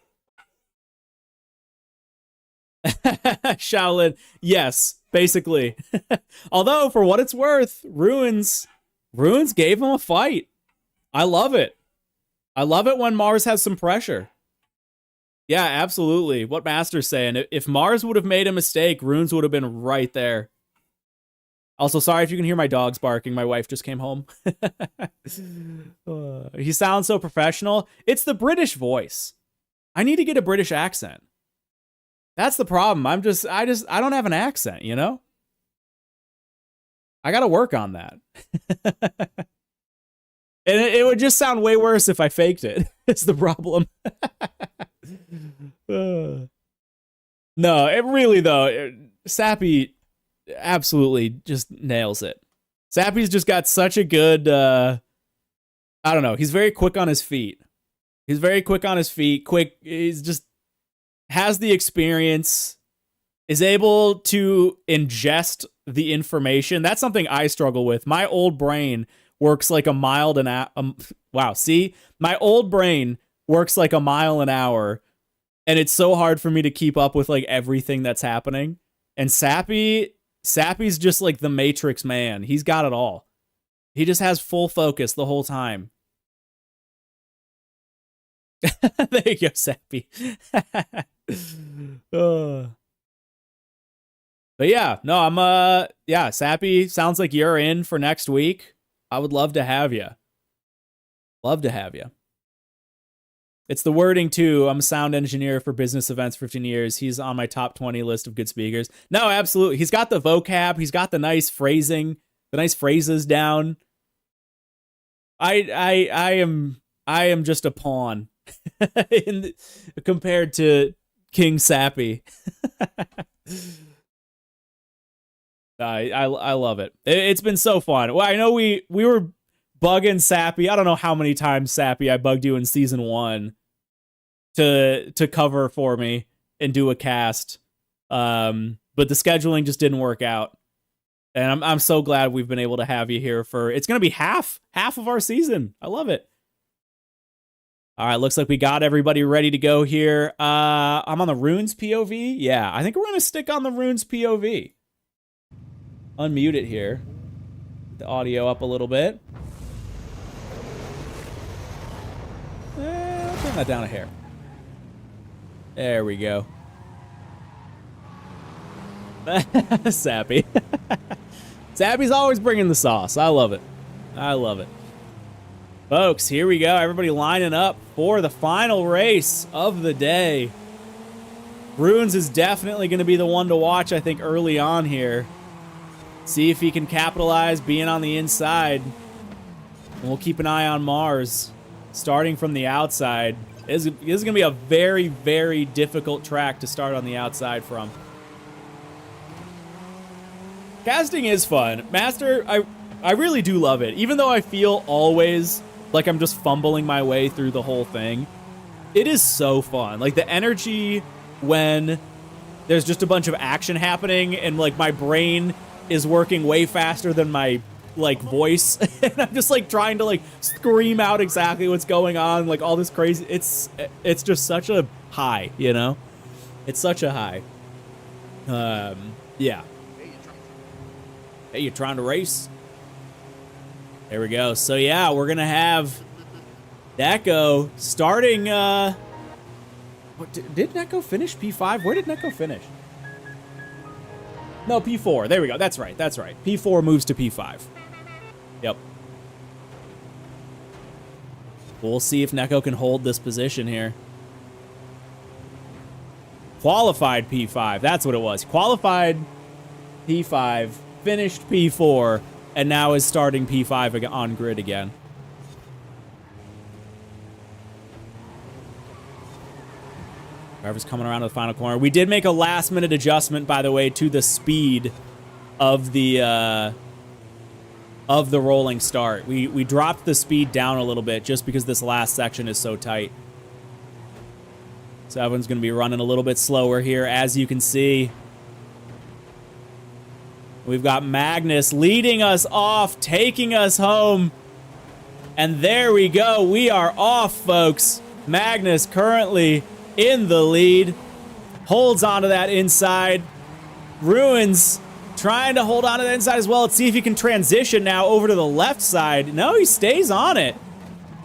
Shaolin, yes, basically. Although, for what it's worth, Ruins gave him a fight. I love it. I love it when Mars has some pressure. Yeah, absolutely. What Master's saying. If Mars would have made a mistake, Runes would have been right there. Also, sorry if you can hear my dogs barking. My wife just came home. He sounds so professional. It's the British voice. I need to get a British accent. That's the problem. I don't have an accent, you know? I got to work on that. And it would just sound way worse if I faked it. It's the problem. No, it really, though, Sappy absolutely just nails it. Sappy's just got such a good, I don't know, he's very quick on his feet. He's just has the experience, is able to ingest the information. That's something I struggle with. My old brain works like a mile an hour. Wow, see? My old brain works like a mile an hour, and it's so hard for me to keep up with like everything that's happening. And Sappy's just like the Matrix man. He's got it all. He just has full focus the whole time. There you go, Sappy. But yeah, no, yeah, Sappy, sounds like you're in for next week. I would love to have you. Love to have you. It's the wording too. I'm a sound engineer for business events for 15 years. He's on my top 20 list of good speakers. No, absolutely. He's got the vocab. He's got the nice phrasing, the nice phrases down. I am just a pawn compared to King Sappy. I love it. It's been so fun. Well, I know we were bugging Sappy. I don't know how many times, Sappy, I bugged you in season 1 to cover for me and do a cast. But the scheduling just didn't work out. And I'm so glad we've been able to have you here for, it's going to be half of our season. I love it. All right, looks like we got everybody ready to go here. I'm on the Runes POV. Yeah, I think we're going to stick on the Runes POV. Unmute it here. The audio up a little bit. I'll turn that down a hair. There we go. Sappy. Sappy's always bringing the sauce. I love it. I love it. Folks, here we go. Everybody lining up for the final race of the day. Runes is definitely going to be the one to watch, I think, early on here. See if he can capitalize being on the inside. And we'll keep an eye on Mars starting from the outside. This is going to be a very, very difficult track to start on the outside from. Casting is fun. Master, I really do love it. Even though I feel always like I'm just fumbling my way through the whole thing, it is so fun. Like, the energy when there's just a bunch of action happening and, like, my brain is working way faster than my, like, voice. And I'm just, like, trying to, like, scream out exactly what's going on. Like, all this crazy... It's just such a high, you know? It's such a high. Yeah. Hey, you trying to race? There we go. So, yeah, we're going to have Neko starting... What, did Neko finish P5? Where did Neko finish? No, P4. There we go. That's right. That's right. P4 moves to P5. Yep. We'll see if Neko can hold this position here. Qualified P5. That's what it was. Qualified P5, finished P4, and now is starting P5 on grid again. Whoever's coming around to the final corner. We did make a last-minute adjustment, by the way, to the speed of the rolling start. We dropped the speed down a little bit just because this last section is so tight. So everyone's going to be running a little bit slower here, as you can see. We've got Magnus leading us off, taking us home. And there we go. We are off, folks. Magnus currently in the lead. Holds onto that inside. Ruins trying to hold onto that inside as well. Let's see if he can transition now over to the left side. No, he stays on it.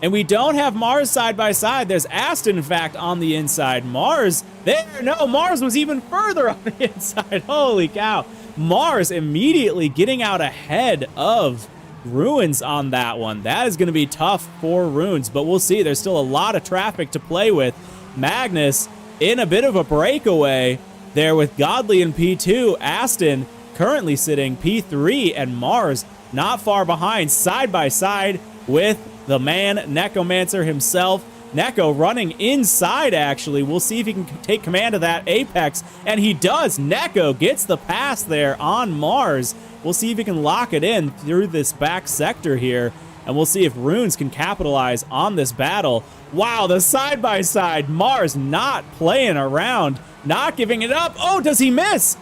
And we don't have Mars side by side. There's Aston, in fact, on the inside. Mars, there, no, Mars was even further on the inside. Holy cow. Mars immediately getting out ahead of Ruins on that one. That is going to be tough for Ruins, but we'll see. There's still a lot of traffic to play with. Magnus in a bit of a breakaway there with Godly in P2. Aston currently sitting P3, and Mars not far behind, side by side with the man, Nekomancer himself. Neko running inside, actually. We'll see if he can take command of that apex, and he does. Neko gets the pass there on Mars. We'll see if he can lock it in through this back sector here, and we'll see if Runes can capitalize on this battle. Wow, the side-by-side. Mars not playing around, not giving it up. Oh, does he miss?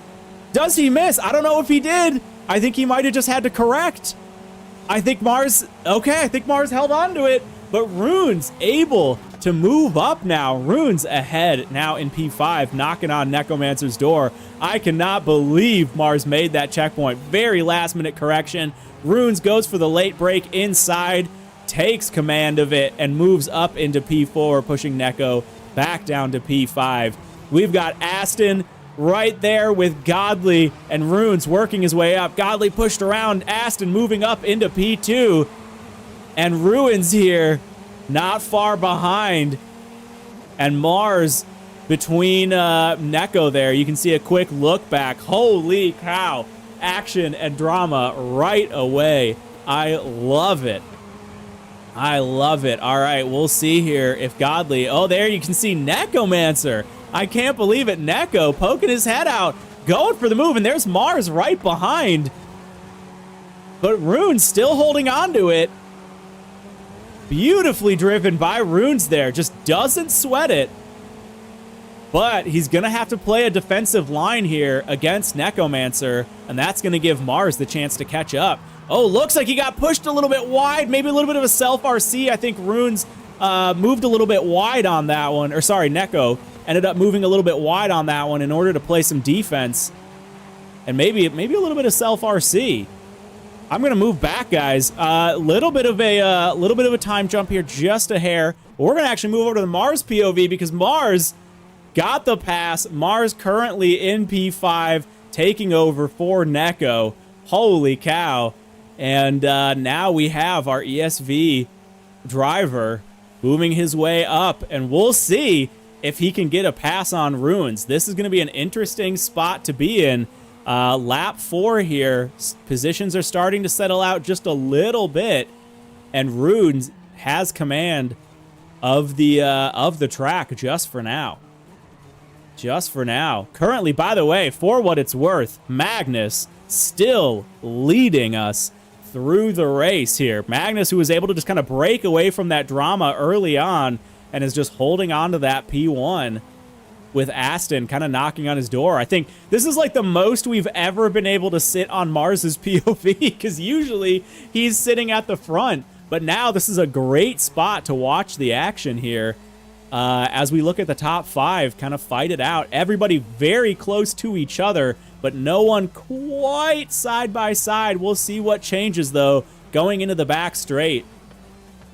Does he miss? I don't know if he did. I think he might have just had to correct. I think Mars, okay, I think Mars held on to it, but Runes able to move up now. Runes ahead now in P5, knocking on Necromancer's door. I cannot believe Mars made that checkpoint. Very last minute correction. Runes goes for the late break inside, takes command of it, and moves up into P4, pushing Neko back down to P5. We've got Aston right there with Godly and Runes working his way up. Godly pushed around, Aston moving up into P2. And Ruins here, not far behind. And Mars between Neko there. You can see a quick look back. Holy cow. Action and drama right away. I love it. I love it. All right, we'll see here if Godly... Oh, there you can see Necromancer. I can't believe it. Neko poking his head out, going for the move, and there's Mars right behind. But Runes still holding on to it. Beautifully driven by Runes there. Just doesn't sweat it. But he's going to have to play a defensive line here against Necromancer, and that's going to give Mars the chance to catch up. Oh, looks like he got pushed a little bit wide. Maybe a little bit of a self-RC. I think Runes moved a little bit wide on that one. Or sorry, Neko ended up moving a little bit wide on that one in order to play some defense. And maybe a little bit of self-RC. I'm going to move back, guys. Little bit of a time jump here, just a hair. But we're going to actually move over to the Mars POV because Mars got the pass. Mars currently in P5, taking over for Neko. Holy cow. And now we have our ESV driver moving his way up, and we'll see if he can get a pass on Runes. This is going to be an interesting spot to be in. Lap 4 here. Positions are starting to settle out just a little bit, and Runes has command of the track just for now. Just for now. Currently, by the way, for what it's worth, Magnus still leading us through the race here. Magnus, who was able to just kind of break away from that drama early on and is just holding on to that P1 with Aston kind of knocking on his door. I think this is like the most we've ever been able to sit on Mars's POV because usually he's sitting at the front. But now this is a great spot to watch the action here as we look at the top 5 kind of fight it out. Everybody very close to each other, but no one quite side by side. We'll see what changes, though, going into the back straight,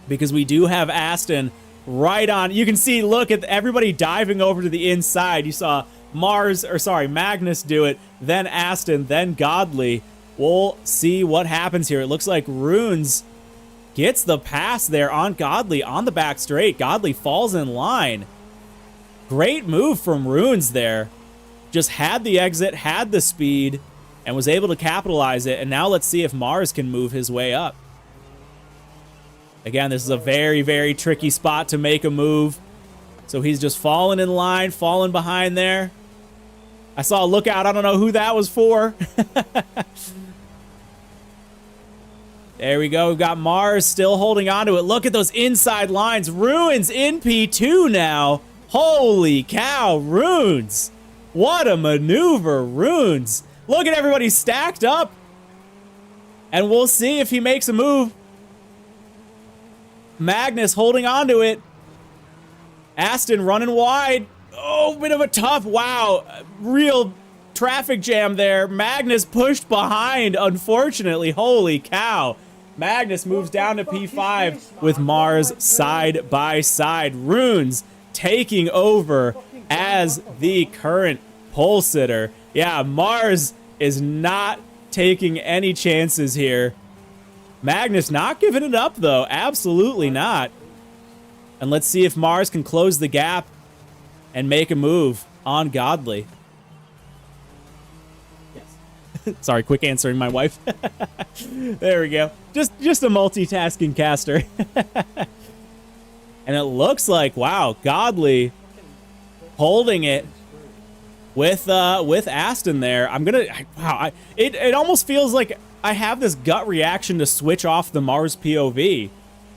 because we do have Aston right on. You can see, look at everybody diving over to the inside. You saw Magnus do it, then Aston, then Godly. We'll see what happens here. It looks like Runes gets the pass there on Godly on the back straight. Godly falls in line. Great move from Runes there. Just had the exit, had the speed, and was able to capitalize it. And now let's see if Mars can move his way up. Again, this is a very, very tricky spot to make a move. So he's just falling in line, falling behind there. I saw a lookout. I don't know who that was for. There we go. We've got Mars still holding on to it. Look at those inside lines. Runes in P2 now. Holy cow, Runes. What a maneuver, Runes. Look at everybody stacked up. And we'll see if he makes a move. Magnus holding on to it. Aston running wide. Oh, bit of a tough, wow. Real traffic jam there. Magnus pushed behind, unfortunately. Holy cow. Magnus moves down to P5 with Mars side by side. Runes taking over as the current pole sitter. Yeah, Mars is not taking any chances here. Magnus not giving it up, though. Absolutely not. And let's see if Mars can close the gap and make a move on Godly. Yes. Sorry, quick answering my wife. There we go. Just a multitasking caster. And it looks like, wow, Godly holding it with Aston there. It almost feels like I have this gut reaction to switch off the Mars POV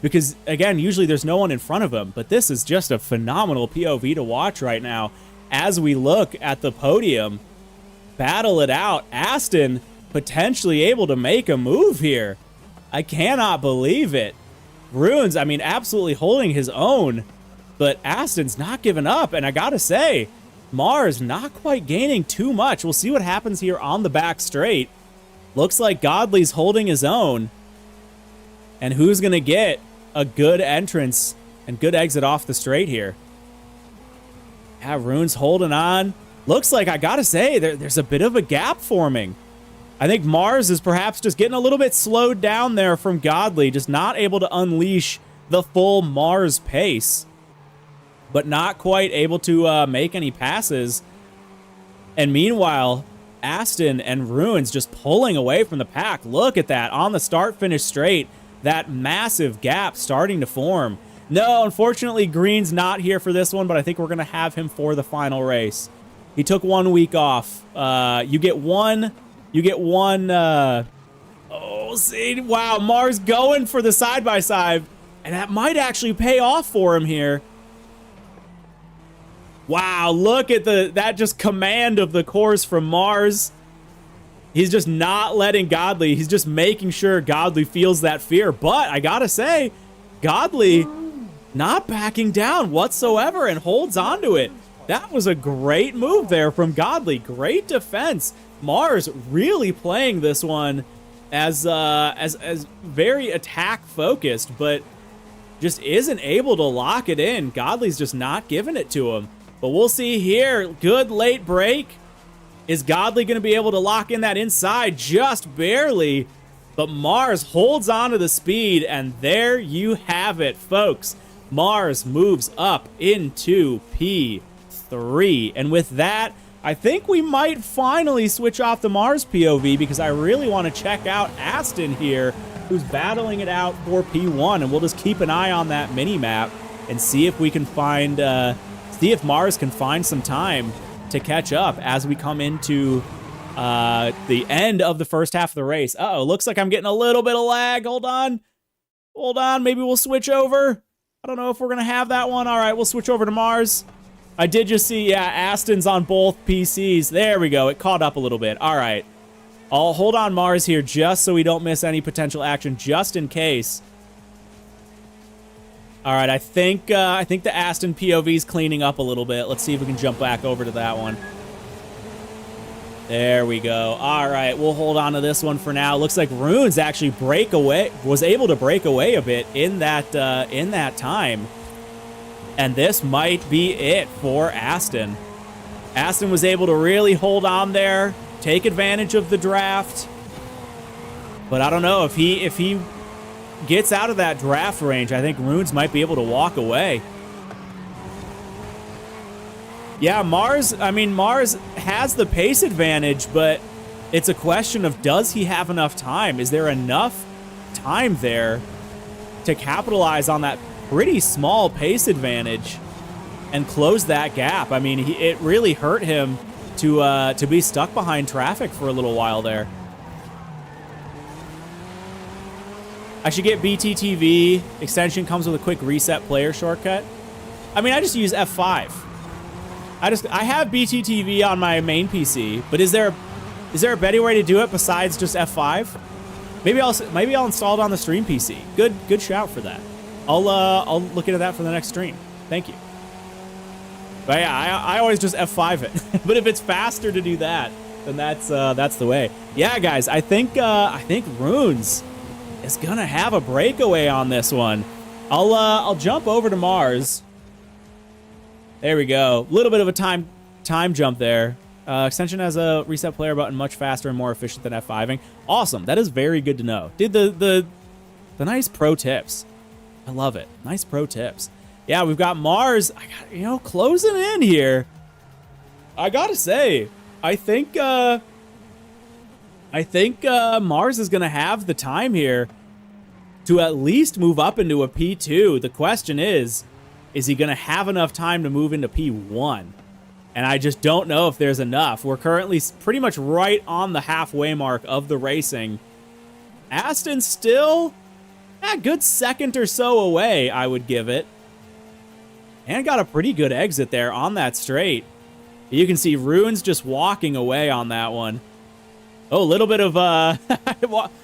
because, again, usually there's no one in front of him, but this is just a phenomenal POV to watch right now as we look at the podium battle it out. Aston potentially able to make a move here. I cannot believe it. Runes, I mean, absolutely holding his own, but Aston's not giving up. And I gotta say, Mars not quite gaining too much. We'll see what happens here on the back straight. Looks like Godly's holding his own. And who's going to get a good entrance and good exit off the straight here? Yeah, Rune's holding on. Looks like, I gotta say, there's a bit of a gap forming. I think Mars is perhaps just getting a little bit slowed down there from Godly, just not able to unleash the full Mars pace, but not quite able to make any passes. And meanwhile, Aston and Runes just pulling away from the pack. Look at that on the start-finish straight. That massive gap starting to form. No, unfortunately, Green's not here for this one, but I think we're going to have him for the final race. He took 1 week off. You get one. Oh, see, wow, Mars going for the side-by-side, and that might actually pay off for him here. Wow, look at that just command of the course from Mars. He's just not letting Godly. He's just making sure Godly feels that fear. But I gotta say, Godly not backing down whatsoever and holds on to it. That was a great move there from Godly. Great defense. Mars really playing this one as very attack focused, but just isn't able to lock it in. Godly's just not giving it to him. But we'll see here. Good late break. Is Godly going to be able to lock in that inside? Just barely. But Mars holds on to the speed, and there you have it, folks. Mars moves up into P3. And with that, I think we might finally switch off the Mars POV, because I really want to check out Aston here, who's battling it out for P1. And we'll just keep an eye on that mini-map and see if we can find... see if Mars can find some time to catch up as we come into the end of the first half of the race. Uh-oh, looks like I'm getting a little bit of lag. Hold on. Hold on. Maybe we'll switch over. I don't know if we're going to have that one. All right, we'll switch over to Mars. I did just see, yeah, Aston's on both PCs. There we go. It caught up a little bit. All right. I'll hold on Mars here just so we don't miss any potential action, just in case. All right, I think the Aston POV's cleaning up a little bit. Let's see if we can jump back over to that one. There we go. All right, we'll hold on to this one for now. Looks like Runes actually was able to break away a bit in that time. And this might be it for Aston. Aston was able to really hold on there, take advantage of the draft. But I don't know if he gets out of that draft range. I think Runes might be able to walk away. Yeah, Mars has the pace advantage, but it's a question of, does he have enough time? Is there enough time there to capitalize on that pretty small pace advantage and close that gap? I mean, it really hurt him to be stuck behind traffic for a little while there. I should get BTTV. Extension comes with a quick reset player shortcut. I mean, I just use F5. I have BTTV on my main PC, but is there a better way to do it besides just F5? Maybe I'll install it on the stream PC. Good shout for that. I'll look into that for the next stream. Thank you. But yeah, I always just F5 it. But if it's faster to do that, then that's the way. Yeah, guys, I think Runes is gonna have a breakaway on this one. I'll jump over to Mars. There we go. A little bit of a time jump there. Extension has a reset player button, much faster and more efficient than F5ing. Awesome. That is very good to know. Dude, the nice pro tips. I love it. Nice pro tips. Yeah, we've got Mars, closing in here. I gotta say, I think Mars is going to have the time here to at least move up into a P2. The question is he going to have enough time to move into P1? And I just don't know if there's enough. We're currently pretty much right on the halfway mark of the racing. Aston still a good second or so away, I would give it. And got a pretty good exit there on that straight. You can see Runes just walking away on that one. Oh, a little bit of I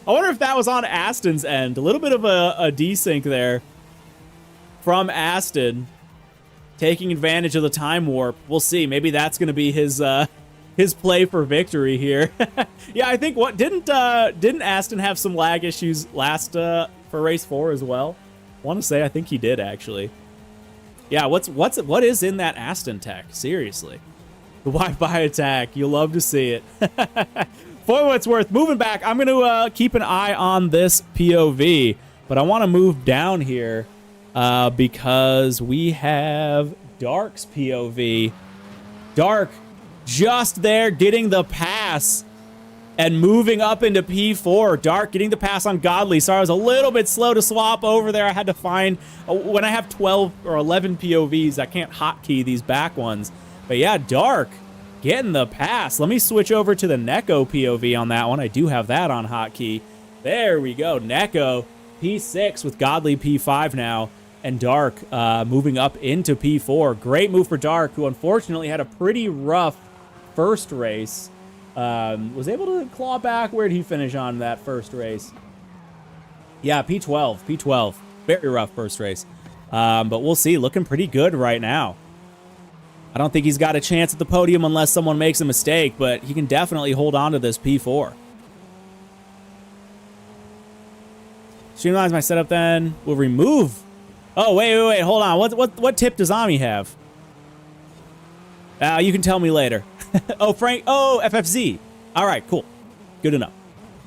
wonder if that was on Aston's end. A little bit of a desync there from Aston. taking advantage of the time warp. We'll see. Maybe that's going to be his play for victory here. Yeah, I think didn't Aston have some lag issues last for race 4 as well? I want to say I think he did actually. Yeah, what is in that Aston tech? Seriously. The Wi-Fi attack. You'll love to see it. For what it's worth, moving back, I'm going to keep an eye on this POV, but I want to move down here because we have Dark's POV. Dark just there getting the pass and moving up into P4. Dark getting the pass on Godly. Sorry, I was a little bit slow to swap over there. I had to find, when I have 12 or 11 POVs, I can't hotkey these back ones. But yeah, Dark getting the pass. Let me switch over to the Neko POV on that one. I do have that on hotkey. There we go. Neko, P6 with Godly P5 now. And Dark moving up into P4. Great move for Dark, who unfortunately had a pretty rough first race. Was able to claw back. Where did he finish on that first race? Yeah, P12. Very rough first race. But we'll see. Looking pretty good right now. I don't think he's got a chance at the podium unless someone makes a mistake, but he can definitely hold on to this P4. Streamlines my setup then. We'll remove. Oh, wait. Hold on. What tip does Ami have? You can tell me later. Oh, Frank. Oh, FFZ. All right, cool. Good enough.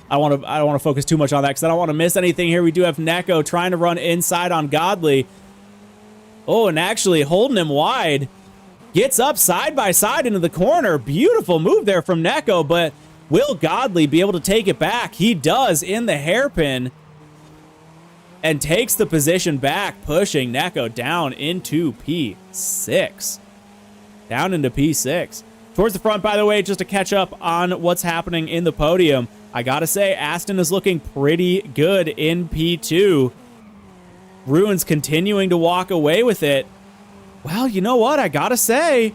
I don't want to focus too much on that because I don't want to miss anything here. We do have Neko trying to run inside on Godly. Oh, and actually holding him wide. Gets up side by side into the corner. Beautiful move there from Neko, but will Godly be able to take it back? He does in the hairpin and takes the position back, pushing Neko down into P6. Down into P6. Towards the front, by the way, just to catch up on what's happening in the podium, I gotta say, Aston is looking pretty good in P2. Ruins continuing to walk away with it. Well, you know what? I gotta say,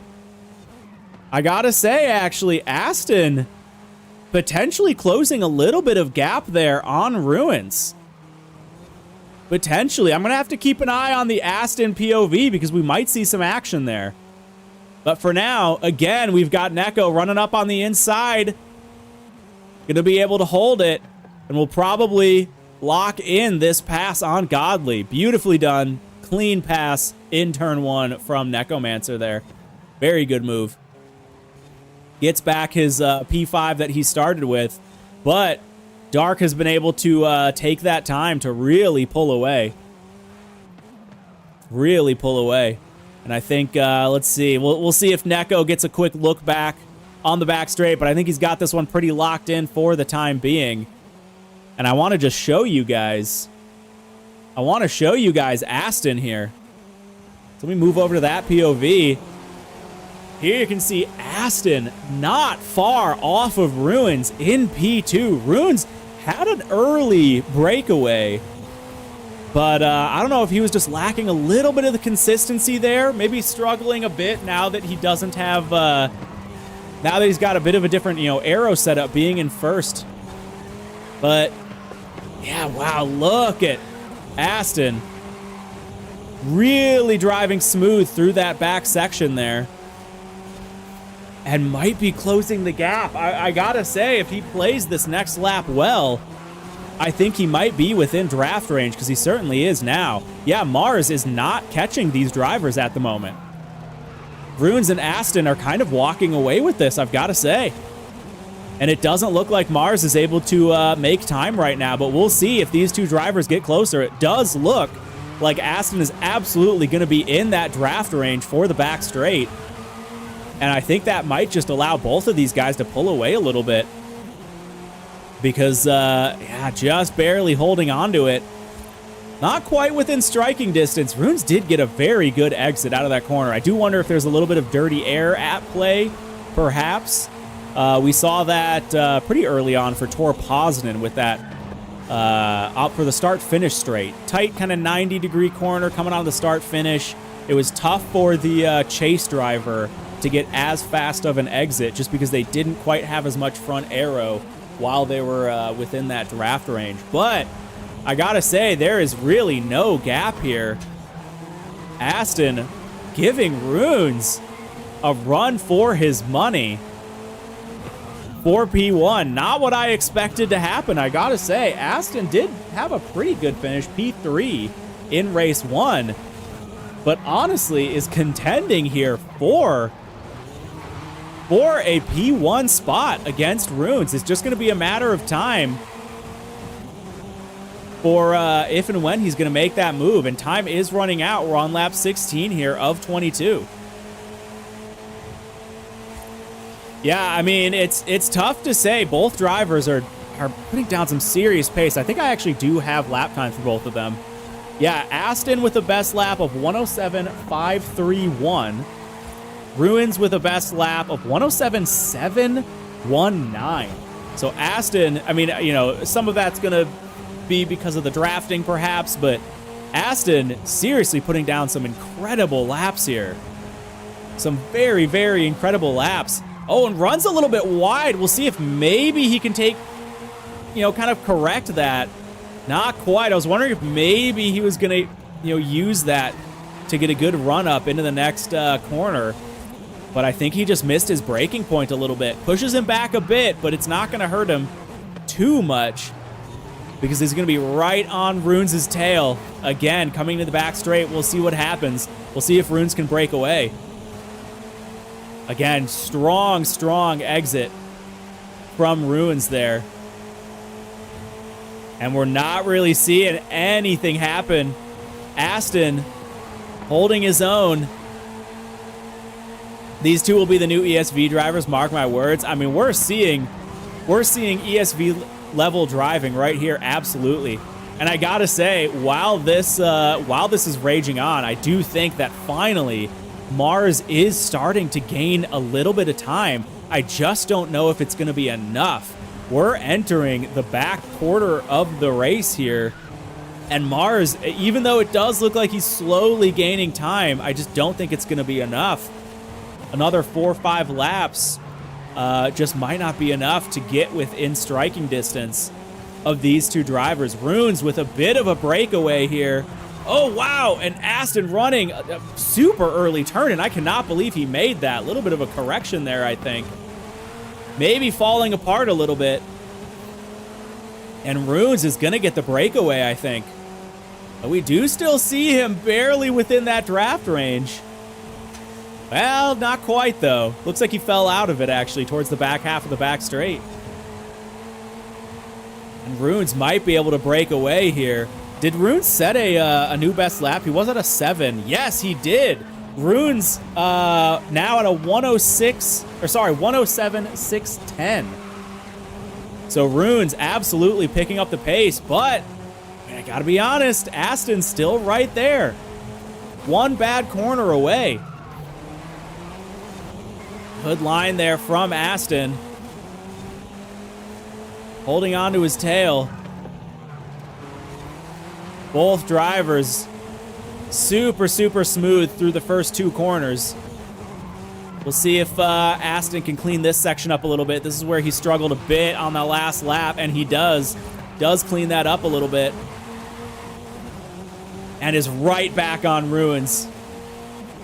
actually, Aston potentially closing a little bit of gap there on Ruins. Potentially. I'm going to have to keep an eye on the Aston POV because we might see some action there. But for now, again, we've got Neko running up on the inside. Going to be able to hold it. And we'll probably lock in this pass on Godly. Beautifully done. Clean pass in turn 1 from Nekomancer there. Very good move. Gets back his P5 that he started with. But Dark has been able to take that time to really pull away. Really pull away. And I think, let's see. We'll see if Neko gets a quick look back on the back straight. But I think he's got this one pretty locked in for the time being. And I want to just show you guys. Aston here. So let me move over to that POV. Here you can see Aston not far off of Ruins in P2. Ruins had an early breakaway, but I don't know if he was just lacking a little bit of the consistency there. Maybe struggling a bit now that he doesn't have, now that he's got a bit of a different, aero setup being in first. But, yeah, wow, look at Aston really driving smooth through that back section there. And might be closing the gap. I gotta say, if he plays this next lap well, I think he might be within draft range, because he certainly is now. Yeah, Mars is not catching these drivers at the moment. Ruins and Aston are kind of walking away with this, I've gotta say. And it doesn't look like Mars is able to make time right now, but we'll see if these two drivers get closer. It does look like Aston is absolutely going to be in that draft range for the back straight. And I think that might just allow both of these guys to pull away a little bit. Because, yeah, just barely holding on to it. Not quite within striking distance. Runes did get a very good exit out of that corner. I do wonder if there's a little bit of dirty air at play, perhaps. We saw that pretty early on for Tor Poznan with that up for the start-finish straight. Tight kind of 90-degree corner coming on the start-finish. It was tough for the chase driver to get as fast of an exit just because they didn't quite have as much front aero while they were within that draft range. But I gotta say, there is really no gap here. Aston giving Runes a run for his money. 4 P1, not what I expected to happen, I gotta say. Aston did have a pretty good finish, P3 in race 1, but honestly is contending here for a P1 spot against Runes. It's just gonna be a matter of time for if and when he's gonna make that move, and time is running out. We're on lap 16 here of 22. Yeah, I mean, it's tough to say. Both drivers are putting down some serious pace. I think I actually do have lap times for both of them. Yeah, Aston with the best lap of 107.531. Ruins with a best lap of 107.719. So Aston, I mean, you know, some of that's going to be because of the drafting perhaps, but Aston seriously putting down some incredible laps here. Some very, very incredible laps. Oh, and runs a little bit wide. We'll see if maybe he can take, you know, kind of correct that. Not quite. I was wondering if maybe he was going to, you know, use that to get a good run up into the next corner. But I think he just missed his braking point a little bit. Pushes him back a bit, but it's not going to hurt him too much because he's going to be right on Runes' tail. Again, coming to the back straight. We'll see what happens. We'll see if Runes can break away. Again, strong, strong exit from Runes there. And we're not really seeing anything happen. Aston holding his own. These two will be the new ESV drivers, mark my words. I mean, we're seeing ESV level driving right here, absolutely. And I gotta say, while this is raging on, I do think that finally Mars is starting to gain a little bit of time. I just don't know if it's going to be enough. We're entering the back quarter of the race here, and Mars, even though it does look like he's slowly gaining time, I just don't think it's going to be enough. Another 4 or 5 laps just might not be enough to get within striking distance of these two drivers. Runes with a bit of a breakaway here. Oh, wow, and Aston running a super early turn, and I cannot believe he made that. A little bit of a correction there, I think. Maybe falling apart a little bit. And Runes is going to get the breakaway, I think. But we do still see him barely within that draft range. Well, not quite, though. Looks like he fell out of it, actually, towards the back half of the back straight. And Runes might be able to break away here. Did Runes set a new best lap? He was at a 7. Yes, he did. Runes now at a 107.610. So Runes absolutely picking up the pace, but I gotta be honest, Aston's still right there. One bad corner away. Good line there from Aston. Holding on to his tail. Both drivers super, super smooth through the first 2 corners. We'll see if Aston can clean this section up a little bit. This is where he struggled a bit on the last lap, and he does clean that up a little bit. And is right back on Runes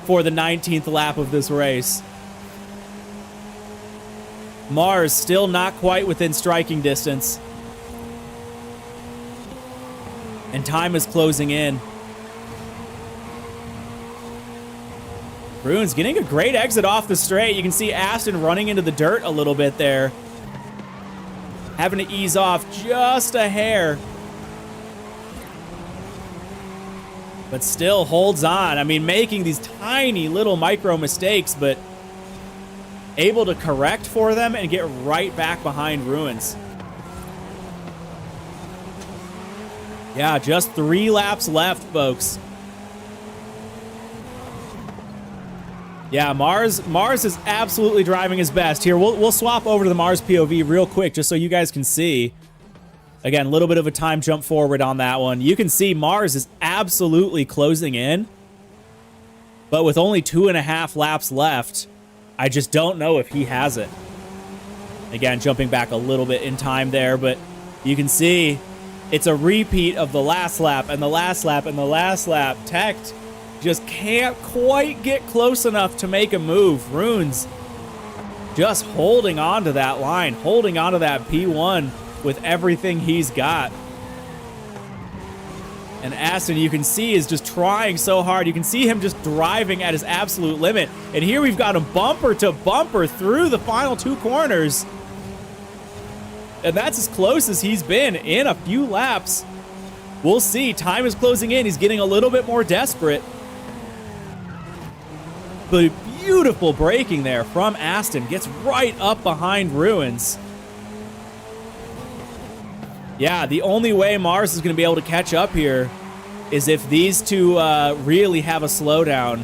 for the 19th lap of this race. Mars still not quite within striking distance. And time is closing in. Runes getting a great exit off the straight. You can see Aston running into the dirt a little bit there. Having to ease off just a hair. But still holds on. I mean, making these tiny little micro mistakes, but able to correct for them and get right back behind Runes. Yeah, just 3 laps left, folks. Yeah, Mars is absolutely driving his best. Here, we'll swap over to the Mars POV real quick just so you guys can see. Again, a little bit of a time jump forward on that one. You can see Mars is absolutely closing in. But with only 2.5 laps left, I just don't know if he has it. Again, jumping back a little bit in time there, but you can see it's a repeat of the last lap and the last lap and the last lap. Tech Just can't quite get close enough to make a move. Runes just holding on to that line, holding on to that P1 with everything he's got. And Aston, you can see, is just trying so hard. You can see him just driving at his absolute limit. And here we've got him bumper to bumper through the final 2 corners. And that's as close as he's been in a few laps. We'll see. Time is closing in. He's getting a little bit more desperate. But beautiful braking there from Aston. Gets right up behind Ruins. Yeah, the only way Mars is going to be able to catch up here is if these two really have a slowdown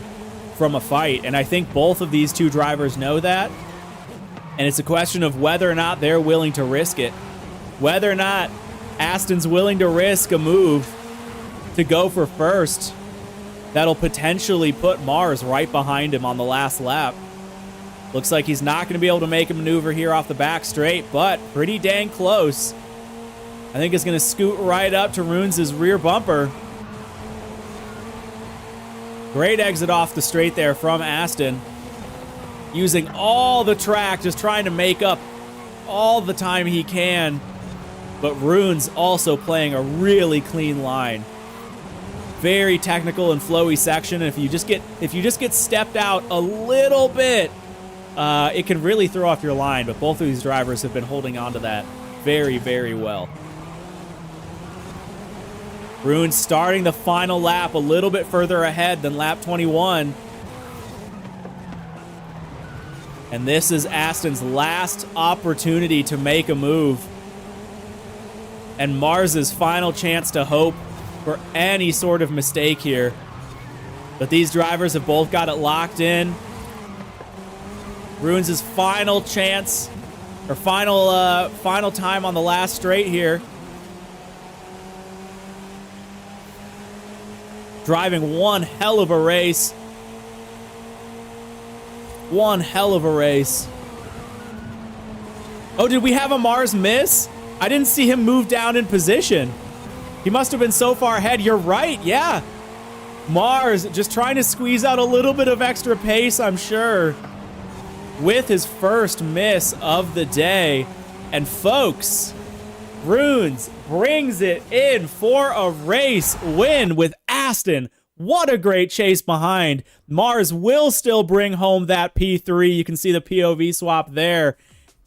from a fight. And I think both of these two drivers know that. And it's a question of whether or not they're willing to risk it. Whether or not Aston's willing to risk a move to go for first that'll potentially put Mars right behind him on the last lap. Looks like he's not going to be able to make a maneuver here off the back straight, but pretty dang close. I think it's going to scoot right up to Runes' rear bumper. Great exit off the straight there from Aston. Using all the track, just trying to make up all the time he can. But Runes also playing a really clean line. Very technical and flowy section. And if you just get stepped out a little bit, it can really throw off your line. But both of these drivers have been holding on to that very, very well. Runes starting the final lap a little bit further ahead than lap 21. And this is Aston's last opportunity to make a move. And Mars's final chance to hope for any sort of mistake here. But these drivers have both got it locked in. Runes' final chance, or final time on the last straight here. Driving one hell of a race. One hell of a race. Oh, did we have a Mars miss? I didn't see him move down in position. He must have been so far ahead. You're right, yeah. Mars just trying to squeeze out a little bit of extra pace, I'm sure, with his first miss of the day. And folks, Runes brings it in for a race win with Aston. What a great chase behind. Mars will still bring home that P3. You can see the POV swap there.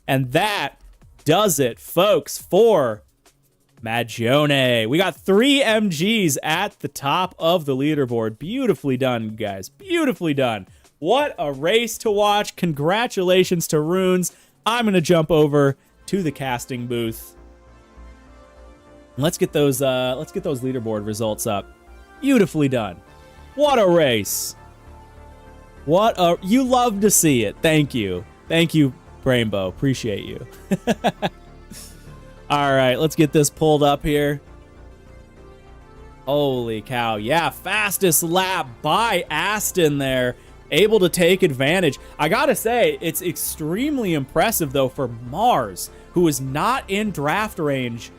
And that does it, folks, for Magione. We got 3 MGs at the top of the leaderboard. Beautifully done, guys. Beautifully done. What a race to watch. Congratulations to Runes. I'm going to jump over to the casting booth. Let's get those leaderboard results up. Beautifully done. What a race. You love to see it. Thank you. Thank you, Rainbow. Appreciate you. All right, let's get this pulled up here. Holy cow. Yeah, fastest lap by Aston there. Able to take advantage. I gotta say, it's extremely impressive, though, for Mars, who is not in draft range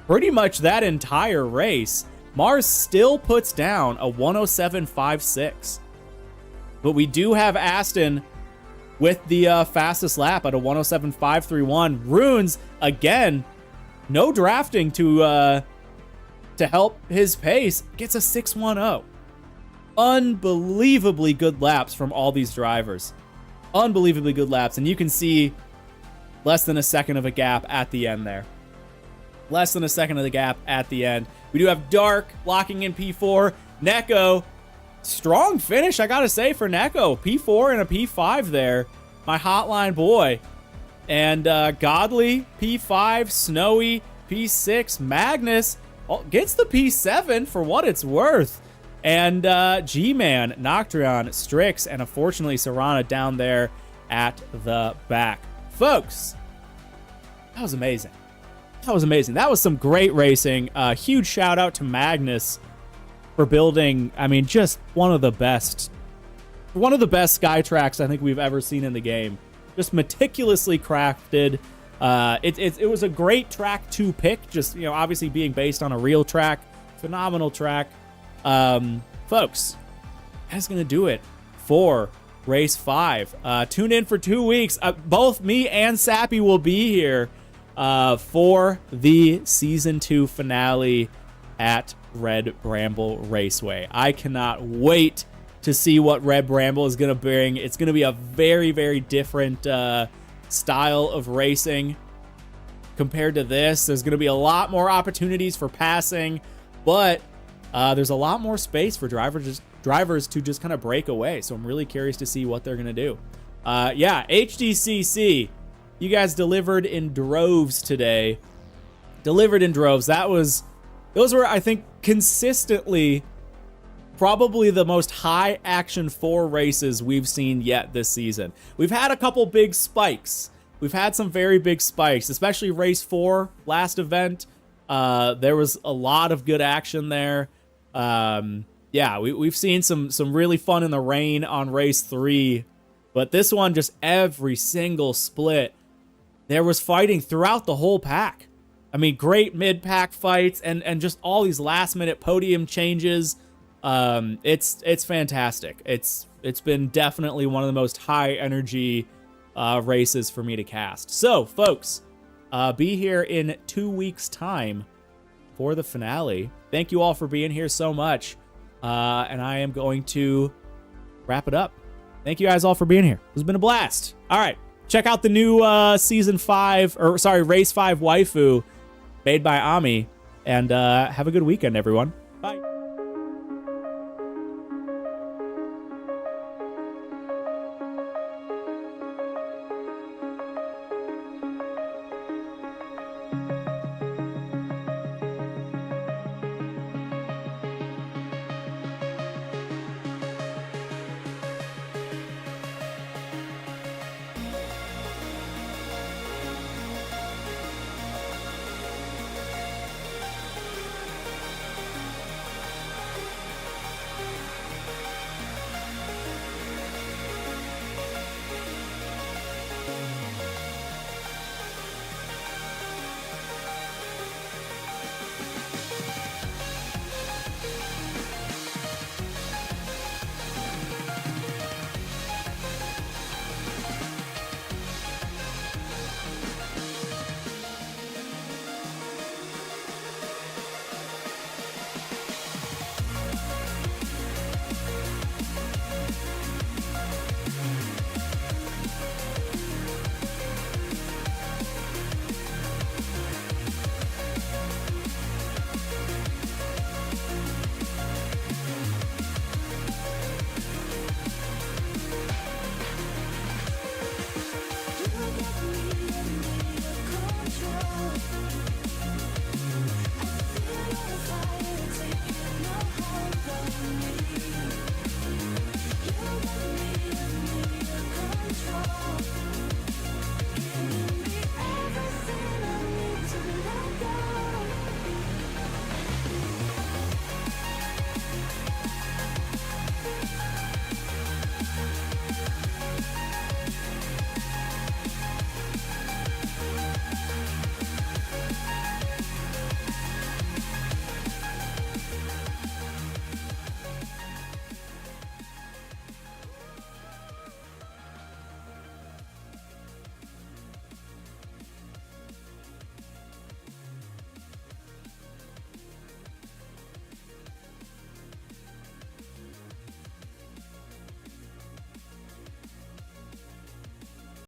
pretty much that entire race. Mars still puts down a 107.56. But we do have Aston with the fastest lap at a 107.531. Runes, again, no drafting to help his pace, gets a 610. Unbelievably good laps from all these drivers. Unbelievably good laps. And you can see less than a second of a gap at the end there. Less than a second of the gap at the end. We do have Dark locking in P4. Neko, strong finish, I gotta say, for Neko. P4 and a P5 there. My hotline boy. And Godly, P5. Snowy, P6. Magnus gets the P7 for what it's worth. And G-Man, Nocturne, Strix, and unfortunately Serrana down there at the back. Folks, that was amazing. That was amazing. That was some great racing. Huge shout out to Magnus for building, I mean, just one of the best sky tracks I think we've ever seen in the game. Just meticulously crafted. It was a great track to pick, just, you know, obviously being based on a real track. Phenomenal track. Folks, that's going to do it for Race 5. Tune in for 2 weeks. Both me and Sappy will be here for the Season 2 finale at Red Bramble Raceway. I cannot wait to see what Red Bramble is going to bring. It's going to be a very, very different style of racing compared to this. There's going to be a lot more opportunities for passing, but there's a lot more space for drivers to just kind of break away. So I'm really curious to see what they're going to do. Yeah, HTCC, you guys delivered in droves today. Delivered in droves. Those were, I think, consistently probably the most high action 4 races we've seen yet this season. We've had a couple big spikes. We've had some very big spikes, especially race 4 last event. There was a lot of good action there. Yeah, we've seen some really fun in the rain on race 3, but this one, just every single split, there was fighting throughout the whole pack. I mean, great mid-pack fights and just all these last-minute podium changes. It's fantastic. It's been definitely one of the most high-energy races for me to cast. So, folks, be here in 2 weeks' time for the finale. Thank you all for being here so much. And I am going to wrap it up. Thank you guys all for being here. It's been a blast. All right. Check out the new Race 5 waifu made by Ami. And have a good weekend, everyone.